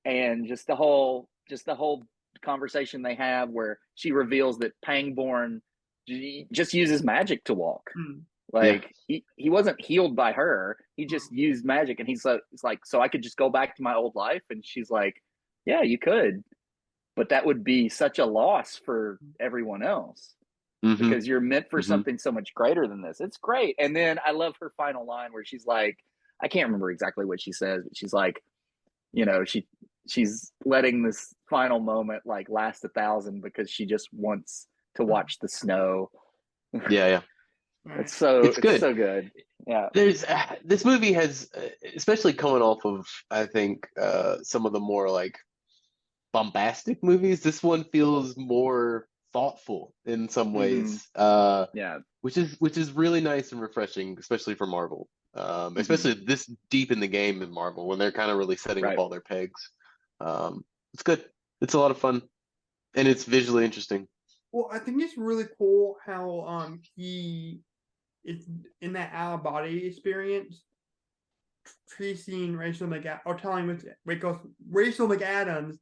S3: and just the whole conversation they have where she reveals that Pangborn just uses magic to walk. Like he wasn't healed by her. He just used magic, and he's like, so I could just go back to my old life. And she's like, yeah, you could, but that would be such a loss for everyone else
S2: Mm-hmm.
S3: because you're meant for something so much greater than this. It's great. And then I love her final line where she's like, I can't remember exactly what she says, but she's like, she's letting this final moment like last 1,000 because she just wants to watch the snow.
S2: Yeah.
S1: Right.
S3: It's good. So good. Yeah.
S2: There's this movie has, especially coming off of, I think, some of the more like bombastic movies. This one feels more thoughtful in some ways.
S3: Yeah.
S2: Which is really nice and refreshing, especially for Marvel. Especially this deep in the game in Marvel when they're kind of really setting up all their pegs. It's good. It's a lot of fun, and it's visually interesting.
S1: Well, I think it's really cool how he is in that out of body experience, tracing Rachel McAdams or telling Rachel McAdams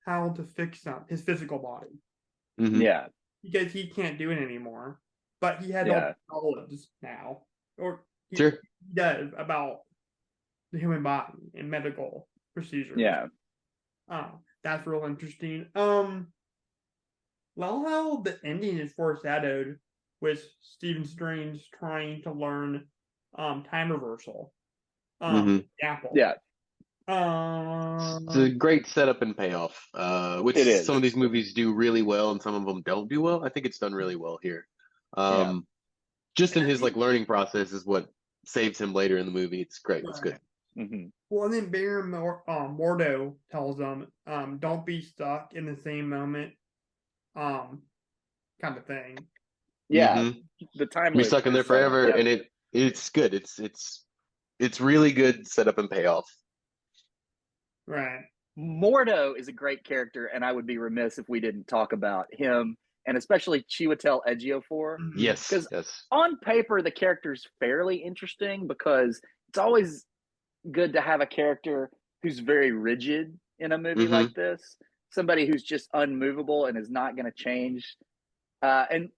S1: how to fix his physical body.
S2: Mm-hmm.
S3: Yeah.
S1: Because he can't do it anymore, but he had all knowledge now, or he does about the human body and medical procedures.
S3: Yeah.
S1: That's real interesting. Well, how the ending is foreshadowed with Stephen Strange trying to learn time reversal. Apple.
S3: Yeah.
S2: It's a great setup and payoff, which
S3: It is.
S2: some of these movies do really well and some of them don't do well. I think it's done really well here. Just in his like learning process is what saves him later in the movie. It's great. It's good.
S1: Well, and then Baron Mordo tells them, don't be stuck in the same moment, kind of thing.
S3: Yeah. The time
S2: You're stuck in there forever, and it's good. It's really good setup and payoff.
S1: Right.
S3: Mordo is a great character, and I would be remiss if we didn't talk about him, and especially Chiwetel Ejiofor.
S2: Yes.
S3: Because on paper, the character's fairly interesting because it's always good to have a character who's very rigid in a movie like this. somebody who's just unmovable and is not going to change. And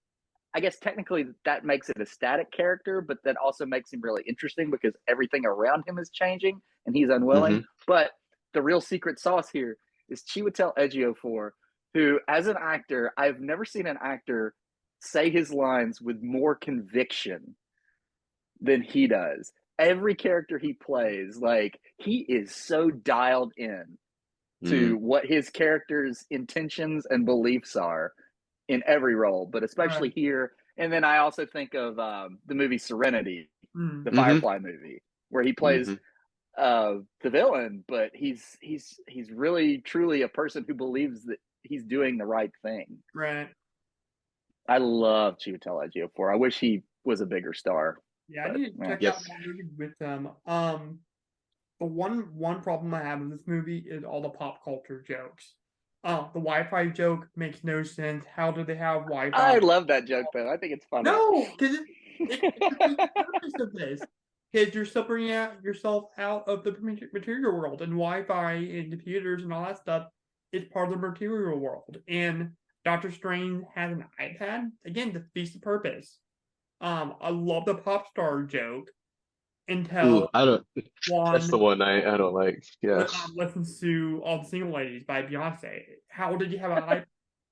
S3: I guess technically that makes it a static character, but that also makes him really interesting because everything around him is changing and he's unwilling.
S2: Mhm.
S3: But the real secret sauce here is Chiwetel Ejiofor, who, as an actor, I've never seen an actor say his lines with more conviction than he does. Every character he plays, like, he is so dialed in to what his character's intentions and beliefs are in every role, but especially
S1: Right.
S3: here. And then I also think of the movie Serenity,
S1: Mm.
S3: the
S2: Mhm.
S3: Firefly movie, where he plays
S2: Mhm.
S3: the villain, but he's really truly a person who believes that he's doing the right thing.
S1: Right.
S3: I love Chiwetel Ejiofor. I wish he was a bigger star.
S1: Yeah, I
S3: But,
S1: need to check out
S2: Yes.
S1: more movies with them. The one problem I have with this movie is all the pop culture jokes. The Wi-Fi joke makes no sense. How do they have Wi-Fi?
S3: I love that joke though. I think it's funny.
S1: No, because it's the purpose of this. Because you're separating yourself out of the material world, and Wi-Fi and computers and all that stuff is part of the material world. And Doctor Strange has an iPad. Again, defeats the purpose. I love the pop star joke
S2: Ooh,
S1: until
S2: I don't. That's the
S1: one
S2: one I don't like. Yeah.
S1: listens to All the Single Ladies by Beyonce. How did you have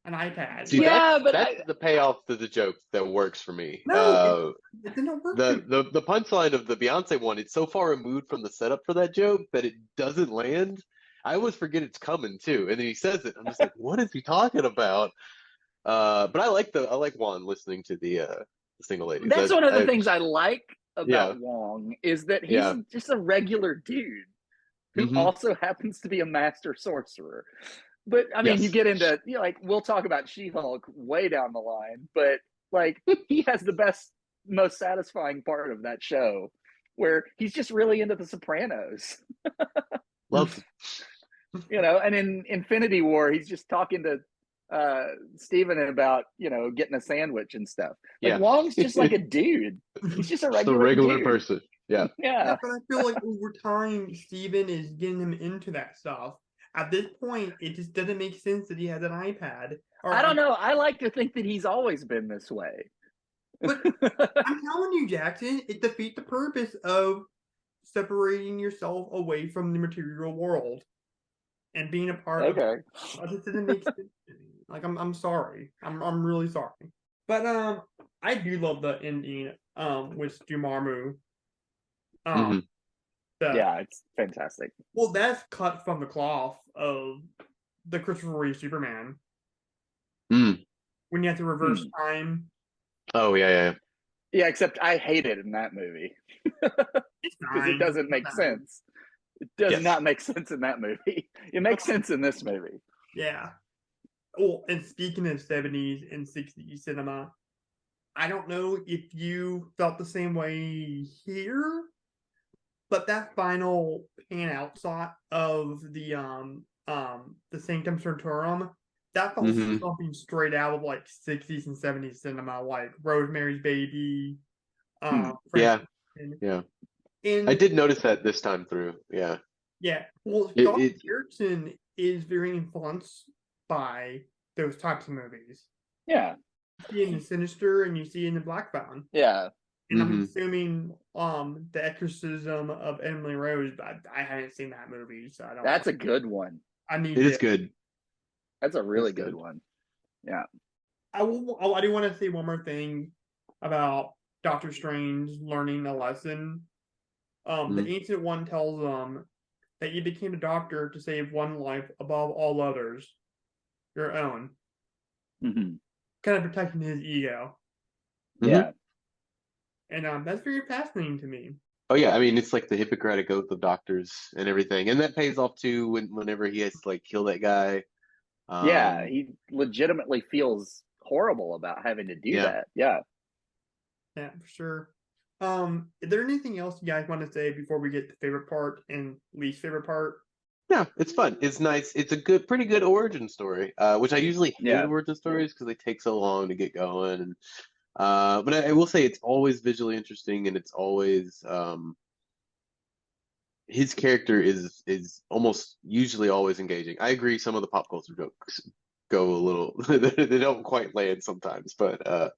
S1: an iPad?
S2: See,
S1: Like,
S3: Yeah, but
S2: that's the payoff to the joke that works for me.
S1: no, it didn't work for me.
S2: The punchline of the Beyonce one, it's so far removed from the setup for that joke that it doesn't land. I always forget it's coming too, and then he says it. I'm just like, what is he talking about? But I like Juan listening to the single ladies.
S3: that's one of the things I like
S2: Yeah.
S3: about Wong is that he's
S2: Yeah.
S3: just a regular dude who
S2: Mhm.
S3: also happens to be a master sorcerer. But I mean, you
S2: Yes.
S3: get into like we'll talk about She-Hulk way down the line, but like he has the best, most satisfying part of that show where he's just really into the Sopranos,
S2: Love.
S3: and in Infinity War, he's just talking to Steven about, getting a sandwich and stuff. Like
S2: Yeah.
S3: Wong's just like a dude. He's just a
S2: Just a
S3: regular
S2: regular
S3: dude.
S2: person. Yeah.
S1: Yeah,
S3: Yeah.
S1: but I feel like over time, Steven is getting him into that stuff. At this point, it just doesn't make sense that he has an iPad. Or
S3: I don't know. I like to think that he's always been this way.
S1: But I'm telling you, Jackson, it defeats the purpose of separating yourself away from the material world and being a part of.
S3: Okay.
S1: It just didn't make sense to me. Like, I'm sorry. I'm really sorry. But I do love the ending with Jumarmu.
S2: Mhm.
S3: Yeah, it's fantastic.
S1: Well, that's cut from the cloth of the Christopher Reeve Superman.
S2: Mm.
S1: When you have to reverse time.
S2: Oh yeah.
S3: Yeah, except I hate it in that movie
S1: It's
S3: because
S1: fine.
S3: it doesn't make sense. It does not make sense in that movie. It makes sense in this movie.
S1: Yeah. Well, and speaking of 70s and 60s cinema, I don't know if you felt the same way here, but that final pan out shot of the Sanctum Sanctorum, that felt
S2: Mhm.
S1: something straight out of like 60s and 70s cinema, like Rosemary's Baby.
S2: Yeah.
S1: And,
S2: Yeah.
S1: and
S2: I did notice that this time through. Yeah.
S1: yeah, well,
S2: It-
S1: Scott
S2: it-
S1: Derrickson is very influenced by those types of movies.
S3: Yeah.
S1: You see it in Sinister and you see it in the Black Phone.
S3: Yeah.
S1: And I'm assuming The Exorcism of Emily Rose, but I haven't seen that movie, so I don't.
S3: That's a good one.
S1: I need.
S2: It is good.
S3: That's a really
S2: It's
S3: good
S2: good.
S3: one. Yeah.
S1: I do want to say one more thing about Doctor Strange learning a lesson. The Ancient One tells him that you became a doctor to save one life above all others, your own.
S3: Mm-hmm.
S1: Kind of protecting his ego.
S3: Yeah.
S1: And that's very fascinating to me.
S2: Oh yeah, I mean it's like the Hippocratic Oath of doctors and everything, and that pays off too whenever he has to like kill that guy.
S3: Yeah, he legitimately feels horrible about having to do that. Yeah.
S1: Yeah, for sure. Is there anything else you guys want to say before we get to favorite part and least favorite part?
S2: Yeah, it's fun. It's nice. It's a pretty good origin story. Which I usually hate origin stories because they take so long to get going. And but I will say it's always visually interesting and it's always his character is almost usually always engaging. I agree. Some of the pop culture jokes go a little they don't quite land sometimes, but
S1: Right.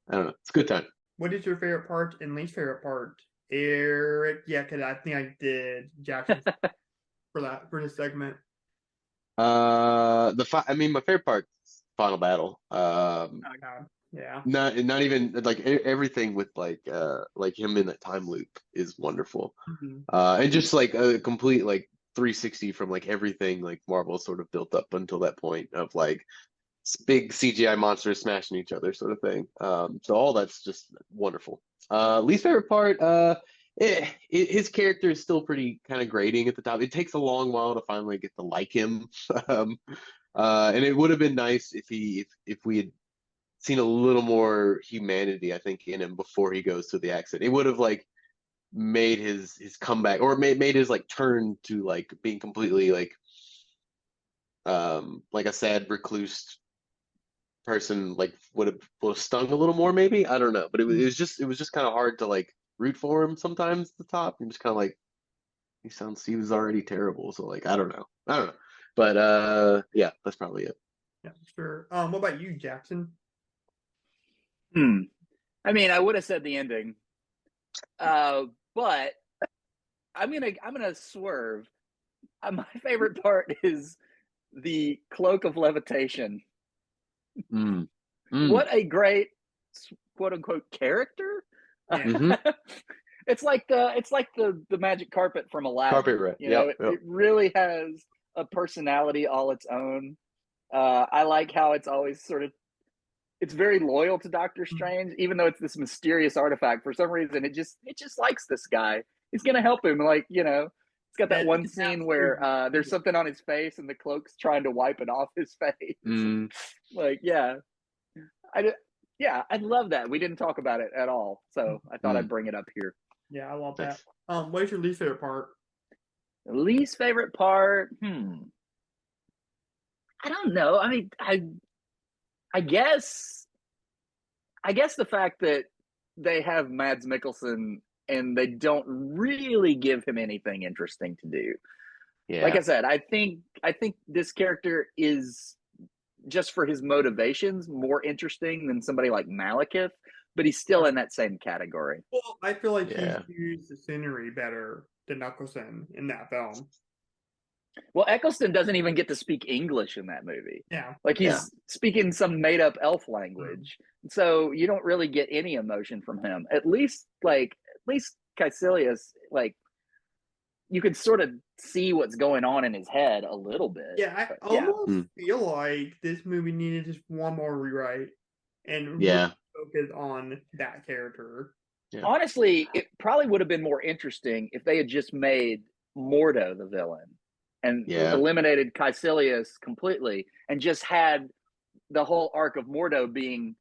S2: I don't know. It's a good time.
S1: What is your favorite part and least favorite part, Eric? Yeah, because I think I did Jackson for this segment.
S2: I mean, my favorite part, final battle.
S1: Oh God, yeah.
S2: Not even like everything with like him in that time loop is wonderful.
S1: Mhm.
S2: And just like a complete like 360 from like everything like Marvel sort of built up until that point of like big CGI monsters smashing each other sort of thing. So all that's just wonderful. Least favorite part, his character is still pretty kind of grating at the top. It takes a long while to finally get to like him. Um, and it would have been nice if we had seen a little more humanity, I think, in him before he goes to the accident. It would have like made his comeback or made his like turn to like being completely like a sad recluse person like would have stung a little more maybe. I don't know, but it was just kind of hard to like root for him sometimes at the top. I'm just kind of like he was already terrible, so like I don't know. But yeah, that's probably it.
S1: Yeah, sure. What about you, Jackson?
S3: I mean, I would have said the ending, but I'm gonna swerve. My favorite part is the cloak of levitation.
S2: Mm. Mm.
S3: What a great quote unquote character.
S1: Yeah.
S3: It's like the magic carpet from Aladdin.
S2: Carpet red.
S3: You know,
S2: Yep.
S3: it really has a personality all its own. I like how it's always it's very loyal to Doctor Strange, even though it's this mysterious artifact. For some reason, it just likes this guy. He's gonna help him. Like, you know, it's got that one scene where there's something on his face and the cloak's trying to wipe it off his face. Like, yeah, I love that. We didn't talk about it at all, so I thought I'd bring it up here.
S1: Yeah, I love
S2: Nice.
S1: that. What is your least favorite part?
S3: Least favorite part? I don't know. I mean, I guess the fact that they have Mads Mikkelsen and they don't really give him anything interesting to do.
S2: Yeah.
S3: Like I said, I think this character is, just for his motivations, more interesting than somebody like Malekith, but he's still in that same category.
S1: Well, I feel like
S2: Yeah.
S1: he's used the scenery better than Nicholson in that film.
S3: Well, Eccleston doesn't even get to speak English in that movie.
S1: Yeah.
S3: Like he's speaking some made-up elf language. So you don't really get any emotion from him. At least Caecilius, like, you could sort of see what's going on in his head a little bit.
S1: Yeah, I almost feel like this movie needed just one more rewrite and really focus on that character.
S2: Yeah.
S3: Honestly, it probably would have been more interesting if they had just made Mordo the villain and eliminated Caecilius completely and just had the whole arc of Mordo being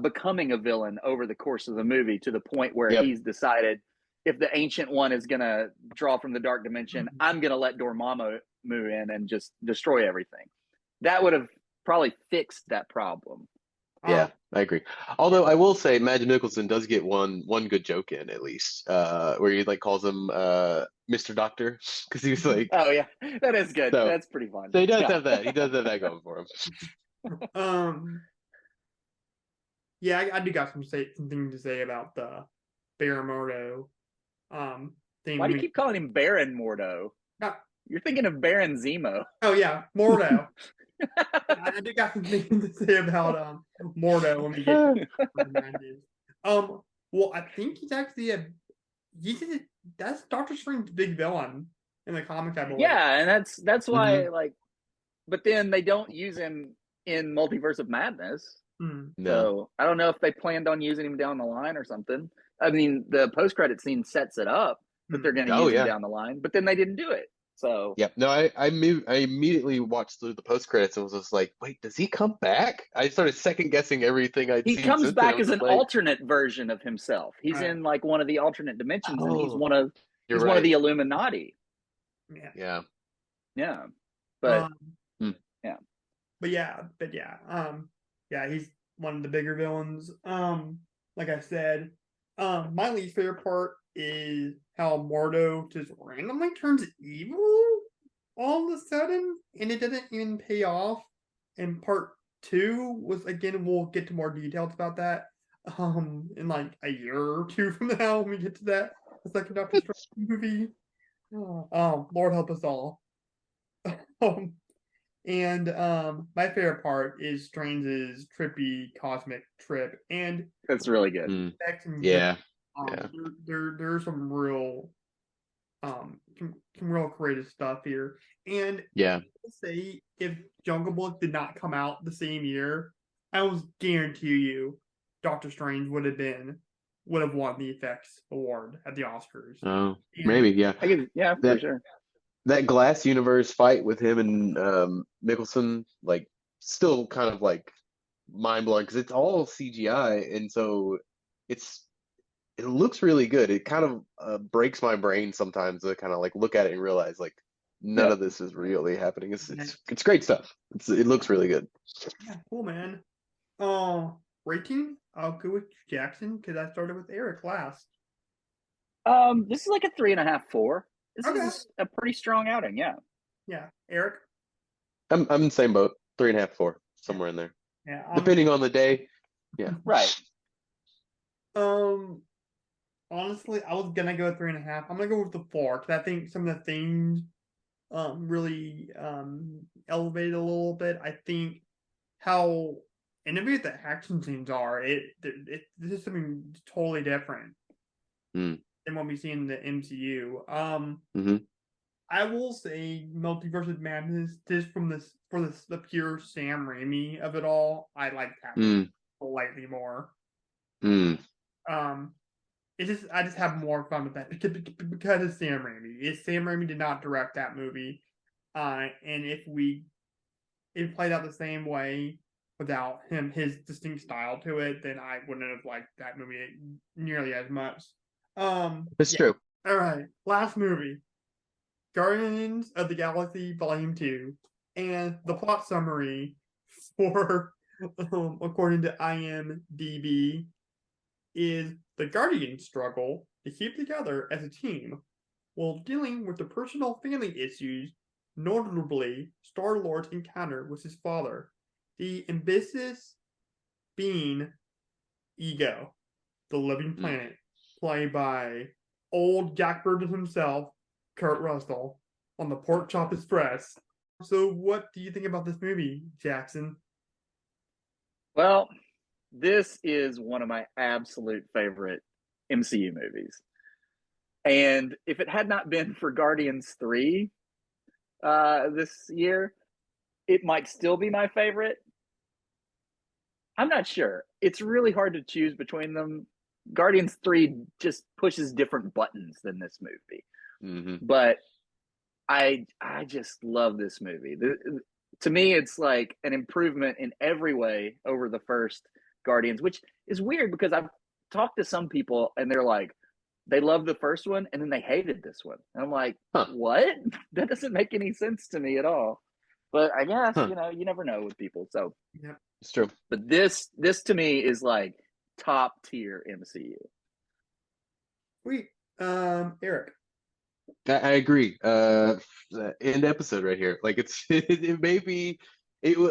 S3: becoming a villain over the course of the movie, to the point where he's decided, if the Ancient One is going to draw from the dark dimension, I'm going to let Dormammu in and just destroy everything. That would have probably fixed that problem.
S2: Yeah, I agree. Although I will say Mads Mikkelsen does get one good joke in, at least, where he like calls him Mr. Doctor, because he was like,
S3: oh yeah, that is good.
S2: So,
S3: that's pretty fun.
S2: So he does have that. He does have that going for him.
S1: Yeah, I do got something to say about the Baron Mordo thing.
S3: Why do you keep calling him Baron Mordo? You're thinking of Baron Zemo.
S1: Oh yeah, Mordo. I do got something to say about Mordo when we get well, I think he's actually that's Doctor Strange's big villain in the comics, I believe.
S3: Yeah, and that's why like, but then they don't use him in Multiverse of Madness.
S2: No.
S3: So I don't know if they planned on using him down the line or something. I mean, the post-credit scene sets it up that they're going to use him down the line, but then they didn't do it. So
S2: no, I immediately watched through the post credits and was just like, wait, does he come back? I started second guessing everything I'd seen.
S3: He comes back as an alternate version of himself. He's in like one of the alternate dimensions, and he's one of one of the Illuminati.
S1: Yeah.
S3: But
S1: he's one of the bigger villains. Like I said, my least favorite part is how Mordo just randomly turns evil all of a sudden, and it doesn't even pay off. And part 2 was, again, we'll get to more details about that in like a year or 2 from now when we get to that the second Doctor Strange movie. Lord help us all. And my favorite part is Strange's trippy cosmic trip, and
S3: That's really good.
S2: Yeah.
S1: There's some real some real creative stuff here. And
S2: Yeah.
S1: I'll say if Jungle Book did not come out the same year, I will guarantee you Doctor Strange would have won the effects award at the Oscars.
S2: Oh,
S1: And
S2: maybe, yeah.
S3: For sure.
S2: That Glass Universe fight with him and Mickelson, like, still kind of like mind blowing because it's all CGI, and so it looks really good. It kind of breaks my brain sometimes to kind of like look at it and realize like none of this is really happening. It's great stuff. It looks really good.
S1: Yeah, cool, man. Rating? I'll go with Jackson because I started with Eric last.
S3: This is like a 3.5, 4. This
S1: Okay.
S3: is a pretty strong outing, yeah.
S1: Yeah, Eric.
S2: I'm in the same boat. 3.5, 4, somewhere in there.
S1: Yeah,
S2: Depending on the day. Yeah.
S3: Right.
S1: Honestly, I was gonna go with 3.5. I'm gonna go with the 4 because I think some of the themes really elevated a little bit. I think how innovative the action scenes are. This is something totally different than what we see in the MCU. I will say Multiverse of Madness just for the pure Sam Raimi of it all. I like that slightly more. I just have more fun with that because it's Sam Raimi. If Sam Raimi did not direct that movie, and if it played out the same way without his distinct style to it, then I wouldn't have liked that movie nearly as much.
S2: It's true.
S1: All right, last movie, Guardians of the Galaxy Volume 2, and the plot summary for according to IMDb is the Guardians struggle to keep together as a team while dealing with the personal family issues, notably Star-Lord's encounter with his father, the ambitious being Ego, the living planet, played by old Jack Burton himself, Kurt Russell, on the Pork Chop Express. So what do you think about this movie, Jackson?
S3: Well, this is one of my absolute favorite MCU movies. And if it had not been for Guardians 3 this year, it might still be my favorite. I'm not sure. It's really hard to choose between them. Guardians 3 just pushes different buttons than this movie. But I just love this movie. To me, it's like an improvement in every way over the first Guardians, which is weird because I've talked to some people and they're like, they love the first one and then they hated this one. And I'm like, what? That doesn't make any sense to me at all. But I guess, you never know with people. So
S1: yeah,
S2: it's true.
S3: But this to me is like top tier MCU.
S1: Sweet. Eric.
S2: I agree. End episode right here. Like it may be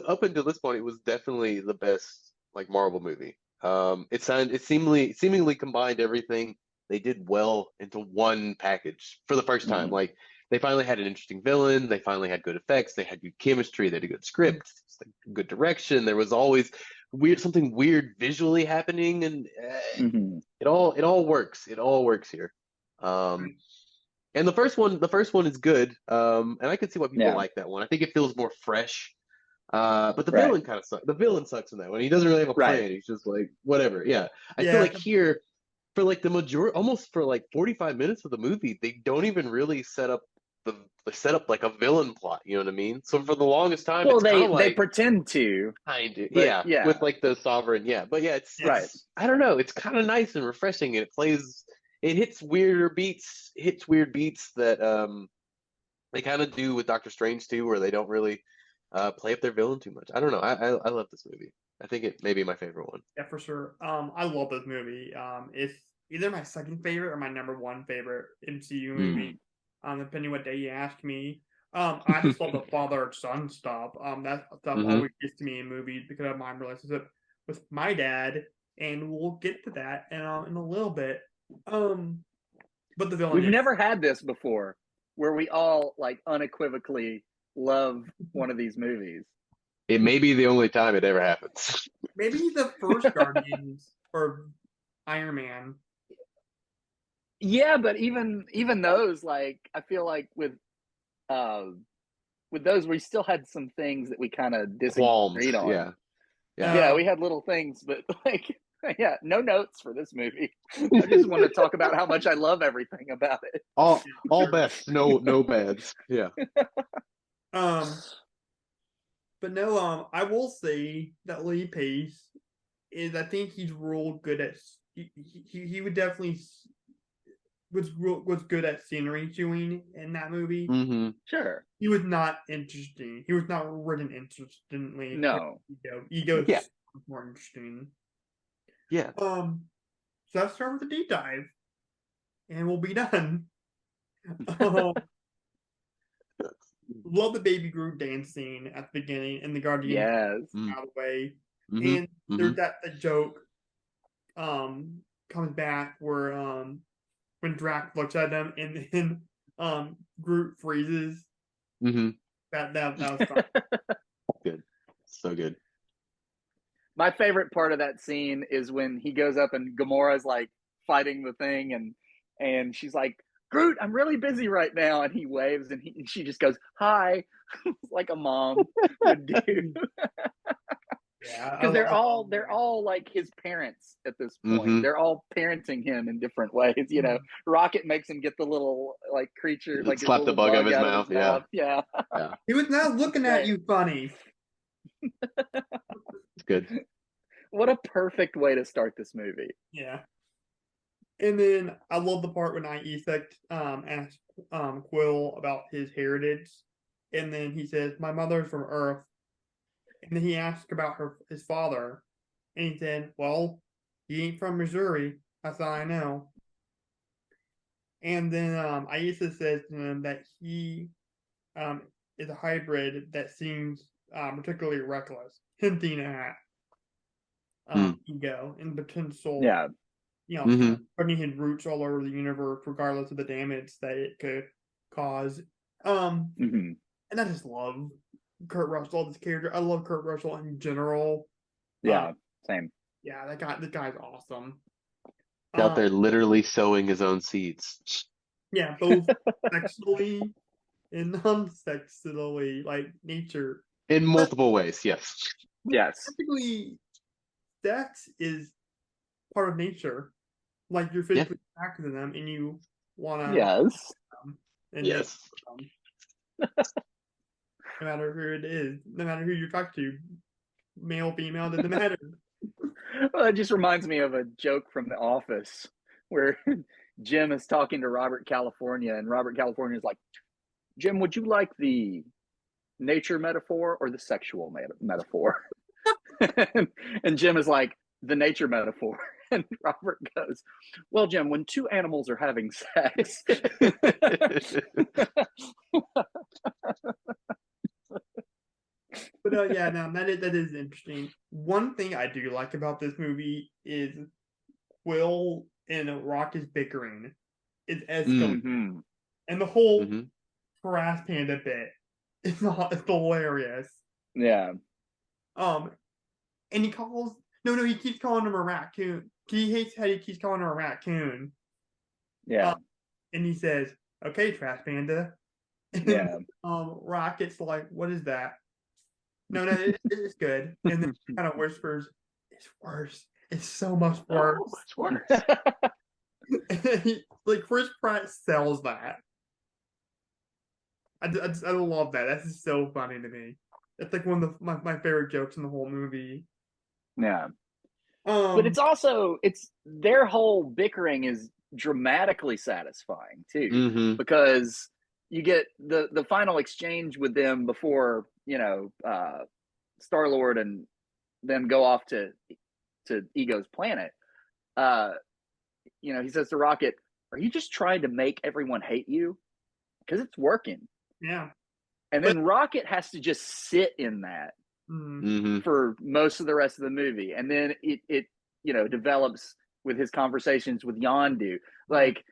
S2: up until this point, it was definitely the best like Marvel movie. It seemingly combined everything they did well into one package for the first time. Like they finally had an interesting villain, they finally had good effects, they had good chemistry, they had a good script, good direction. There was always something weird visually happening, and it all works. It all works here. And the first one is good. And I can see why people like that one. I think it feels more fresh. But the villain kind of sucks. The villain sucks in that one. He doesn't really have a plan. He's just like, whatever. Yeah. I feel like here, for like the majority, almost for like 45 minutes of the movie, they don't even really set up like a villain plot. You know what I mean? So for the longest time,
S3: well,
S2: it's kind of like
S3: they pretend to.
S2: Kind of,
S3: yeah,
S2: with like the sovereign, but it's I don't know. It's kind of nice and refreshing, and it hits weird beats that they kind of do with Doctor Strange too, where they don't really play up their villain too much. I don't know. I love this movie. I think it may be my favorite one.
S1: Yeah, for sure. I love this movie. It's either my second favorite or my number one favorite MCU
S2: Mm.
S1: movie. Depending what day you ask me. I just love the father-son stuff. That stuff
S2: Mhm.
S1: always gets to me in movies because of my relationship with my dad, and we'll get to that in a little bit. But the villain
S3: We've
S1: is
S3: never had this before, where we all like unequivocally love one of these movies.
S2: It may be the only time it ever happens.
S1: maybe the first Guardians or Iron Man.
S3: Yeah, but even those, like, I feel like with those, we still had some things that we kind of
S2: Qualms.
S3: disagreed on.
S2: Yeah. Yeah.
S3: Yeah, we had little things, but like, yeah, no notes for this movie. I just want to talk about how much I love everything about it.
S2: All
S1: Sure.
S2: best, no bads. Yeah.
S1: But no, I will say that Lee Pace is. I think he's real good at. He would definitely was good at scenery chewing in that movie.
S2: Mm-hmm.
S3: Sure.
S1: He was not interesting. He was not written interestingly.
S3: No.
S1: Ego
S2: Yeah.
S1: is more interesting.
S2: Yeah.
S1: So let's start with the deep dive, and we'll be done. Love the baby Groot dancing at the beginning and the Guardian
S3: Yes.
S1: out of the way.
S2: Mm-hmm.
S1: And there's that joke comes back where when Drax looks at him and then Groot freezes.
S2: Mm-hmm.
S1: That was fun.
S2: Good. So good.
S3: My favorite part of that scene is when he goes up and Gamora's like fighting the thing, and she's like, Groot, I'm really busy right now, and he waves, and she just goes, hi, like a mom would do.
S1: Yeah,
S3: Because they're all like his parents at this point.
S2: Mm-hmm.
S3: They're all parenting him in different ways. You know, Rocket makes him get the little like creature, like
S2: slap the bug out of his mouth.
S3: Yeah.
S1: He was not looking at you funny.
S2: It's good.
S3: What a perfect way to start this movie.
S1: Yeah. And then I love the part when Isaac asks Quill about his heritage, and then he says, "My mother's from Earth," and then he asks about his father, and he said, "Well, he ain't from Missouri. That's all I know." And then Aisa says to him that he is a hybrid that seems particularly reckless, hinting at ego and potential.
S3: Yeah.
S1: Putting his roots all over the universe, regardless of the damage that it could cause. And I just love Kurt Russell, this character. I love Kurt Russell in general.
S3: Yeah, same.
S1: Yeah, this guy's awesome.
S2: Out there literally sowing his own seeds.
S1: Yeah, both sexually and non-sexually, like nature.
S2: In multiple ways, yes.
S3: Yes.
S1: Typically, sex is part of nature. Like you're physically attracted to them, and you want to.
S3: Yes.
S2: Yes.
S1: No matter who it is, no matter who you talk to, male, female, doesn't matter.
S3: Well, it just reminds me of a joke from The Office where Jim is talking to Robert California, and Robert California is like, Jim, would you like the nature metaphor or the sexual metaphor? And Jim is like, the nature metaphor. And Robert goes, well, Jim, when two animals are having sex.
S1: But yeah, no, that is interesting. One thing I do like about this movie is Quill and Rock is bickering. It's escalating. And the whole harass panda bit is hilarious.
S3: Yeah.
S1: And he calls he keeps calling him a raccoon. He hates how he keeps calling him a raccoon.
S3: Yeah.
S1: And he says, okay, trash panda. And
S3: yeah.
S1: Rocket's like, what is that? No, it's good. And then he kind of whispers, it's worse. It's so much worse.
S2: Oh, it's worse.
S1: Like Chris Pratt sells that. I love that. That's just so funny to me. It's like one of my favorite jokes in the whole movie.
S3: Yeah. But it's their whole bickering is dramatically satisfying too, because you get the final exchange with them before Star-Lord and them go off to Ego's planet. he says to Rocket, "Are you just trying to make everyone hate you? Because it's working."
S1: Yeah.
S3: And then Rocket has to just sit in that for most of the rest of the movie, and then it develops with his conversations with Yondu, like,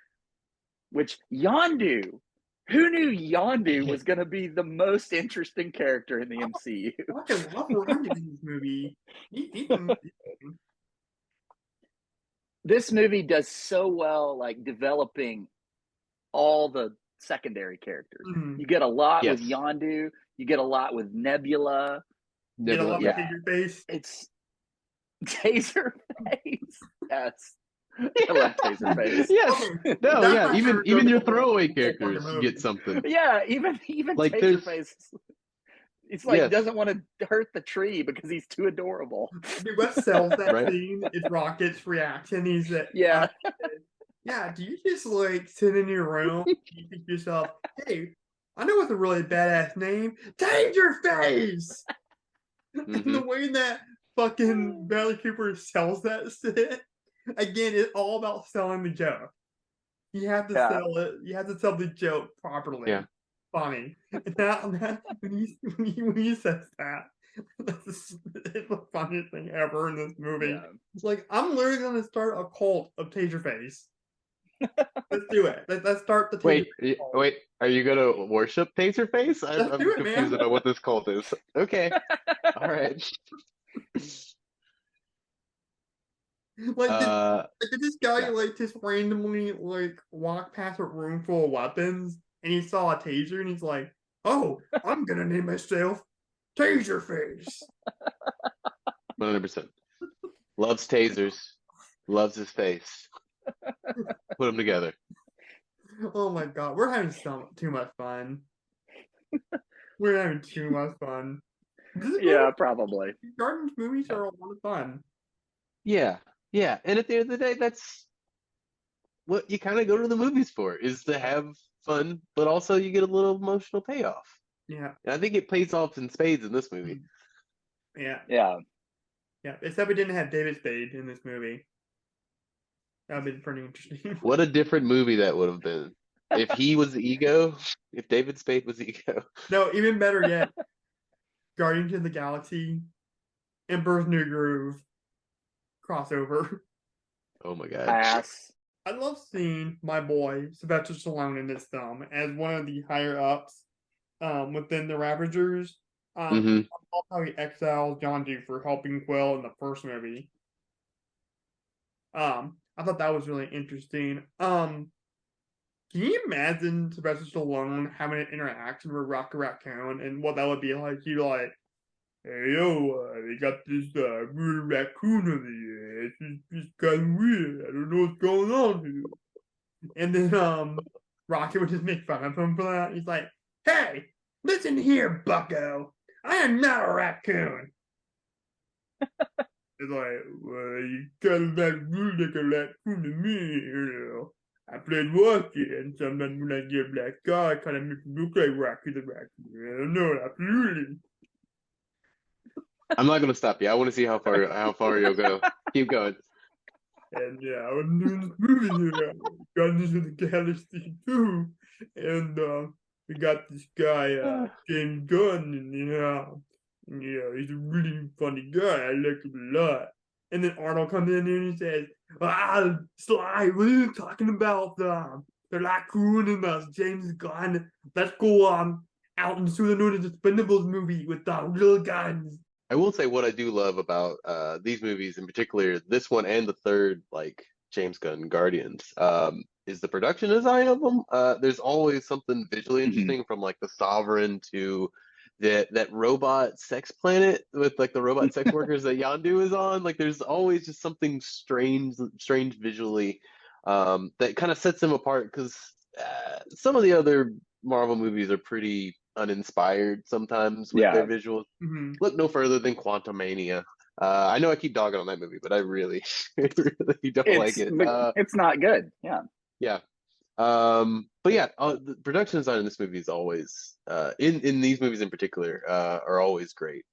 S3: which Yondu. Who knew Yondu was going to be the most interesting character in the MCU?
S1: I fucking love Yondu in this movie.
S3: This movie does so well, like, developing all the secondary characters. You get a lot with Yondu. You get a lot with Nebula.
S1: Get a lot of Taserface.
S3: It's Taserface. Yes. I love Taserface.
S2: Yes. No, yeah. Even your throwaway characters get something.
S3: Yeah, even like Taserface. It's like he doesn't want to hurt the tree because he's too adorable.
S1: What sells that scene is Rocket's reaction. He's like, yeah, do you just like sit in your room and you think to yourself, hey, I know what's a really badass name? Taserface! And the way that fucking Bradley Cooper sells that shit, again, it's all about selling the joke. You have to sell it. You have to sell the joke properly.
S2: Yeah.
S1: Funny. And when he says that, it's the funniest thing ever in this movie. Yeah. It's like, I'm literally going to start a cult of Taserface. Let's do it. Let's start the Taserface cult.
S2: Wait. Are you going to worship Taserface? I'm confused about what this cult is. Okay. All right.
S1: Did this guy like just randomly like walk past a room full of weapons and he saw a taser and he's like, "Oh, I'm gonna name myself Taserface."
S2: 100%. Loves tasers. Loves his face. Put them together.
S1: Oh my god, we're having too much fun. We're having too much fun.
S3: Yeah, probably.
S1: Guardians movies are a lot of fun.
S2: Yeah. Yeah, and at the end of the day, that's what you kind of go to the movies for, is to have fun, but also you get a little emotional payoff.
S1: Yeah.
S2: And I think it pays off in spades in this movie.
S1: Yeah.
S3: Yeah.
S1: Yeah, except we didn't have David Spade in this movie. That would have been pretty interesting.
S2: What a different movie that would have been. If he was Ego, if David Spade was Ego.
S1: No, even better yet, Guardians of the Galaxy, Emperor's New Groove, crossover.
S2: Oh my god.
S3: Ass.
S1: I love seeing my boy Sylvester Stallone in this film as one of the higher ups within the Ravagers. I love how he exiles Yondu for helping Quill in the first movie. I thought that was really interesting. Can you imagine Sylvester Stallone having an interaction with Rocket Raccoon and what that would be like? He'd like, "Hey, yo, they got this weird raccoon over here. It's kind of weird. I don't know what's going on here." And then Rocket would just make fun of him for that. He's like, "Hey, listen here, bucko. I am not a raccoon." It's like, "Well, you kind of like rude like a raccoon to me, you know. I played Rocket, and sometimes when I get a black guy, I kind of make it look like Rocket the raccoon. I don't know, absolutely."
S2: I'm not gonna stop you. I want to see how far you'll go. Keep going.
S1: And yeah, I was doing this movie here, Guardians of the Galaxy 2, and we got this guy, James Gunn, and he's a really funny guy. I like him a lot. And then Arnold comes in and he says, Sly, what are you talking about? The raccoon and James Gunn. Let's go out and do the new Expendables movie with real guns.
S2: I will say what I do love about these movies, in particular this one and the third, like James Gunn Guardians, is the production design of them. There's always something visually interesting, from like the Sovereign to that robot sex planet with like the robot sex workers that Yondu is on. Like there's always just something strange visually that kind of sets them apart, because some of the other Marvel movies are pretty uninspired sometimes with their visuals. Look no further than Quantumania. I know I keep dogging on that movie, but I really, really don't like it.
S3: It's not good.
S2: Yeah. But yeah, the production design in this movie is always, in these movies in particular, are always great.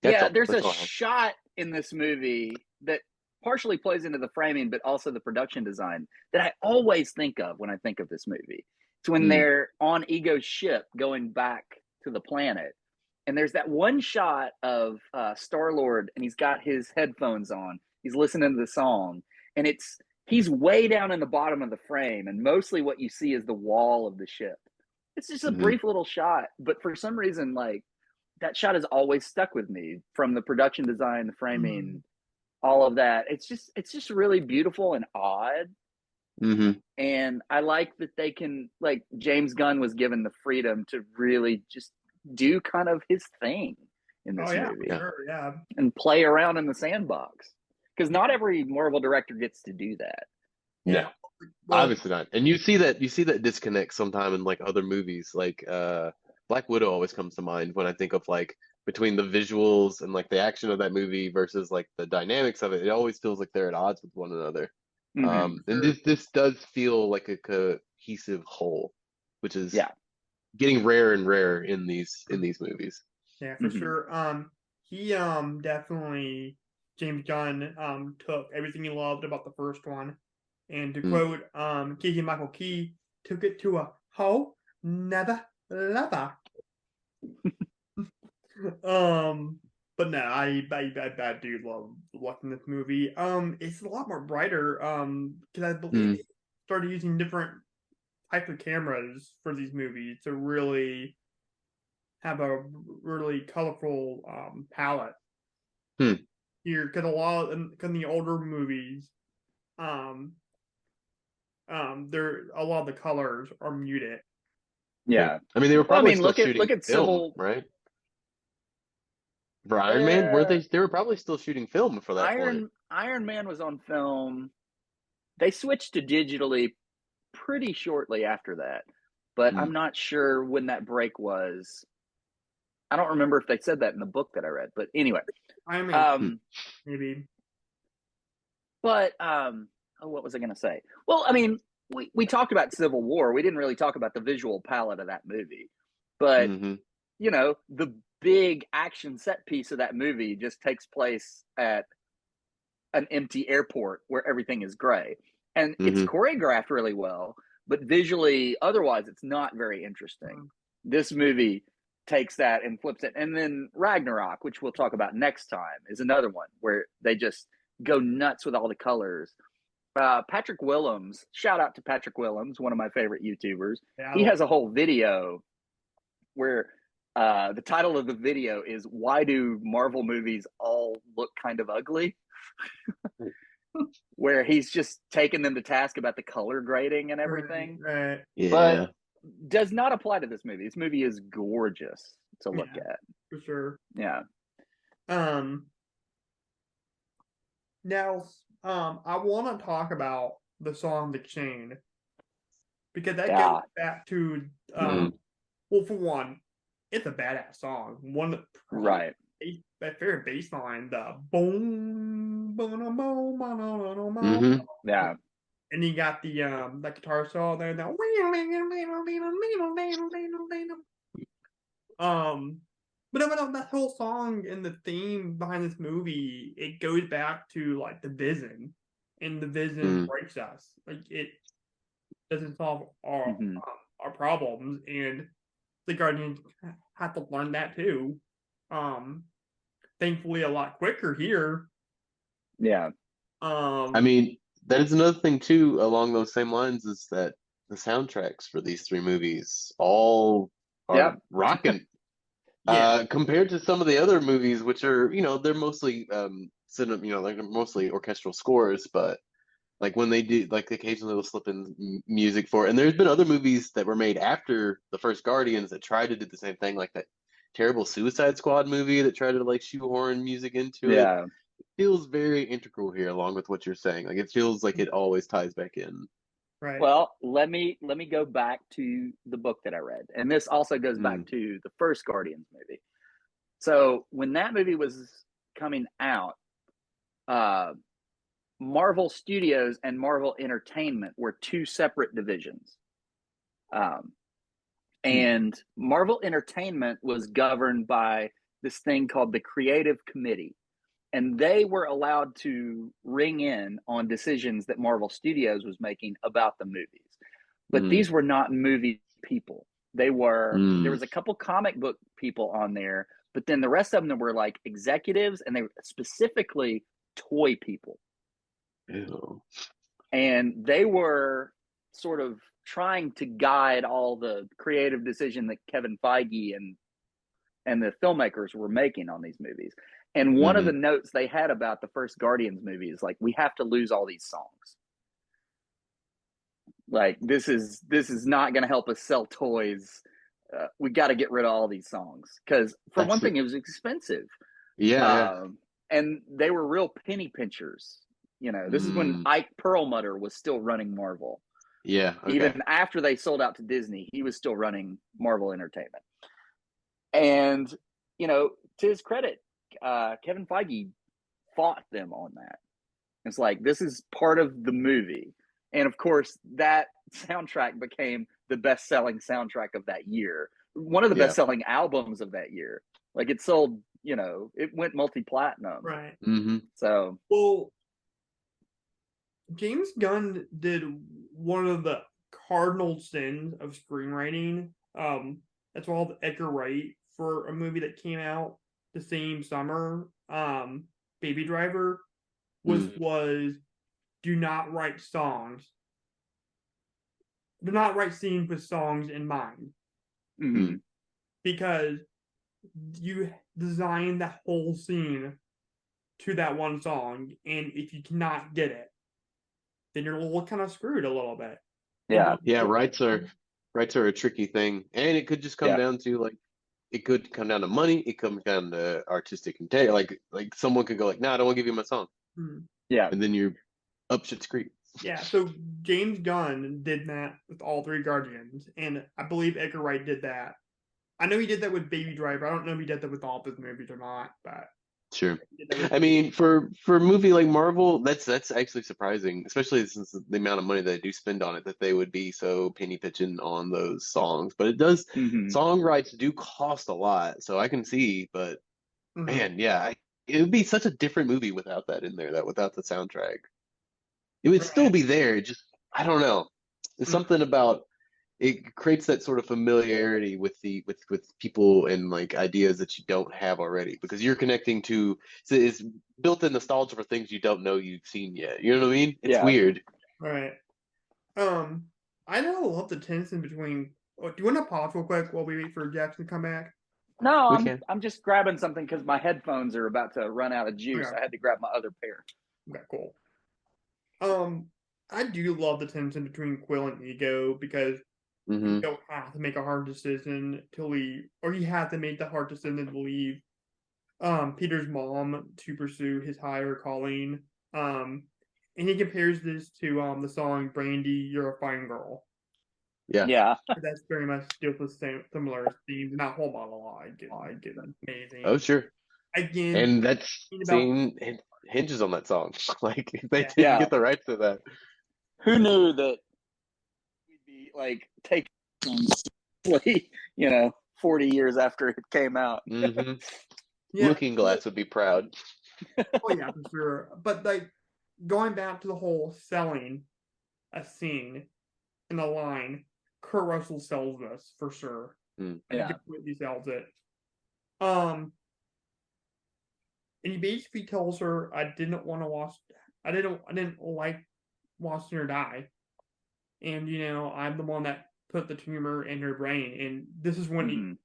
S3: There's a shot in this movie that partially plays into the framing, but also the production design that I always think of when I think of this movie. It's when they're on Ego's ship going back to the planet. And there's that one shot of Star-Lord, and he's got his headphones on. He's listening to the song, and he's way down in the bottom of the frame, and mostly what you see is the wall of the ship. It's just a brief little shot, but for some reason, like, that shot has always stuck with me, from the production design, the framing, all of that. It's just really beautiful and odd. And I like that they can, like, James Gunn was given the freedom to really just do kind of his thing in this movie.
S1: Sure, yeah.
S3: And play around in the sandbox, because not every Marvel director gets to do that.
S2: Yeah. Well, obviously not. And you see that disconnect sometime in like other movies, like Black Widow always comes to mind when I think of like between the visuals and like the action of that movie versus like the dynamics of it. It always feels like they're at odds with one another. And this does feel like a cohesive whole, which is getting rarer and rarer in these movies.
S1: Yeah, for sure. He definitely, James Gunn took everything he loved about the first one, and to quote Keegan Michael Key, took it to a whole nother level. But no, I do love watching this movie. It's a lot more brighter. Because I believe they started using different types of cameras for these movies to really have a really colorful palette. Here, because a lot in the older movies, there a lot of the colors are muted.
S3: Yeah,
S2: I mean, they were probably still shooting
S3: look at
S2: film,
S3: Civil,
S2: right? For Iron Man, were they were probably still shooting film for that point.
S3: Iron Man was on film. They switched to digitally pretty shortly after that, but I'm not sure when that break was. I don't remember if they said that in the book that I read, but anyway.
S1: Iron Man, maybe.
S3: But what was I going to say? Well, I mean, we talked about Civil War. We didn't really talk about the visual palette of that movie, but you know, the big action set piece of that movie just takes place at an empty airport where everything is gray, and it's choreographed really well, but visually, otherwise, it's not very interesting. This movie takes that and flips it, and then Ragnarok, which we'll talk about next time, is another one where they just go nuts with all the colors. Patrick Willems, shout out to Patrick Willems, one of my favorite YouTubers. He has a whole video where the title of the video is "Why Do Marvel Movies All Look Kind of Ugly?" Where he's just taking them to task about the color grading and everything.
S1: Right.
S2: Yeah.
S3: But does not apply to this movie. This movie is gorgeous to look at.
S1: For sure.
S3: Yeah.
S1: Now, I want to talk about the song "The Chain," because that goes back to well, for one, it's a badass song. One
S3: right.
S1: My favorite bass line, the boom, boom, boom, boom, boom.
S3: Yeah.
S1: And you got the that guitar solo there, but that whole song and the theme behind this movie, it goes back to like the Vision, and the Vision breaks us. Like, it doesn't solve our problems, and the Guardians have to learn that too. Thankfully, a lot quicker here.
S3: Yeah.
S2: I mean, that is another thing too, along those same lines, is that the soundtracks for these three movies all are rocking. Compared to some of the other movies, which are, you know, they're mostly they're mostly orchestral scores, but like when they do, like, occasionally they'll slip in music for it. And there's been other movies that were made after the first Guardians that tried to do the same thing, like that terrible Suicide Squad movie that tried to like shoehorn music into it. It feels very integral here, along with what you're saying. Like, it feels like it always ties back in.
S1: Right.
S3: Well, let me go back to the book that I read, and this also goes back to the first Guardians movie. So when that movie was coming out, Marvel Studios and Marvel Entertainment were two separate divisions. And Marvel Entertainment was governed by this thing called the Creative Committee. and they were allowed to ring in on decisions that Marvel Studios was making about the movies. But these were not movie people. There was a couple comic book people on there, but then the rest of them were like executives, and they were specifically toy people.
S2: Ew.
S3: And they were sort of trying to guide all the creative decision that Kevin Feige and the filmmakers were making on these movies. And one of the notes they had about the first Guardians movie is like, we have to lose all these songs. Like, this is not going to help us sell toys. We got to get rid of all these songs because, for one thing, it was expensive.
S2: Yeah.
S3: And they were real penny pinchers. You know, this is when Ike Perlmutter was still running Marvel.
S2: Yeah. Okay.
S3: Even after they sold out to Disney, he was still running Marvel Entertainment. And, you know, to his credit, Kevin Feige fought them on that. It's like, this is part of the movie. And of course, that soundtrack became the best-selling soundtrack of that year. One of the best-selling albums of that year. Like, it sold, you know, it went multi-platinum.
S1: Right.
S3: So,
S1: well, James Gunn did one of the cardinal sins of screenwriting. That's called Edgar Wright for a movie that came out the same summer. Baby Driver was do not write songs. Do not write scenes with songs in mind. Because you design that whole scene to that one song, and if you cannot get it, then you're a little kind of screwed a little bit.
S2: Yeah, rights are a tricky thing, and it could just come down to like, it could come down to money. It comes down to artistic intent. Like someone could go like, "Nah, I don't want to give you my song."
S3: Yeah,
S2: and then you're up shit's creek.
S1: Yeah, so James Gunn did that with all three Guardians, and I believe Edgar Wright did that. I know he did that with Baby Driver. I don't know if he did that with all of his movies or not, but
S2: sure. I mean, for a movie like Marvel, that's actually surprising, especially since the amount of money they do spend on it, that they would be so penny pitching on those songs. But it does, song rights do cost a lot, so I can see. But man, yeah, it would be such a different movie without that in there. That without the soundtrack, it would still be there. It just, I don't know. There's something about it creates that sort of familiarity with people and like ideas that you don't have already, because you're connecting to, it's built-in nostalgia for things you don't know you've seen yet. You know what I mean? It's weird.
S1: Right. I don't love the tension between. Oh, do you want to pause real quick while we wait for Jackson to come back?
S3: No, I'm just grabbing something because my headphones are about to run out of juice. I had to grab my other pair.
S1: Okay, cool. I do love the tension between Quill and Ego, because you don't have to make a hard decision to leave, or he had to make the hard decision to leave Peter's mom to pursue his higher calling. And he compares this to the song "Brandy, You're a Fine Girl."
S2: Yeah.
S1: That's very much still the same similar themes, not whole monologue. Amazing.
S2: Oh, sure.
S1: Again,
S2: and that scene hinges on that song. Like, they didn't get the rights to that.
S3: Who knew that we'd be like taking, you know, 40 years after it came out?
S2: Looking Glass would be proud.
S1: Oh yeah, for sure. But like, going back to the whole selling a scene in a line, Kurt Russell sells this for sure. He completely sells it. And he basically tells her, I didn't like watching her die. And, you know, I'm the one that put the tumor in her brain. And this is when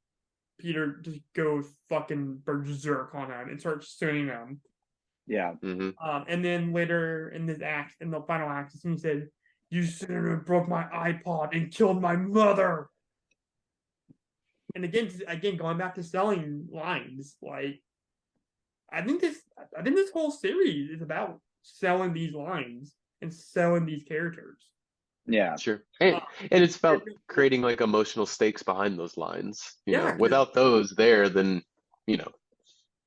S1: Peter just goes fucking berserk on him and starts suing him.
S3: Yeah.
S1: And then later in the final act, he said, "You sitting and broke my iPod and killed my mother." And again, going back to selling lines, like, I think this whole series is about selling these lines and selling these characters.
S3: Yeah,
S2: sure. And it's about creating like emotional stakes behind those lines. You know, without those there, then, you know.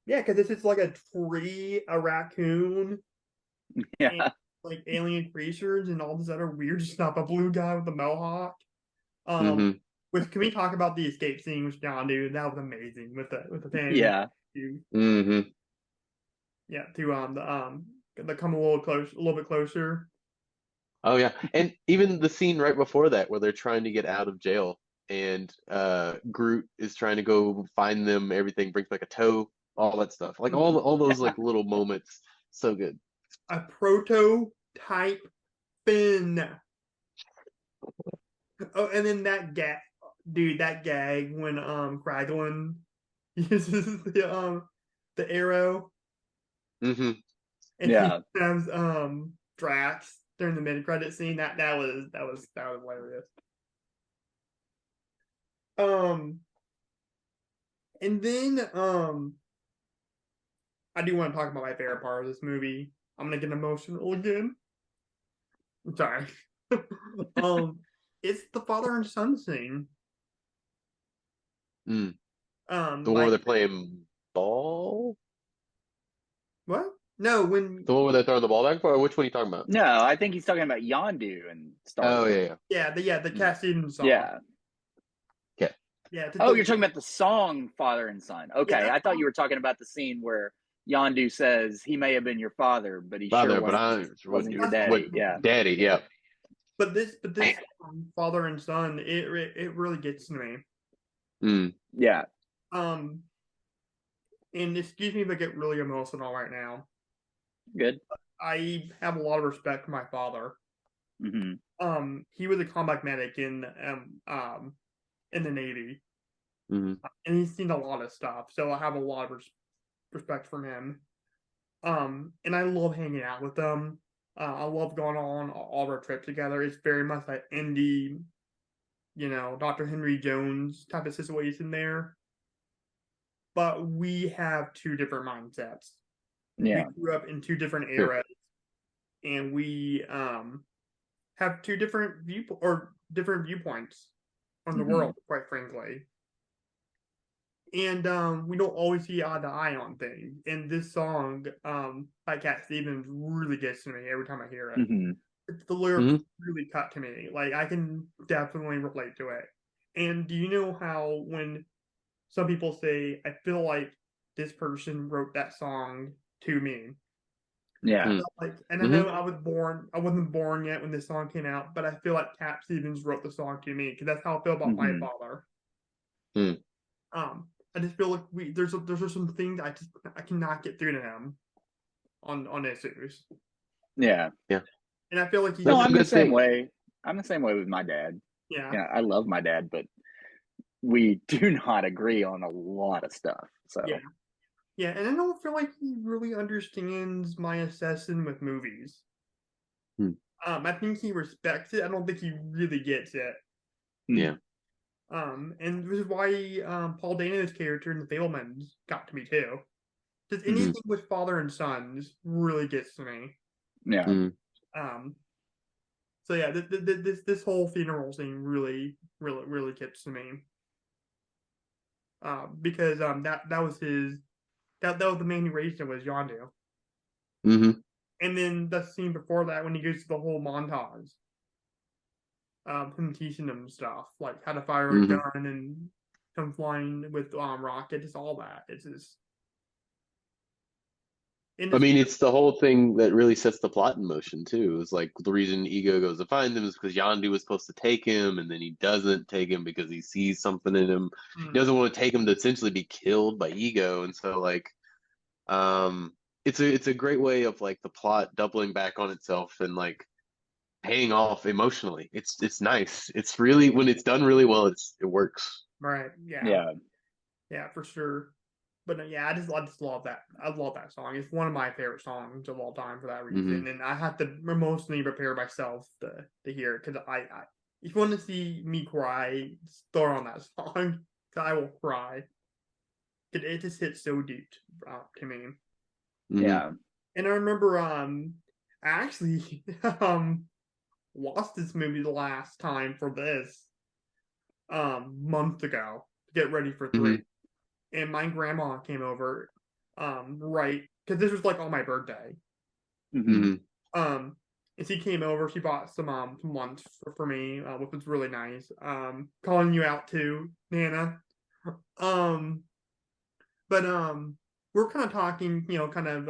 S1: Yeah, because it's like a tree, a raccoon, and like alien creatures and all this other weird stuff. A blue guy with a mohawk. Can we talk about the escape scene with John, dude? That was amazing with the fan.
S3: Yeah.
S1: to come a little bit closer.
S2: Oh yeah, and even the scene right before that where they're trying to get out of jail, and Groot is trying to go find them. Everything brings like a toe, all that stuff, like all those like little moments. So good.
S1: A prototype Finn. Oh, and then that gag when Kraglin uses the arrow
S2: Hmm.
S1: and
S3: Yeah.
S1: he has Drax during the mid credit scene. That was hilarious. And then I do want to talk about my favorite part of this movie. I'm gonna get emotional again. I'm sorry. It's the father and son scene.
S2: Mm. The one where
S1: Like
S2: they're playing ball.
S1: what? No, when
S2: The one where they're throwing the ball back. Or which one are you talking about?
S3: No, I think he's talking about Yondu and Star
S2: Oh
S3: Lord.
S2: yeah, yeah.
S1: the
S2: Mm.
S1: Cat Stevens song.
S3: Yeah.
S2: Okay.
S1: Yeah.
S3: Oh, you're talking about the song Father and Son. Okay,
S1: that
S3: I thought
S1: song.
S3: you were talking about the scene where Yondu says he may have been your father, but he
S2: Father,
S3: sure
S2: but
S3: wasn't your
S1: That's
S3: daddy.
S1: what-
S3: Yeah.
S2: Daddy, yeah.
S1: But this father and son, it really gets to me.
S2: Mm.
S3: Yeah.
S1: And excuse me if I get really emotional right now.
S3: Good.
S1: I have a lot of respect for my father.
S3: Hmm.
S1: He was a combat medic in the Navy,
S2: Hmm.
S1: and he's seen a lot of stuff. So I have a lot of respect for him. And I love hanging out with them. I love going on all of our trips together. It's very much like indie, Dr. Henry Jones type of situation there. But we have two different mindsets.
S3: Yeah.
S1: We grew up in two different
S2: Sure.
S1: eras, and we have two different viewpoints on the
S3: Mhm.
S1: world, quite frankly. And we don't always see eye to eye on things. And this song by Cat Stevens really gets to me every time I hear it.
S3: Hmm.
S1: The lyrics
S2: Hmm.
S1: really cut to me. Like I can definitely relate to it. And do you know how when some people say, I feel like this person wrote that song to me?
S3: Yeah.
S2: Mm.
S1: And I
S2: Hmm.
S1: know I wasn't born yet when this song came out, but I feel like Cat Stevens wrote the song to me because that's how I feel about my
S3: Hmm.
S1: father.
S2: Mm.
S1: I just feel like there's some things I cannot get through to him on issues,
S3: Yeah.
S2: Yeah.
S1: and I feel like he
S3: No,
S2: That's a
S3: I'm the
S2: good
S3: same
S2: thing.
S3: way. I'm the same way with my dad.
S1: yeah
S3: Yeah, I love my dad, but we do not agree on a lot of stuff. So
S1: yeah yeah, and I don't feel like he really understands my obsession with movies.
S2: Hmm.
S1: I think he respects it. I don't think he really gets it.
S2: Yeah.
S1: And this is why Paul Dano's character in The Fabelmans got to me too. Just
S2: Hmm.
S1: anything with father and sons really gets to me.
S3: yeah.
S2: Mm.
S1: Um, so yeah, this whole funeral scene really gets to me. Because that was that was the main reason was Yondu.
S2: Hmm.
S1: And then the scene before that when he goes to the whole montage, him teaching them stuff like how to fire a
S2: Hmm.
S1: gun and come flying with rockets, all that. It's just and
S2: I
S1: it's
S2: mean, it's the whole thing that really sets the plot in motion too. It's like the reason Ego goes to find him is because Yondu was supposed to take him, and then he doesn't take him because he sees something in him. He doesn't want to take him to essentially be killed by Ego, and so like, it's a great way of like the plot doubling back on itself and like paying off emotionally. It's nice. It's really when it's done really well, it works.
S1: right. Yeah,
S3: Yeah.
S1: yeah, for sure. But yeah, I just love that. I love that song. It's one of my favorite songs of all time for that
S2: Hmm.
S1: reason. And I have to emotionally prepare myself to hear it because if you want to see me cry, start on that song. 'Cause I will cry. It just hits so deep to me.
S2: Hmm.
S3: Yeah.
S1: And I remember I actually watched this movie the last time for this months ago to get ready for
S2: Hmm.
S1: three. And my grandma came over right because this was like on my birthday.
S3: Hmm.
S2: Hmm.
S1: And she came over, she bought some lunch for me, which was really nice. Calling you out too, Nana. Um but we're kind of talking, kind of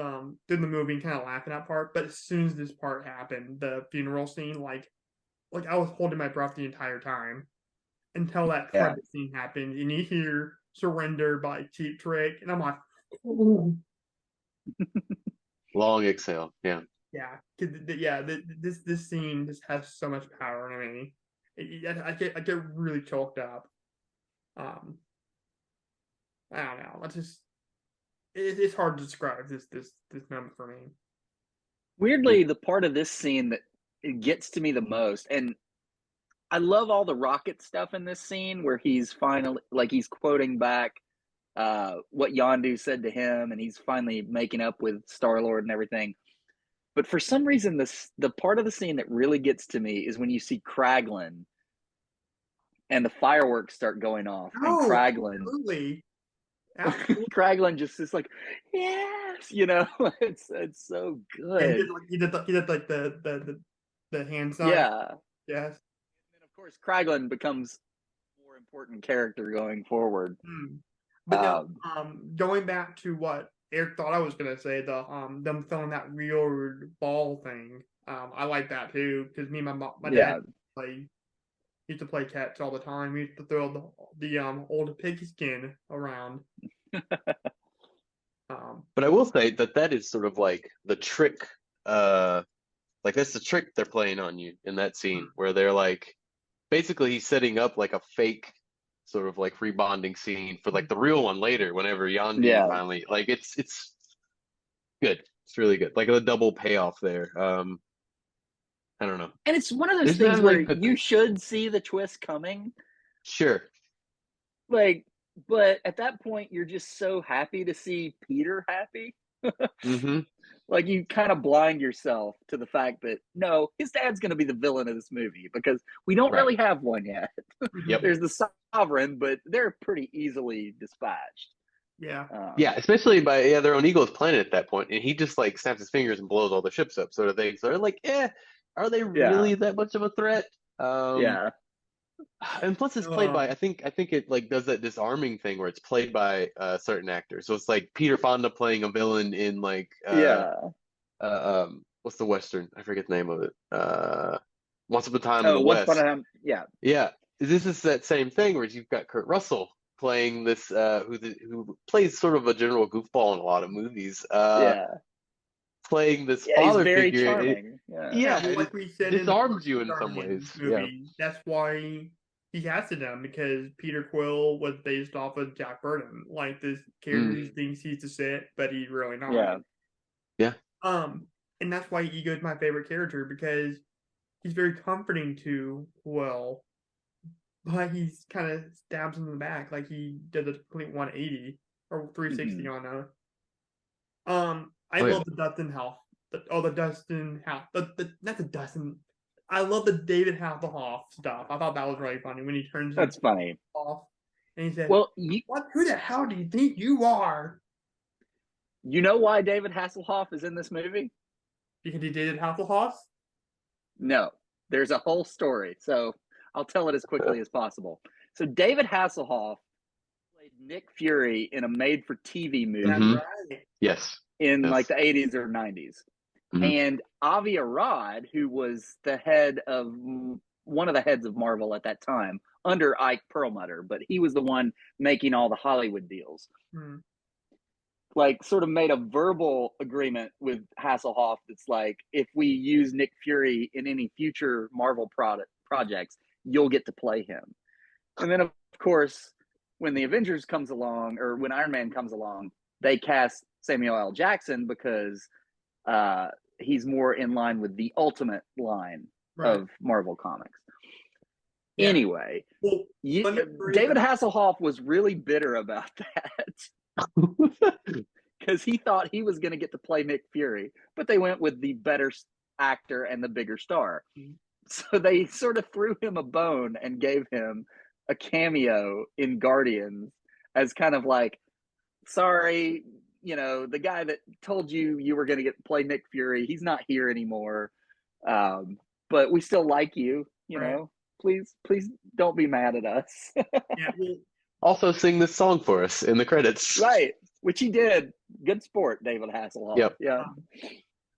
S1: through the movie and kind of laughing at part, but as soon as this part happened, the funeral scene, like I was holding my breath the entire time until that
S3: Yeah.
S1: credit scene happened, and you hear "Surrender" by Cheap Trick, and I'm like, ooh.
S2: Long exhale. Yeah.
S1: Yeah, this scene just has so much power. I mean, I get really choked up. I don't know. It's hard to describe this moment for me.
S3: Weirdly, the part of this scene that it gets to me the most, and I love all the rocket stuff in this scene where he's finally like he's quoting back what Yondu said to him, and he's finally making up with Star-Lord and everything. But for some reason, the part of the scene that really gets to me is when you see Kraglin and the fireworks start going off, and Kraglin,
S1: absolutely.
S3: Kraglin just is like, yes, it's so good.
S1: He did like the hand sign.
S3: Yeah.
S1: Yes.
S3: And of course, Kraglin becomes a more important character going forward.
S1: But no, going back to what Eric thought I was gonna say, them throwing that real ball thing. I like that too because me and my dad used to play catch all the time. We used to throw the old pigskin around.
S2: But I will say that is sort of like the trick. Like that's the trick they're playing on you in that scene where they're like, basically he's setting up like a fake sort of like rebonding scene for like the real one later whenever Yondu finally like it's good. It's really good. Like a double payoff there. I don't know.
S3: And it's one of those things where you should see the twist coming.
S2: Sure.
S3: Like, but at that point you're just so happy to see Peter happy.
S2: Mm-hmm.
S3: Like you kind of blind yourself to the fact that no, his dad's going to be the villain of this movie because we don't really have one yet.
S2: Yep.
S3: There's the Sovereign, but they're pretty easily dispatched.
S1: Yeah.
S2: Yeah, especially by their own Eagle's planet at that point, and he just like snaps his fingers and blows all the ships up, sort of thing. So they're like, are they really that much of a threat? And plus it's played by I think it like does that disarming thing where it's played by a certain actor. So it's like Peter Fonda playing a villain in like what's the Western? I forget the name of it. Once Upon a Time in the West. Yeah. This is that same thing where you've got Kurt Russell playing this who plays sort of a general goofball in a lot of movies. Playing this father
S3: very
S2: figure.
S3: Charming.
S1: Like we said,
S2: disarms you in some ways.
S1: Movie. That's why he casted him because Peter Quill was based off of Jack Burton. Like this character thinks he's the sit, but he's really not.
S2: Yeah.
S1: And that's why Ego's my favorite character because he's very comforting to Quill, but he's kind of stabs him in the back like he did a complete 180 or 360 on her. I love the Dustin House. The Dustin House. Not the Dustin. I love the David Hasselhoff stuff. I thought that was really funny when he turns.
S3: That's funny.
S1: Off and he said,
S3: "Well,
S1: who the hell do you think you are?"
S3: You know why David Hasselhoff is in this movie?
S1: Because he dated Hasselhoff?
S3: No, there's a whole story. So I'll tell it as quickly as possible. So David Hasselhoff played Nick Fury in a made-for-TV movie.
S2: Mm-hmm. Right. Yes.
S3: In like the 80s or 90s. Mm-hmm. And Avi Arad, who was the head of one of the heads of Marvel at that time, under Ike Perlmutter, but he was the one making all the Hollywood deals. Like sort of made a verbal agreement with Hasselhoff that's like, if we use Nick Fury in any future Marvel projects, you'll get to play him. And then of course, when the Avengers comes along, or when Iron Man comes along, they cast Samuel L. Jackson because he's more in line with the Ultimate line of Marvel Comics. Yeah. Anyway, David Hasselhoff was really bitter about that because he thought he was going to get to play Nick Fury, but they went with the better actor and the bigger star. So they sort of threw him a bone and gave him a cameo in Guardians as kind of like, sorry, the guy that told you were going to play Nick Fury, he's not here anymore. But we still like you, know. Please don't be mad at us.
S2: Also sing this song for us in the credits.
S3: Right, which he did. good sport, David Hasselhoff.
S2: Yep.
S3: Yeah.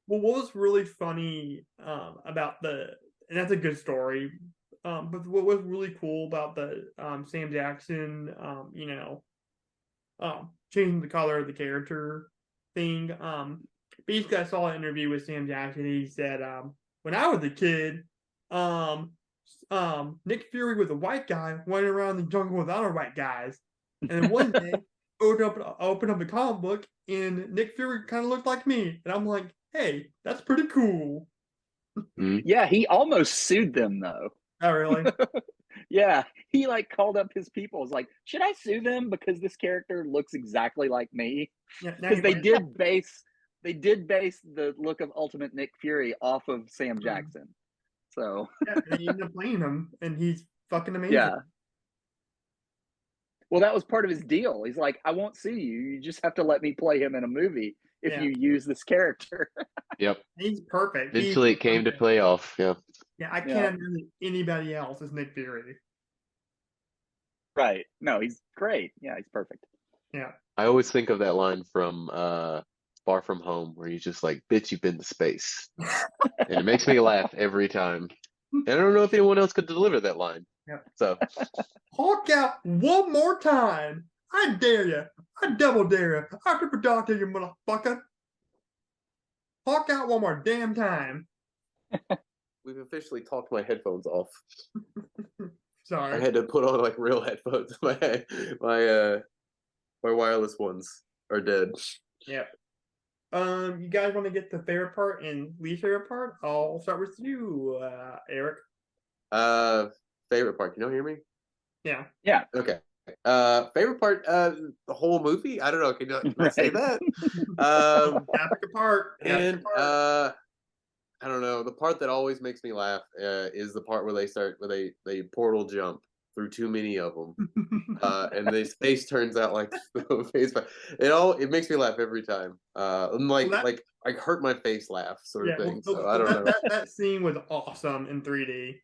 S1: Well, what was really funny about and that's a good story. But what was really cool about the Sam Jackson, changing the color of the character thing. Basically, I saw an interview with Sam Jackson. He said, when I was a kid, Nick Fury was a white guy running around the jungle with other white guys, and then one day, opened up a comic book, and Nick Fury kind of looked like me, and I'm like, hey, that's pretty cool.
S3: Yeah, he almost sued them though.
S1: Oh, really?
S3: Yeah, he like called up his people. Was like, should I sue them because this character looks exactly like me?
S1: Yeah,
S3: Because they did base the look of Ultimate Nick Fury off of Sam Jackson. So
S1: yeah, they ended up playing him, and he's fucking amazing.
S3: yeah. Well, that was part of his deal. He's like, I won't sue you. You just have to let me play him in a movie if you use this character.
S2: Yep.
S1: He's perfect.
S2: Eventually, it came to play off. Yeah.
S1: Yeah, I can't imagine anybody else as Nick Fury.
S3: Right. No, he's great. Yeah, he's perfect.
S1: Yeah.
S2: I always think of that line from Far From Home where he's just like, bitch, you've been to space. And it makes me laugh every time. And I don't know if anyone else could deliver that line.
S1: Yeah.
S2: So
S1: Hawk out one more time. I dare you. I double dare you. I triple dog dare you, motherfucker. Hawk out one more damn time.
S2: we've officially talked my headphones off.
S1: Sorry.
S2: I had to put on like real headphones. My wireless ones are dead.
S1: Yep. You guys want to get the favorite part and least favorite part? I'll start with you, Eric.
S2: Favorite part. Can you hear me?
S1: Yeah.
S3: Yeah.
S2: Okay. Favorite part, the whole movie? I don't know. Can I say that?
S1: Epic part.
S2: And I don't know. The part that always makes me laugh is the part where they portal jump through too many of them, and the face turns out like the face. It makes me laugh every time. Like I hurt my face laugh sort of thing. So I don't know.
S1: That scene was awesome in 3D.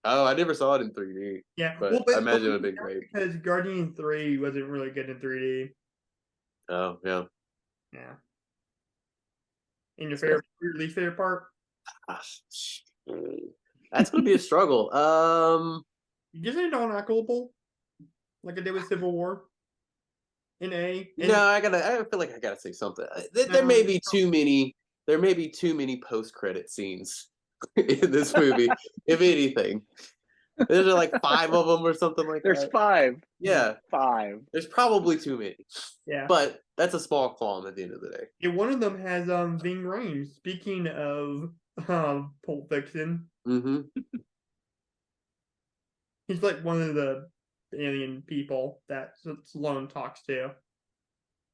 S2: Oh, I never saw it in 3D.
S1: Yeah,
S2: but I imagine it would be great
S1: because Guardian 3 wasn't really good in 3D.
S2: Oh yeah.
S1: Yeah. And your least favorite part?
S2: That's gonna be a struggle.
S1: You just ain't non-applicable, like I did with Civil War. No,
S2: I feel like I gotta say something. There may be too many. There may be too many post-credit scenes in this movie. If anything, there's like 5 of them or something like that.
S3: There's 5.
S2: Yeah,
S3: 5.
S2: There's probably too many.
S1: Yeah,
S2: but that's a small qualm at the end of the day.
S1: Yeah, one of them has Ving Rhames. Speaking of Pulp Fiction, he's like one of the alien people that Stallone talks to.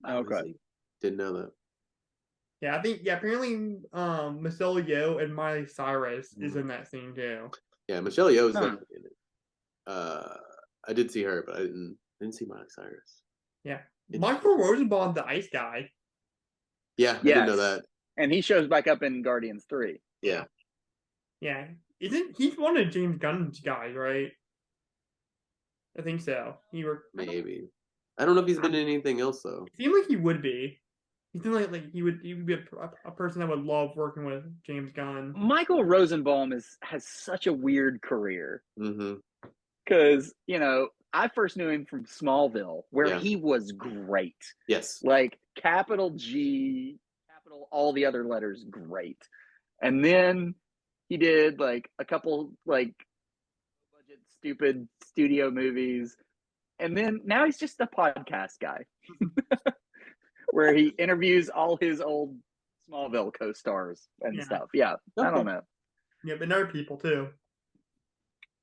S3: Okay.
S2: Didn't know that.
S1: Yeah, I think apparently Michelle Yeoh and Miley Cyrus is in that scene too.
S2: Yeah, Michelle Yeoh is definitely in it. I did see her, but I didn't see Miley Cyrus.
S1: Yeah. Michael Rosenbaum, the ice guy.
S2: Yeah, I didn't know that.
S3: And he shows back up in Guardians 3.
S2: Yeah.
S1: Yeah. He's one of James Gunn's guys, right? I think so.
S2: Maybe. I don't know if he's been in anything else though.
S1: It seemed like he would be. He seemed like he would be a person that would love working with James Gunn.
S3: Michael Rosenbaum has such a weird career. Because, I first knew him from Smallville, where he was great.
S2: Yes.
S3: Like, capital G, capital all the other letters, great. And then he did, like, a couple, like, budget, stupid studio movies. And then now he's just a podcast guy. Where he interviews all his old Smallville co-stars and stuff. Yeah, I don't know.
S1: Yeah, but other people, too.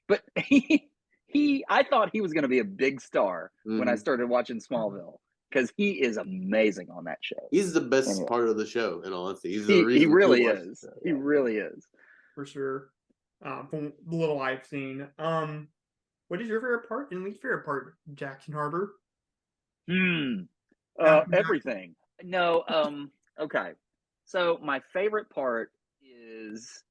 S3: But I thought he was going to be a big star when I started watching Smallville because he is amazing on that show.
S2: He's the best part of the show, in all honesty.
S3: He really is. He really is.
S1: For sure. From the little I've seen. What is your favorite part and least favorite part, Jackson Harbor?
S3: Everything. No, okay. So my favorite part is,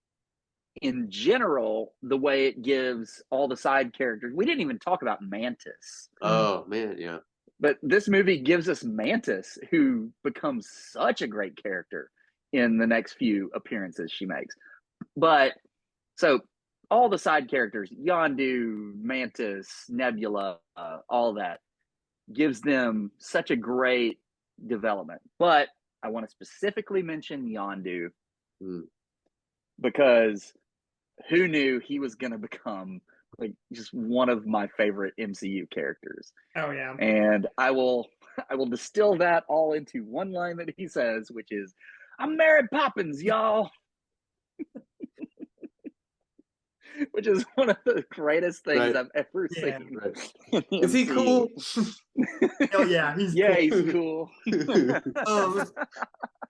S3: in general, the way it gives all the side characters. We didn't even talk about Mantis.
S2: Oh man, yeah.
S3: But this movie gives us Mantis, who becomes such a great character in the next few appearances she makes. But so all the side characters, Yondu, Mantis, Nebula, all that gives them such a great development. But I want to specifically mention Yondu because who knew he was going to become like just one of my favorite MCU characters.
S1: Oh yeah.
S3: And I will distill that all into one line that he says, which is, "I'm Mary Poppins, y'all." Which is one of the greatest things I've ever seen.
S2: Right. Is he cool?
S1: Oh yeah, he's
S3: cool.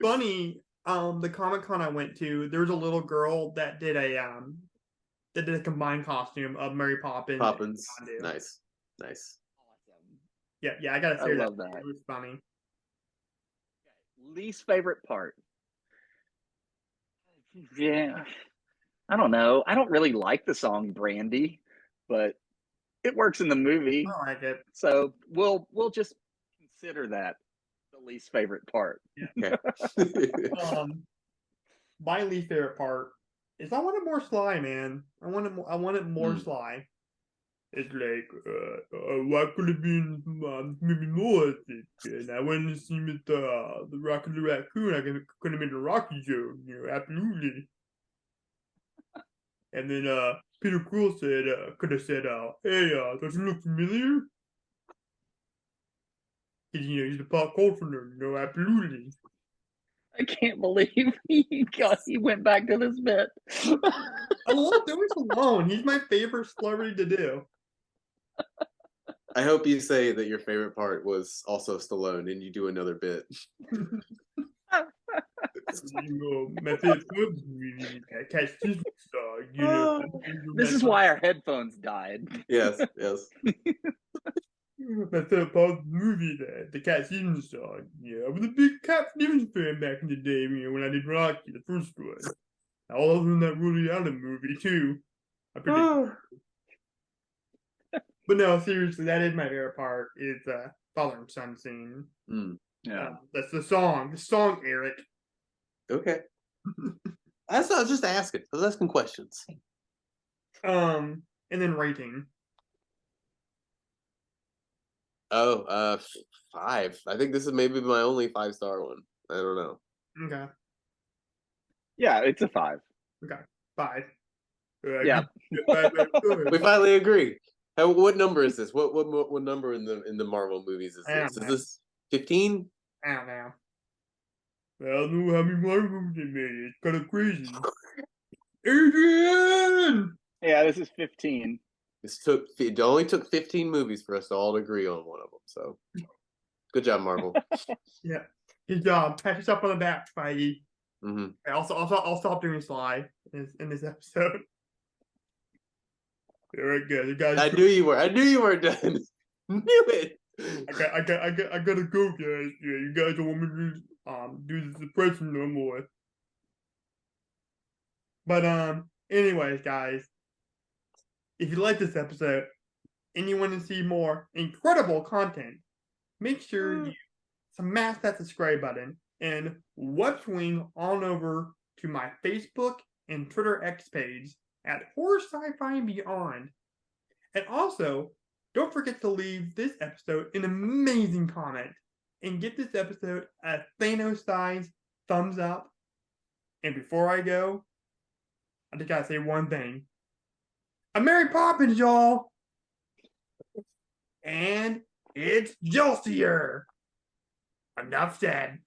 S1: Funny, the Comic-Con I went to, there was a little girl that did a combined costume of Mary Poppins.
S2: Nice.
S1: Yeah, I gotta say
S3: I love that.
S1: It was funny.
S3: Least favorite part. Yeah. I don't know. I don't really like the song Brandy, but it works in the movie.
S1: I like it.
S3: So we'll just consider that the least favorite part.
S1: Yeah. My least favorite part is I wanted more Sly, man. I wanted more Sly. It's like what could have been maybe more. And I went to see the Rocky the Raccoon. I could have made a Rocky joke, absolutely. And then Peter Quill could have said, "Hey, does he look familiar?" He's the pop culture nerd, absolutely.
S3: I can't believe he went back to this bit.
S1: I love doing Stallone. He's my favorite celebrity to do.
S2: I hope you say that your favorite part was also Stallone and you do another bit.
S1: My favorite
S3: This is why our headphones died.
S2: Yes.
S1: My favorite part of the movie, the Cat Stevens song. Yeah, I was a big Cat Stevens fan back in the day, when I did Rocky, the first one. I also in that Woody Allen movie too. But no, seriously, that is my favorite part. Is father and son scene.
S3: Yeah,
S1: that's the song. The song, Eric.
S2: Okay. That's not just asking. I was asking questions.
S1: And then rating.
S2: 5. I think this is maybe my only 5-star one. I don't know.
S1: Okay.
S3: Yeah, it's a 5.
S1: Okay, 5.
S3: Yeah.
S2: We finally agree. What number is this? What number in the Marvel movies is this? Is this 15?
S1: I don't know. I don't know how many Marvel movies they made. It's kind of crazy. Adrian!
S3: Yeah, this is 15.
S2: It only took 15 movies for us to all agree on one of them. So, good job, Marvel.
S1: Yeah, good job. Pat yourself on the back, Spidey.
S2: Mm-hmm.
S1: I'll stop doing Sly in this episode. All right, guys.
S2: I knew you were done. Knew it.
S1: I gotta go, guys. Yeah, you guys don't want me to do the suppression no more. But anyways, guys, if you like this episode and you want to see more incredible content, make sure you smash that subscribe button and swing on over to my Facebook and Twitter X page at Horror Sci-Fi and Beyond. And also, don't forget to leave this episode an amazing comment and get this episode a Thanos-sized thumbs up. And before I go, I just gotta say one thing. I'm Mary Poppins, y'all! And it's Jolstier! Enough said.